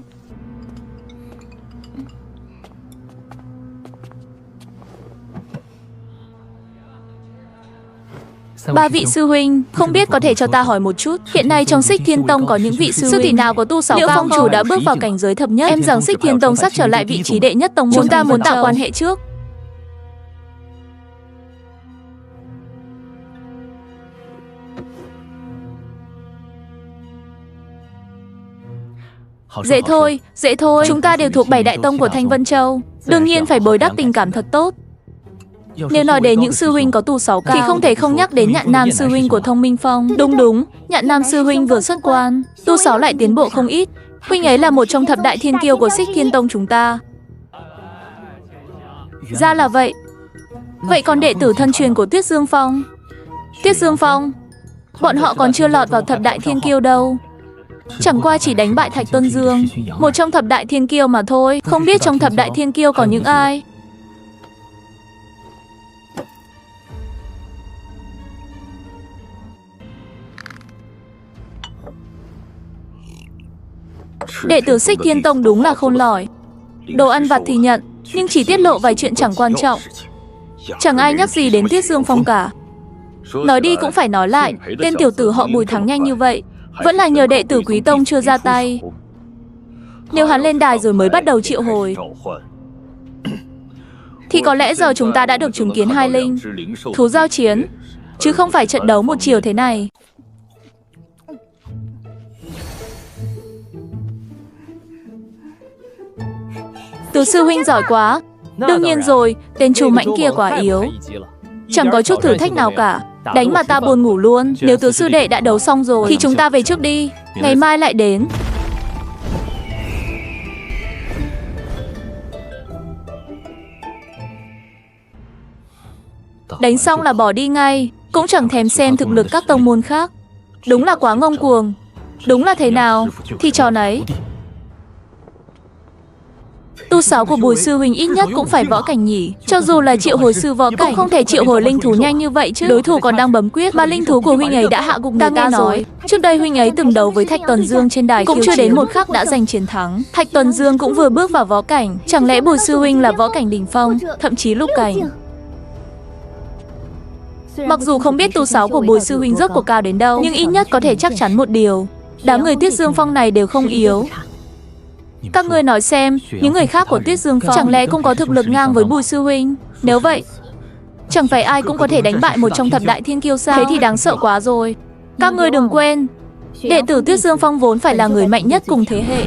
S1: Ba vị sư huynh, không biết có thể cho ta hỏi một chút. Hiện nay trong Xích Thiên Tông có những vị sư tỷ nào có tu 6 cao? Liễu Phong chủ đã bước vào cảnh giới thập nhất. Em rằng Xích Thiên Tông sắp trở lại vị trí đệ nhất tông môn. Chúng ta muốn tạo quan hệ trước. Dễ thôi, dễ thôi. Chúng ta đều thuộc 7 đại tông của Thanh Vân Châu. Đương nhiên phải bồi đắp tình cảm thật tốt. Nếu nói đến những sư huynh có tu 6 cao thì không thể không nhắc đến Nhạn Nam sư huynh của Thông Minh Phong. Đúng, Nhạn Nam sư huynh vừa xuất quan, tu 6 lại tiến bộ không ít. Huynh ấy là một trong thập đại thiên kiêu của Xích Thiên Tông chúng ta. Ra là vậy. Vậy còn đệ tử thân truyền của Tuyết Dương Phong? Tuyết Dương Phong? Bọn họ còn chưa lọt vào thập đại thiên kiêu đâu. Chẳng qua chỉ đánh bại Thạch Tuân Dương, một trong thập đại thiên kiêu mà thôi. Không biết trong thập đại thiên kiêu còn những ai. Đệ tử Xích Thiên Tông đúng là khôn lỏi. Đồ ăn vặt thì nhận, nhưng chỉ tiết lộ vài chuyện chẳng quan trọng. Chẳng ai nhắc gì đến Tuyết Dương Phong cả. Nói đi cũng phải nói lại, tên tiểu tử họ Bùi thắng nhanh như vậy vẫn là nhờ đệ tử Quý Tông chưa ra tay. Nếu hắn lên đài rồi mới bắt đầu triệu hồi thì có lẽ giờ chúng ta đã được chứng kiến hai linh thú giao chiến, chứ không phải trận đấu một chiều thế này. Từ sư huynh giỏi quá. Đương nhiên rồi, tên Chu Mãnh kia quá yếu, chẳng có chút thử thách nào cả. Đánh mà ta buồn ngủ luôn. Nếu tứ sư đệ đã đấu xong rồi thì chúng ta về trước đi, ngày mai lại đến. Đánh xong là bỏ đi ngay, cũng chẳng thèm xem thực lực các tông môn khác. Đúng là quá ngông cuồng. Đúng là thế nào thì trò nấy. Tu 6 của Bùi sư huynh ít nhất cũng phải võ cảnh nhỉ. Cho dù là triệu hồi sư võ cảnh cũng không thể triệu hồi linh thú nhanh như vậy chứ. Đối thủ còn đang bấm quyết mà linh thú của huynh ấy đã hạ gục người ta rồi. Trước đây huynh ấy từng đấu với Thạch Tuần Dương trên đài cũng chưa đến một khắc đã giành chiến thắng. Thạch Tuần Dương cũng vừa bước vào võ cảnh. Chẳng lẽ Bùi sư huynh là võ cảnh đỉnh phong, thậm chí lục cảnh? Mặc dù không biết tu 6 của Bùi sư huynh rốt cuộc cao đến đâu, nhưng ít nhất có thể chắc chắn một điều: đám người Tuyết Dương Phong này đều không yếu. Các ngươi nói xem, những người khác của Tuyết Dương Phong chẳng lẽ cũng có thực lực ngang với Bùi sư huynh? Nếu vậy, chẳng phải ai cũng có thể đánh bại một trong thập đại thiên kiêu sao? Thế thì đáng sợ quá rồi. Các ngươi đừng quên, đệ tử Tuyết Dương Phong vốn phải là người mạnh nhất cùng thế hệ.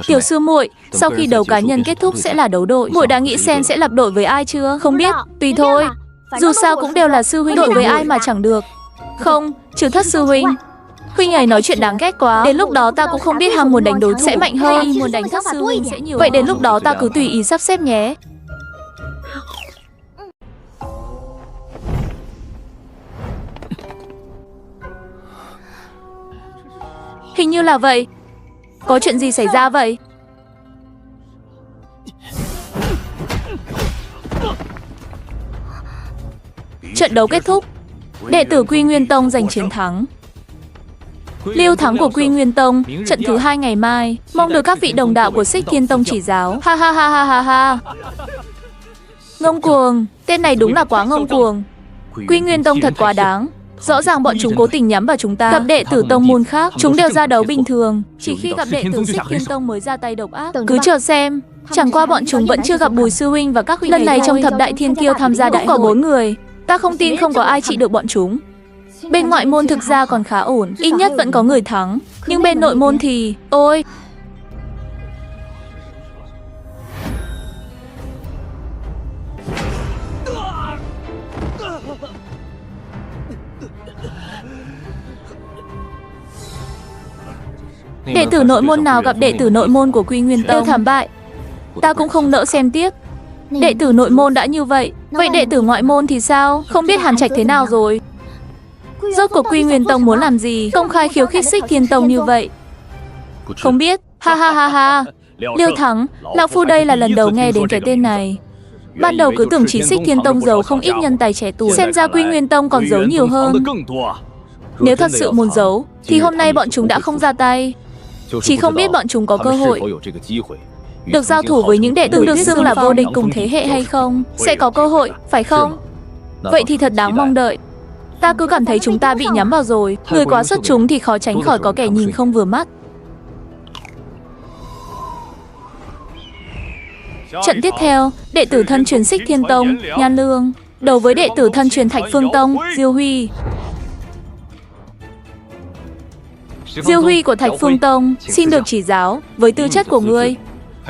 S1: Tiểu sư muội, sau khi đấu cá nhân kết thúc sẽ là đấu đội. Muội đã nghĩ xem sẽ lập đội với ai chưa? Không biết, tùy thôi. Dù sao cũng đều là sư huynh, đội với ai mà chẳng được. Không, trừ Thất sư huynh. Huynh ấy nói chuyện đáng ghét quá. Đến lúc đó ta cũng không biết ham muốn đánh đối thủ sẽ mạnh hơn, muốn đánh Thất sư huynh sẽ nhiều. Vậy đến lúc đó ta cứ tùy ý sắp xếp nhé. Hình như là vậy. Có chuyện gì xảy ra vậy? Trận đấu kết thúc, đệ tử Quy Nguyên Tông giành chiến thắng. Liêu thắng của Quy Nguyên Tông, trận thứ 2 ngày mai. Mong được các vị đồng đạo của Xích Thiên Tông chỉ giáo. Ha ha ha ha ha ha. Ngông cuồng, tên này đúng là quá ngông cuồng. Quy Nguyên Tông thật quá đáng. Rõ ràng bọn chúng cố tình nhắm vào chúng ta. Gặp đệ tử tông môn khác, chúng đều ra đấu bình thường. Chỉ khi gặp đệ tử Xích Thiên Tông mới ra tay độc ác. Cứ chờ xem. Chẳng qua bọn chúng vẫn chưa gặp Bùi sư huynh và các huynh. Lần này trong thập đại thiên kiêu tham gia đại hội có 4 người. Ta không tin không có ai trị được bọn chúng. Bên ngoại môn thực ra còn khá ổn, ít nhất vẫn có người thắng. Nhưng bên nội môn thì... Ôi! Đệ tử nội môn nào gặp đệ tử nội môn của Quy Nguyên Tông đều thảm bại. Ta cũng không nỡ xem tiếp. Đệ tử nội môn đã như vậy, vậy đệ tử ngoại môn thì sao? Không biết Hàn Trạch thế nào rồi. Rốt cuộc Quy Nguyên Tông muốn làm gì? Công khai khiêu khích Xích Thiên Tông như vậy. Không biết. Ha ha ha ha. Liêu Thắng, lão phu đây là lần đầu nghe đến cái tên này. Ban đầu cứ tưởng chỉ Xích Thiên Tông giấu không ít nhân tài trẻ tuổi, xem ra Quy Nguyên Tông còn giấu nhiều hơn. Nếu thật sự muốn giấu thì hôm nay bọn chúng đã không ra tay. Chỉ không biết bọn chúng có cơ hội được giao thủ với những đệ tử được xưng là vô địch cùng thế hệ hay không. Sẽ có cơ hội, phải không? Vậy thì thật đáng mong đợi. Ta cứ cảm thấy chúng ta bị nhắm vào rồi. Người quá xuất chúng thì khó tránh khỏi có kẻ nhìn không vừa mắt. Trận tiếp theo, đệ tử thân truyền Xích Thiên Tông, Nhan Lương đấu với đệ tử thân truyền Thạch Phương Tông, Diêu Huy. Diêu Huy của Thạch Phương Tông, xin được chỉ giáo, với tư chất của ngươi,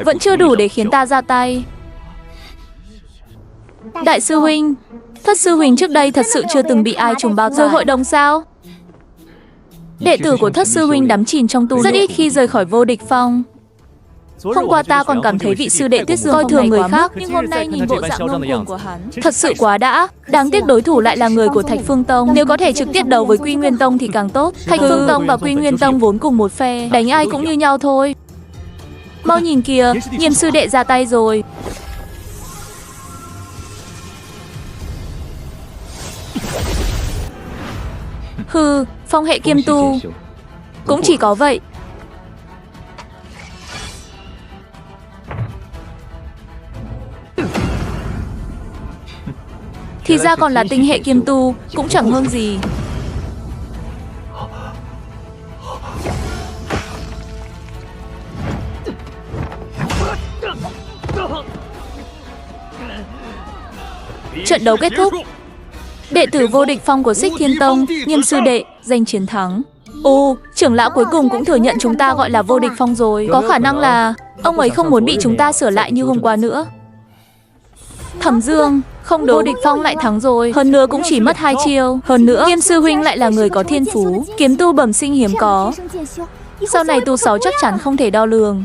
S1: vẫn chưa đủ để khiến ta ra tay. Đại sư huynh, Thất sư huynh trước đây thật sự chưa từng bị ai trùng bao rồi hội đồng sao? Đệ tử của Thất sư huynh đắm chìm trong tu luyện, rất ít khi rời khỏi vô địch phong. Hôm qua ta còn cảm thấy vị sư đệ Tuyết Dương coi thường người khác, nhưng hôm nay nhìn bộ dạng ngông cuồng của hắn, thật sự quá đã. Đáng tiếc đối thủ lại là người của Thạch Phương Tông. Nếu có thể trực tiếp đấu với Quy Nguyên Tông thì càng tốt. Thạch Phương Tông và Quy Nguyên Tông vốn cùng một phe, đánh ai cũng như nhau thôi. Mau nhìn kìa, Nghiêm sư đệ ra tay rồi. Hừ, phong hệ kiêm tu cũng chỉ có vậy. Thì ra còn là tinh hệ kiêm tu, cũng chẳng hơn gì. Trận đấu kết thúc. Đệ tử vô địch phong của Xích Thiên Tông, Nghiêm sư đệ, giành chiến thắng. Ồ, trưởng lão cuối cùng cũng thừa nhận chúng ta gọi là vô địch phong rồi. Có khả năng là ông ấy không muốn bị chúng ta sửa lại như hôm qua nữa. Thẩm Dương, không vô địch phong lại thắng rồi. Hơn nữa cũng chỉ mất 2 chiêu. Hơn nữa, Nghiêm sư huynh lại là người có thiên phú, kiếm tu bẩm sinh hiếm có. Sau này tu 6 chắc chắn không thể đo lường.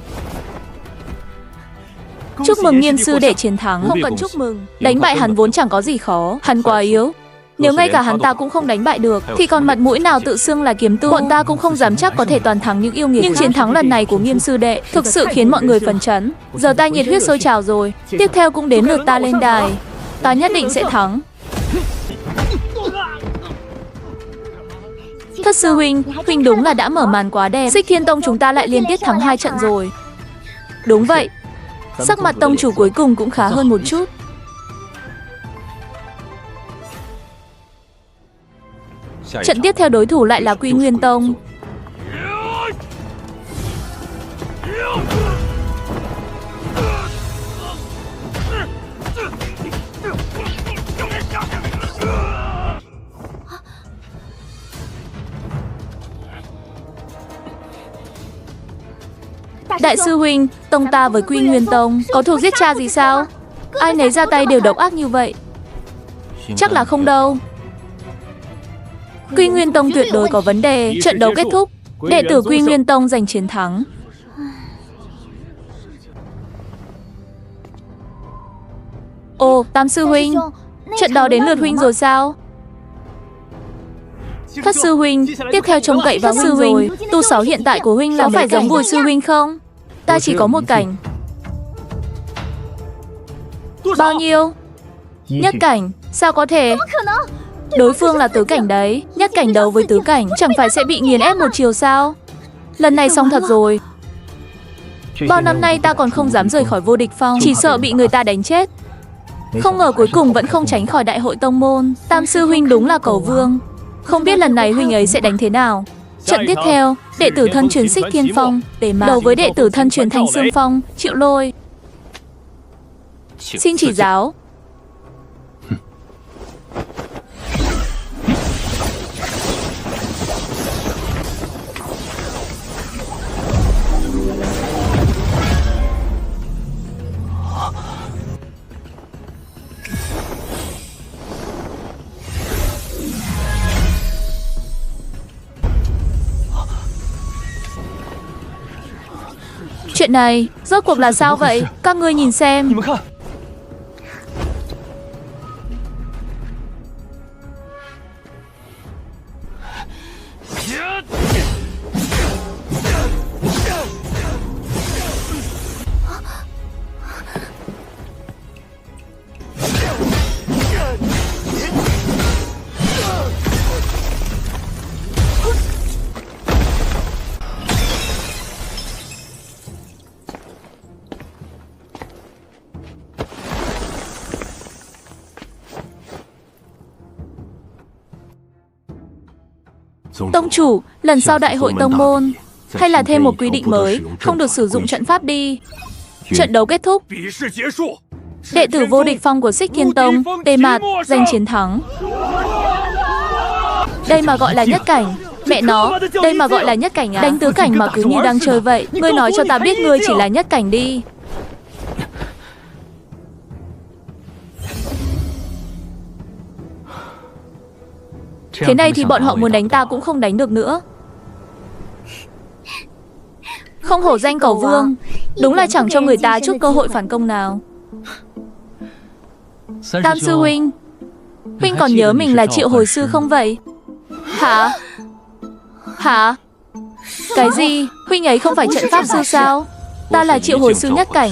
S1: Chúc mừng Nghiêm sư đệ chiến thắng. Không cần chúc mừng, đánh bại hắn vốn chẳng có gì khó. Hắn quá yếu. Nếu ngay cả hắn ta cũng không đánh bại được, thì còn mặt mũi nào tự xưng là kiếm tu. Bọn ta cũng không dám chắc có thể toàn thắng những yêu nghiệt. Nhưng chiến thắng lần này của Nghiêm sư đệ thực sự khiến mọi người phấn chấn. Giờ ta nhiệt huyết sôi trào rồi. Tiếp theo cũng đến lượt ta lên đài. Ta nhất định sẽ thắng. Thất sư huynh, huynh đúng là đã mở màn quá đẹp. Xích Thiên Tông chúng ta lại liên tiếp thắng 2 trận rồi. Đúng vậy. Sắc mặt tông chủ cuối cùng cũng khá hơn một chút. Trận tiếp theo đối thủ lại là Quy Nguyên Tông. Đại sư huynh, tông ta với Quy Nguyên Tông có thuộc giết cha gì sao? Ai nấy ra tay đều độc ác như vậy. Chắc là không đâu. Quy Nguyên Tông tuyệt đối có vấn đề. Trận đấu kết thúc, đệ tử Quy Nguyên Tông giành chiến thắng. Ồ, Tam sư huynh, trận đó đến lượt huynh rồi sao? Thất sư huynh, tiếp theo trông cậy vào sư huynh. Tu 6 hiện tại của huynh là phải giống Bùi sư huynh không? Ta chỉ có một cảnh. Bao nhiêu? Nhất cảnh, sao có thể? Đối phương là tứ cảnh đấy. Nhất cảnh đấu với tứ cảnh, chẳng phải sẽ bị nghiền ép một chiều sao? Lần này xong thật rồi. Bao năm nay ta còn không dám rời khỏi vô địch phong, chỉ sợ bị người ta đánh chết. Không ngờ cuối cùng vẫn không tránh khỏi đại hội tông môn. Tam sư huynh đúng là cầu vương. Không biết lần này huynh ấy sẽ đánh thế nào. Trận tiếp theo, đệ tử thân truyền Xích Thiên Phong đấu với đệ tử thân truyền Thanh Sương Phong, Triệu Lôi. Xin chỉ giáo. Chuyện này, rốt cuộc là sao vậy? Các ngươi nhìn xem. Tông chủ, lần sau đại hội tông môn, hay là thêm một quy định mới, không được sử dụng trận pháp đi. Trận đấu kết thúc. Đệ tử vô địch phong của Xích Thiên Tông, Tề Mạt, giành chiến thắng. Đây mà gọi là nhất cảnh. Mẹ nó, đây mà gọi là nhất cảnh à? Đánh tứ cảnh mà cứ như đang chơi vậy. Ngươi nói cho ta biết ngươi chỉ là nhất cảnh đi. Thế này thì bọn họ muốn đánh ta cũng không đánh được nữa. Không hổ danh cầu vương, đúng là chẳng cho người ta chút cơ hội phản công nào. Tam sư huynh, huynh còn nhớ mình là Triệu hồi sư không vậy? Hả? Hả? Cái gì? Huynh ấy không phải trận pháp sư sao? Ta là Triệu hồi sư nhất cảnh.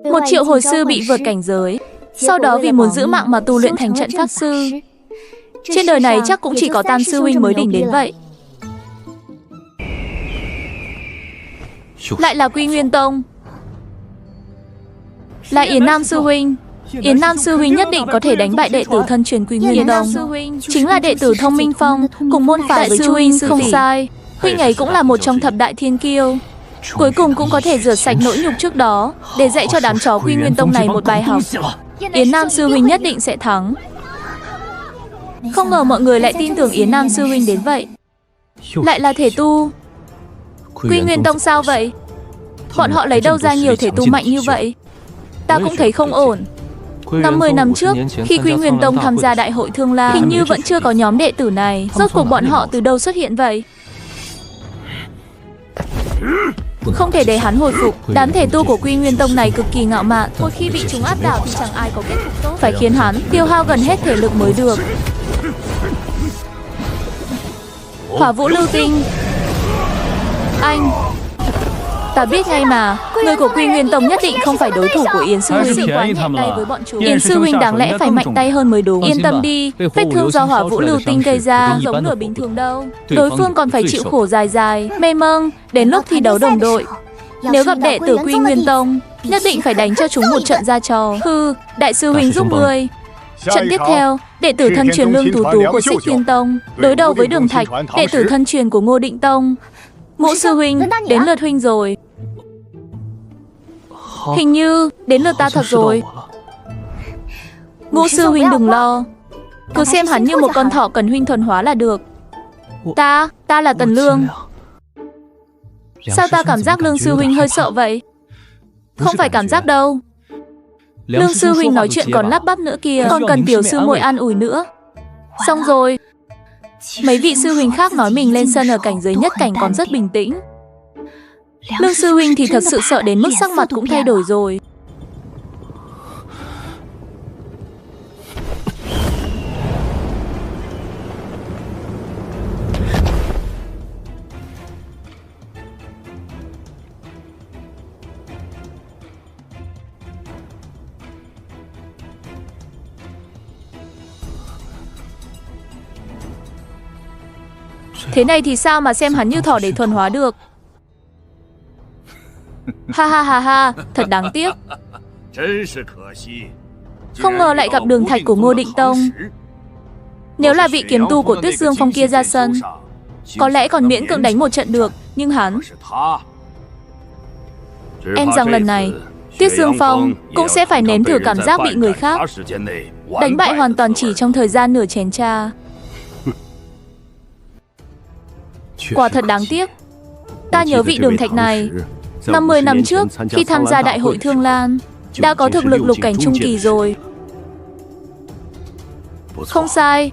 S1: Một triệu hồi sư bị vượt cảnh giới, sau đó vì muốn giữ mạng mà tu luyện thành trận pháp sư. Trên đời này chắc cũng chỉ có Tam sư huynh mới đỉnh đến vậy. Lại là Quy Nguyên Tông. Là Yến Nam sư huynh. Yến Nam sư huynh nhất định có thể đánh bại đệ tử thân truyền Quy Nguyên Tông. Chính là đệ tử Thông Minh Phong, cùng môn phái với sư huynh không sai. Huynh ấy cũng là một trong thập đại thiên kiêu. Cuối cùng cũng có thể rửa sạch nỗi nhục trước đó, để dạy cho đám chó Quy Nguyên Tông này một bài học. Yến Nam sư huynh nhất định sẽ thắng. Không ngờ mọi người lại tin tưởng Yến Nam sư huynh đến vậy. Lại là thể tu. Quy Nguyên Tông sao vậy? Bọn họ lấy đâu ra nhiều thể tu mạnh như vậy? Ta cũng thấy không ổn. 50 năm trước, khi Quy Nguyên Tông tham gia đại hội Thương La, hình như vẫn chưa có nhóm đệ tử này. Rốt cuộc bọn họ từ đâu xuất hiện vậy? Không thể để hắn hồi phục. Đám thể tu của Quy Nguyên Tông này cực kỳ ngạo mạn. Một khi bị chúng áp đảo thì chẳng ai có kết cục tốt. Phải khiến hắn tiêu hao gần hết thể lực mới được. Hỏa Vũ Lưu Tinh. Anh, ta biết ngay mà, người của Quy Nguyên Tông nhất định không phải đối thủ của Yến sư huynh. Quá nhẹ tay với bọn chúng. Yến sư huynh đáng lẽ phải mạnh tay hơn mới đúng. Yên tâm đi, vết thương do Hỏa Vũ Lưu Tinh gây ra giống nửa bình thường đâu. Đối phương còn phải chịu khổ dài dài, mê mông, đến lúc thi đấu đồng đội. Nếu gặp đệ tử Quy Nguyên Tông, nhất định phải đánh cho chúng một trận ra trò. Hừ, đại sư huynh giúp ngươi. Trận tiếp theo, đệ tử thân truyền Lương Tú Tú của Xích Thiên Tông đối đầu với Đường Thạch, đệ tử thân truyền của Ngô Định Tông. Ngũ sư huynh, đến lượt huynh rồi. Hình như đến lượt ta thật rồi. Ngũ sư huynh đừng lo, cứ xem hắn như một con thỏ cần huynh thuần hóa là được. Ta là Tần Lương. Sao ta cảm giác Lương sư huynh hơi sợ vậy? Không phải cảm giác đâu. Lương sư huynh nói chuyện còn lắp bắp nữa kìa, còn cần tiểu sư muội an ủi nữa. Xong rồi. Mấy vị sư huynh khác nói mình lên sân ở cảnh giới nhất cảnh còn rất bình tĩnh. Lương sư huynh thì thật sự sợ đến mức sắc mặt cũng thay đổi rồi. Thế này thì sao mà xem hắn như thỏ để thuần hóa được? Ha ha ha ha, thật đáng tiếc. Không ngờ lại gặp Đường Thạch của Ngô Định Tông. Nếu là vị kiếm tu của Tuyết Dương Phong kia ra sân, có lẽ còn miễn cưỡng đánh một trận được, nhưng hắn... Em rằng lần này, Tuyết Dương Phong cũng sẽ phải nếm thử cảm giác bị người khác đánh bại hoàn toàn chỉ trong thời gian nửa chén trà. Quả thật đáng tiếc. Ta nhớ vị Đường Thạch này 50 năm trước khi tham gia đại hội Thương Lan đã có thực lực lục cảnh trung kỳ rồi. Không sai,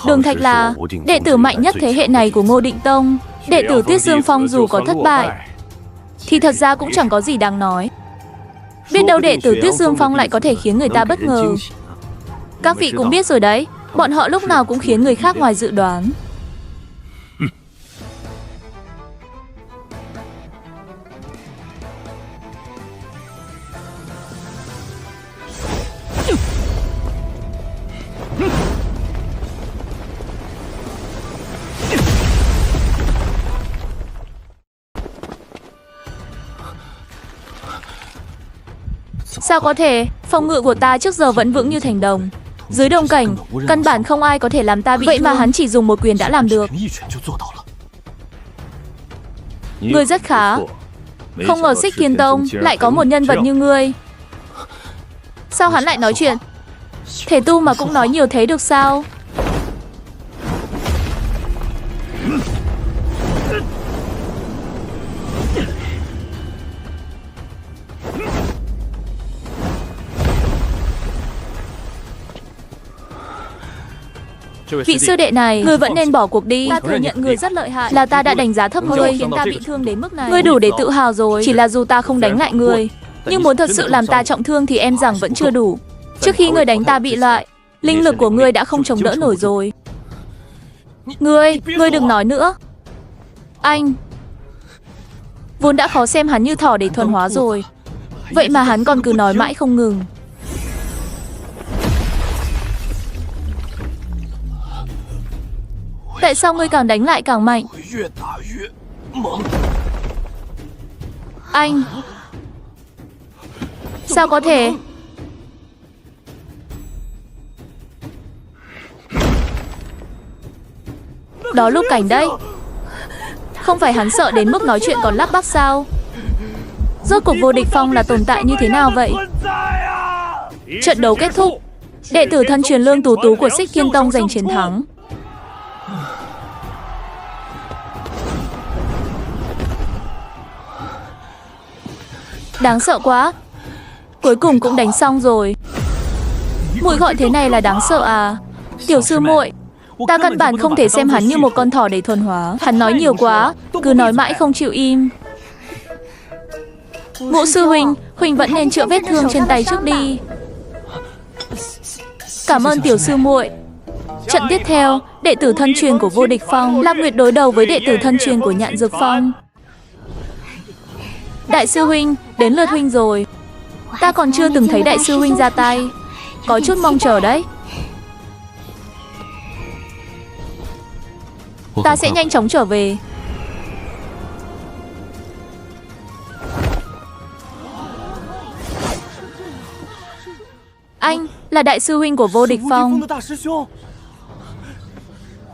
S1: Đường Thạch là đệ tử mạnh nhất thế hệ này của Ngô Định Tông. Đệ tử Tuyết Dương Phong dù có thất bại thì thật ra cũng chẳng có gì đáng nói. Biết đâu đệ tử Tuyết Dương Phong lại có thể khiến người ta bất ngờ. Các vị cũng biết rồi đấy, bọn họ lúc nào cũng khiến người khác ngoài dự đoán. Sao có thể? Phòng ngự của ta trước giờ vẫn vững như thành đồng. Dưới đồng cảnh, căn bản không ai có thể làm ta bị thương. Vậy mà hắn chỉ dùng một quyền đã làm được. Ngươi rất khá. Không ngờ Xích Thiên Tông lại có một nhân vật như ngươi. Sao hắn lại nói chuyện? Thể tu mà cũng nói nhiều thế được sao? Vị sư đệ này, người vẫn nên bỏ cuộc đi. Ta thừa nhận người rất lợi hại, là ta đã đánh giá thấp người, khiến ta bị thương đến mức này. Ngươi đủ để tự hào rồi, chỉ là dù ta không đánh lại người, nhưng muốn thật sự làm ta trọng thương thì em rằng vẫn chưa đủ. Trước khi ngươi đánh ta bị loại, linh lực của ngươi đã không chống đỡ nổi rồi. Ngươi đừng nói nữa. Anh vốn đã khó xem hắn như thỏ để thuần hóa rồi, vậy mà hắn còn cứ nói mãi không ngừng. Tại sao ngươi càng đánh lại càng mạnh? Anh sao có thể? Đó Lục Cảnh đấy. Không phải hắn sợ đến mức nói chuyện còn lắp bắp sao? Rốt cuộc Vô Địch Phong là tồn tại như thế nào vậy? Trận đấu kết thúc, đệ tử thân truyền Lương Tú Tú của Xích Kiên Tông giành chiến thắng. Đáng sợ quá. Cuối cùng cũng đánh xong rồi. Muội gọi thế này là đáng sợ à? Tiểu sư muội, ta căn bản không thể xem hắn như một con thỏ để thuần hóa. Hắn nói nhiều quá, cứ nói mãi không chịu im. Ngũ sư huynh, huynh vẫn nên chữa vết thương trên tay trước đi. Cảm ơn tiểu sư muội. Trận tiếp theo, đệ tử thân truyền của Vô Địch Phong, Lam Nguyệt đối đầu với đệ tử thân truyền của Nhạn Dược Phong. Đại sư huynh, đến lượt huynh rồi. Ta còn chưa từng thấy đại sư huynh ra tay, có chút mong chờ đấy. Ta sẽ nhanh chóng trở về. Anh là đại sư huynh của Vô Địch Phong.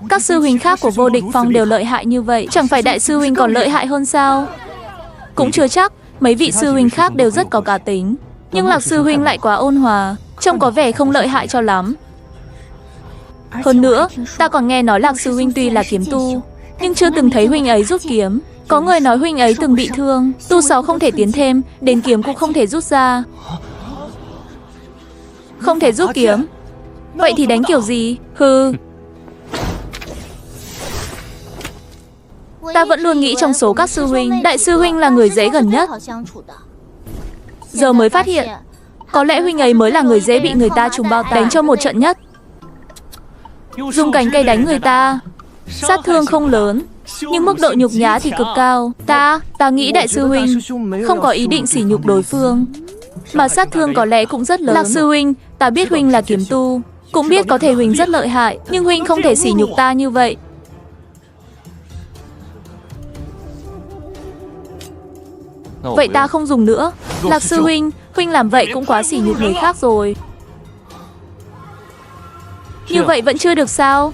S1: Các sư huynh khác của Vô Địch Phong đều lợi hại như vậy, chẳng phải đại sư huynh còn lợi hại hơn sao? Cũng chưa chắc, mấy vị sư huynh khác đều rất có cá tính, nhưng Lạc sư huynh lại quá ôn hòa, trông có vẻ không lợi hại cho lắm. Hơn nữa, ta còn nghe nói Lạc sư huynh tuy là kiếm tu, nhưng chưa từng thấy huynh ấy rút kiếm. Có người nói huynh ấy từng bị thương, tu 6 không thể tiến thêm, đến kiếm cũng không thể rút ra. Không thể rút kiếm, vậy thì đánh kiểu gì? Hừ. Ta vẫn luôn nghĩ trong số các sư huynh, đại sư huynh là người dễ gần nhất. Giờ mới phát hiện, có lẽ huynh ấy mới là người dễ bị người ta trùng bao tay, đánh cho một trận nhất. Dùng cành cây đánh người ta, sát thương không lớn, nhưng mức độ nhục nhã thì cực cao. Ta nghĩ đại sư huynh không có ý định sỉ nhục đối phương, mà sát thương có lẽ cũng rất lớn. Lạc sư huynh, ta biết huynh là kiếm tu, cũng biết có thể huynh rất lợi hại, nhưng huynh không thể sỉ nhục ta như vậy. Vậy ta không dùng nữa. Lạc sư huynh, huynh làm vậy cũng quá sỉ nhục người khác rồi. Như vậy vẫn chưa được sao?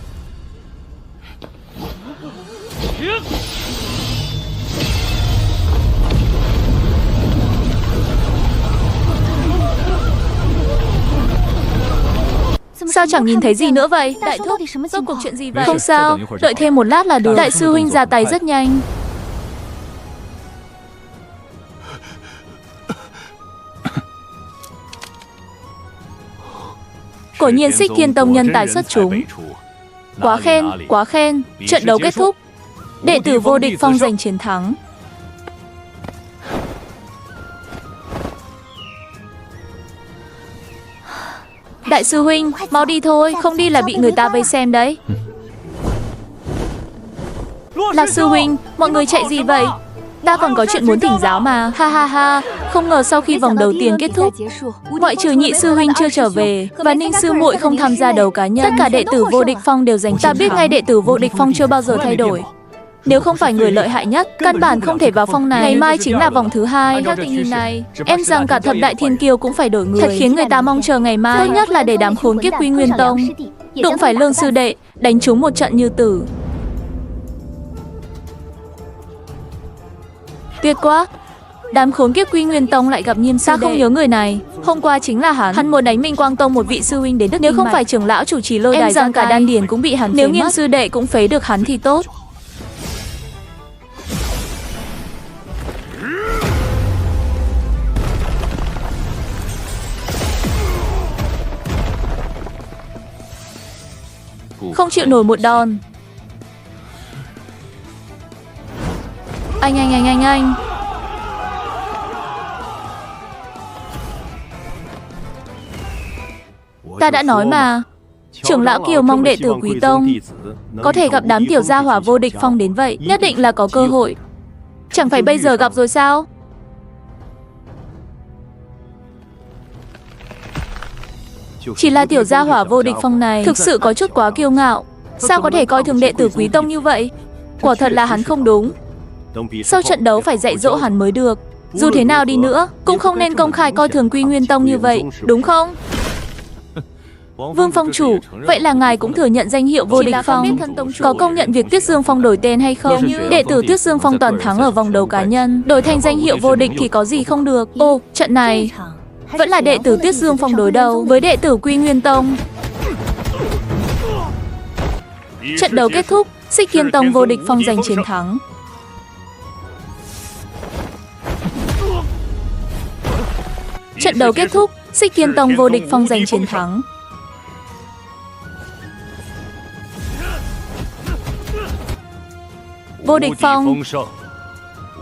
S1: Sao chẳng nhìn thấy gì nữa vậy? Đại thúc, rốt cuộc chuyện gì vậy? Không sao, đợi thêm một lát là được. Đại sư huynh ra tay rất nhanh. Quả nhiên Xích Kiên Tông nhân tài xuất chúng. Quá khen, quá khen. Trận đấu kết thúc, đệ tử Vô Địch Phong giành chiến thắng. Đại sư huynh, mau đi thôi, không đi là bị người ta vây xem đấy. Lạc sư huynh, mọi người chạy gì vậy? Ta còn có chuyện muốn thỉnh giáo mà. Ha ha ha, không ngờ sau khi vòng đầu tiên kết thúc, ngoại trừ Nhị sư huynh chưa trở về và Ninh sư muội không tham gia đấu cá nhân, tất cả đệ tử Vô Địch Phong đều giành chiến thắng. Ta biết ngay đệ tử Vô Địch Phong chưa bao giờ thay đổi. Nếu không phải người lợi hại nhất, căn bản không thể vào phong này. Ngày mai chính là vòng thứ 2. Theo tình hình này, em rằng cả thập đại thiên kiêu cũng phải đổi người. Thật khiến người ta mong chờ ngày mai. Tốt nhất là để đám khốn kiếp Quy Nguyên Tông đụng phải Lương sư đệ, đánh trúng một trận như tử. Tuyệt quá. Đám khốn kiếp Quy Nguyên Tông lại gặp Nghiêm sư đệ. Ta không nhớ người này. Hôm qua chính là hắn. Hắn muốn đánh Minh Quang Tông một vị sư huynh đến Đức. Nếu không phải trưởng lão chủ trì lôi đài rằng cả đan điền cũng bị hắn. Nếu Nghiêm sư đệ cũng phế được hắn thì tốt. Không chịu nổi một đòn. Anh. Ta đã nói mà. Trưởng lão Kiều mong đệ tử Quý Tông có thể gặp đám tiểu gia hỏa vô địch phong đến vậy, nhất định là có cơ hội. Chẳng phải bây giờ gặp rồi sao? Chỉ là tiểu gia hỏa vô địch phong này thực sự có chút quá kiêu ngạo. Sao có thể coi thường đệ tử Quý Tông như vậy? Quả thật là hắn không đúng. Sau trận đấu phải dạy dỗ hắn mới được. Dù thế nào đi nữa, cũng không nên công khai coi thường Quy Nguyên Tông như vậy, đúng không? Vương Phong chủ, vậy là ngài cũng thừa nhận danh hiệu vô địch phong. Có công nhận việc Tuyết Dương Phong đổi tên hay không? Đệ tử Tuyết Dương Phong toàn thắng ở vòng đấu cá nhân, đổi thành danh hiệu vô địch thì có gì không được? Ô, trận này vẫn là đệ tử Tuyết Dương Phong đối đầu với đệ tử Quy Nguyên Tông. Trận đấu kết thúc, Xích Thiên Tông vô địch phong giành chiến thắng. Trận đấu kết thúc, Xích Thiên Tông vô địch phong giành chiến thắng. Vô địch phong.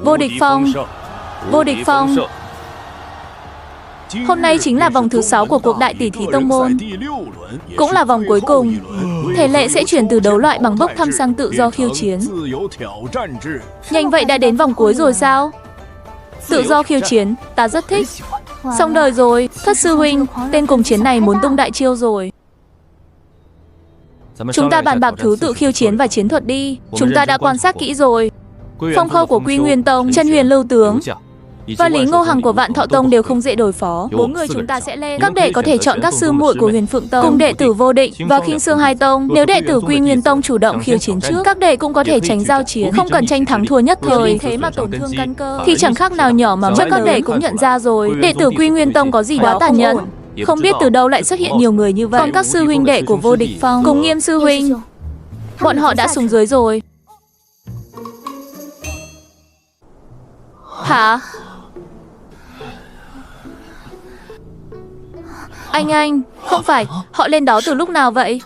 S1: Vô địch phong. Vô địch phong. Hôm nay chính là vòng thứ 6 của cuộc đại tỷ thí tông môn, cũng là vòng cuối cùng. Thể lệ sẽ chuyển từ đấu loại bằng bốc thăm sang tự do khiêu chiến. Nhanh vậy đã đến vòng cuối rồi sao? Tự do khiêu chiến, ta rất thích. Xong đời rồi, Thất sư huynh, tên cùng chiến này muốn tung đại chiêu rồi. Chúng ta bàn bạc thứ tự khiêu chiến và chiến thuật đi. Chúng ta đã quan sát kỹ rồi. Phong Khâu của Quy Nguyên Tông, Chân Huyền Lưu Tướng và Lý Ngô Hằng của Vạn Thọ Tông đều không dễ đối phó. 4 người chúng ta sẽ lên. Các đệ có thể chọn các sư muội của Huyền Phượng Tông cùng đệ tử Vô Định và Khinh Sương Hai Tông. Nếu đệ tử Quy Nguyên Tông chủ động khiêu chiến trước, các đệ cũng có thể tránh giao chiến, không cần tranh thắng thua nhất thời. Thế mà tổn thương căn cơ thì chẳng khác nào nhỏ mà chắc các đệ cũng nhận ra rồi. Đệ tử Quy Nguyên Tông có gì đó tàn nhẫn. Không biết từ đâu lại xuất hiện nhiều người như vậy. Còn các sư huynh đệ của Vô Địch Phong cùng Nghiêm sư huynh, bọn họ đã xuống dưới rồi. Hả? Anh, không phải, họ lên đó từ lúc nào vậy?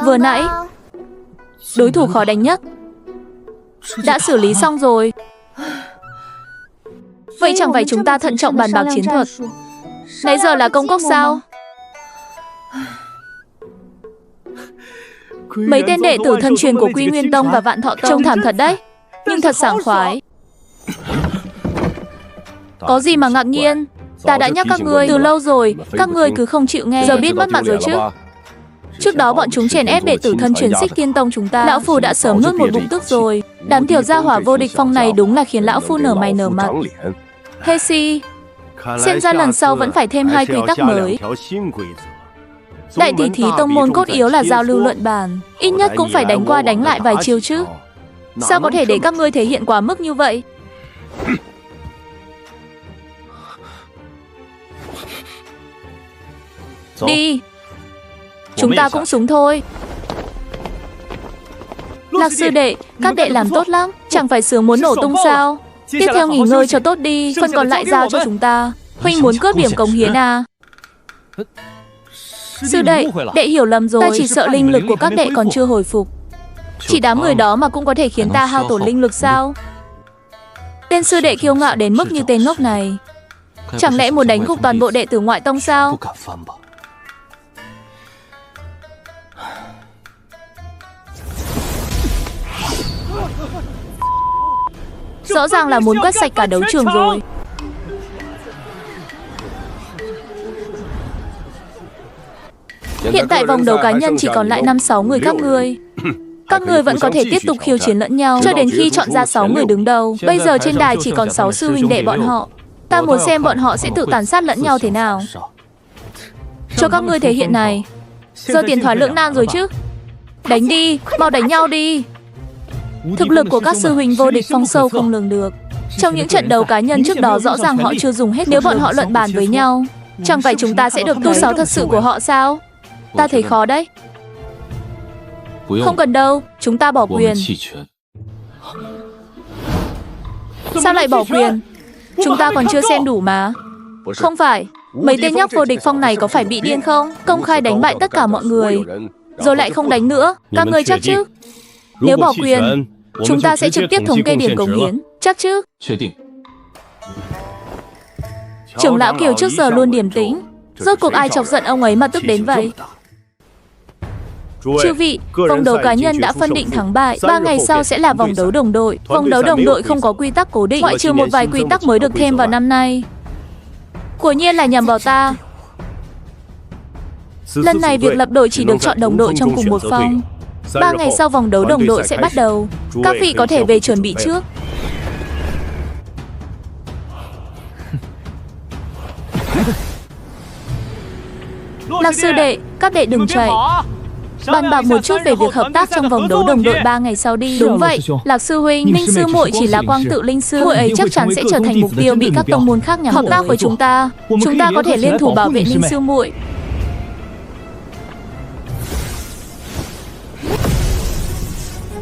S1: Vừa nãy, đối thủ khó đánh nhất đã xử lý xong rồi. Vậy chẳng phải chúng ta thận trọng bàn bạc chiến thuật? Nãy giờ là công cốc sao? Mấy tên đệ tử thân truyền của Quy Nguyên Tông và Vạn Thọ Tông trông thảm thật đấy, nhưng thật sảng khoái. Có gì mà ngạc nhiên? Ta đã nhắc các ngươi từ lâu rồi, các ngươi cứ không chịu nghe. Giờ biết mất mặt rồi chứ? Trước đó bọn chúng chèn ép đệ tử thân truyền Xích Thiên Tông chúng ta, lão phu đã sớm nuốt một bụng tức rồi. Đám tiểu gia hỏa Vô Địch Phong này đúng là khiến lão phu nở mày nở mặt. Hey si, xem ra lần sau vẫn phải thêm 2 quy tắc mới. Đại tỷ thí tông môn cốt yếu là giao lưu luận bàn, ít nhất cũng phải đánh qua đánh lại vài chiêu chứ. Sao có thể để các ngươi thể hiện quá mức như vậy? Đi, chúng ta cũng súng thôi. Lạc sư đệ, các đệ làm tốt lắm, chẳng phải sướng muốn nổ tung sao? Tiếp theo nghỉ ngơi cho tốt đi, phần còn lại giao cho chúng ta. Huynh muốn cướp điểm cống hiến à? Sư đệ, đệ hiểu lầm rồi. Ta chỉ sợ linh lực của các đệ còn chưa hồi phục. Chỉ đám người đó mà cũng có thể khiến ta hao tổn linh lực sao? Tên sư đệ kiêu ngạo đến mức như tên ngốc này, chẳng lẽ muốn đánh gục toàn bộ đệ tử ngoại tông sao? Rõ ràng là muốn quét sạch cả đấu trường rồi. Hiện tại vòng đấu cá nhân chỉ còn lại 5-6 người các ngươi. Các người vẫn có thể tiếp tục khiêu chiến lẫn nhau cho đến khi chọn ra 6 người đứng đầu. Bây giờ trên đài chỉ còn 6 sư huynh đệ bọn họ. Ta muốn xem bọn họ sẽ tự tàn sát lẫn nhau thế nào. Cho các ngươi thể hiện này. Giờ tiền thoái lưỡng nan rồi chứ. Đánh đi, mau đánh nhau đi. Thực lực của các sư huynh Vô Địch Phong sâu không lường được. Trong những trận đấu cá nhân trước đó rõ ràng họ chưa dùng hết. Nếu bọn họ luận bàn với nhau, chẳng phải chúng ta sẽ được thu 6 thật sự của họ sao? Ta thấy khó đấy. Không cần đâu, chúng ta bỏ quyền. Sao lại bỏ quyền? Chúng ta còn chưa xem đủ mà. Không phải, Mấy tên nhóc vô địch phong này có phải bị điên không? Công khai đánh bại tất cả mọi người, rồi lại không đánh nữa. Các ngươi chắc chứ? Nếu bỏ quyền, chúng ta sẽ trực tiếp thống kê điểm cống hiến. Chắc chứ?
S2: 确定。
S1: Trưởng lão Kiều trước giờ luôn điềm tĩnh. Rốt cuộc ai chọc giận ông ấy mà tức đến vậy? Chư vị, vòng đấu cá nhân đã phân định thắng bại. 3 ngày sau sẽ là vòng đấu đồng đội. Vòng đấu đồng đội không có quy tắc cố định, ngoại trừ một vài quy tắc mới được thêm vào năm nay. Quả nhiên là nhằm vào ta. Lần này việc lập đội chỉ được chọn đồng đội trong cùng một phong. 3 ngày sau vòng đấu đồng đội sẽ bắt đầu. Các vị có thể về chuẩn bị trước. Lạc sư đệ, các đệ đừng chạy. Bàn bạc một chút về việc hợp tác trong vòng đấu đồng đội 3 ngày sau đi. Đúng vậy, Lạc sư huynh, Ninh sư muội chỉ là quang tự linh sư, muội ấy chắc chắn sẽ trở thành mục tiêu bị các tông môn khác nhắm hợp tác với chúng ta. Chúng ta có thể liên thủ bảo vệ Ninh sư muội.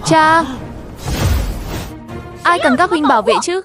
S1: Cha, ai cần các huynh bảo vệ chứ?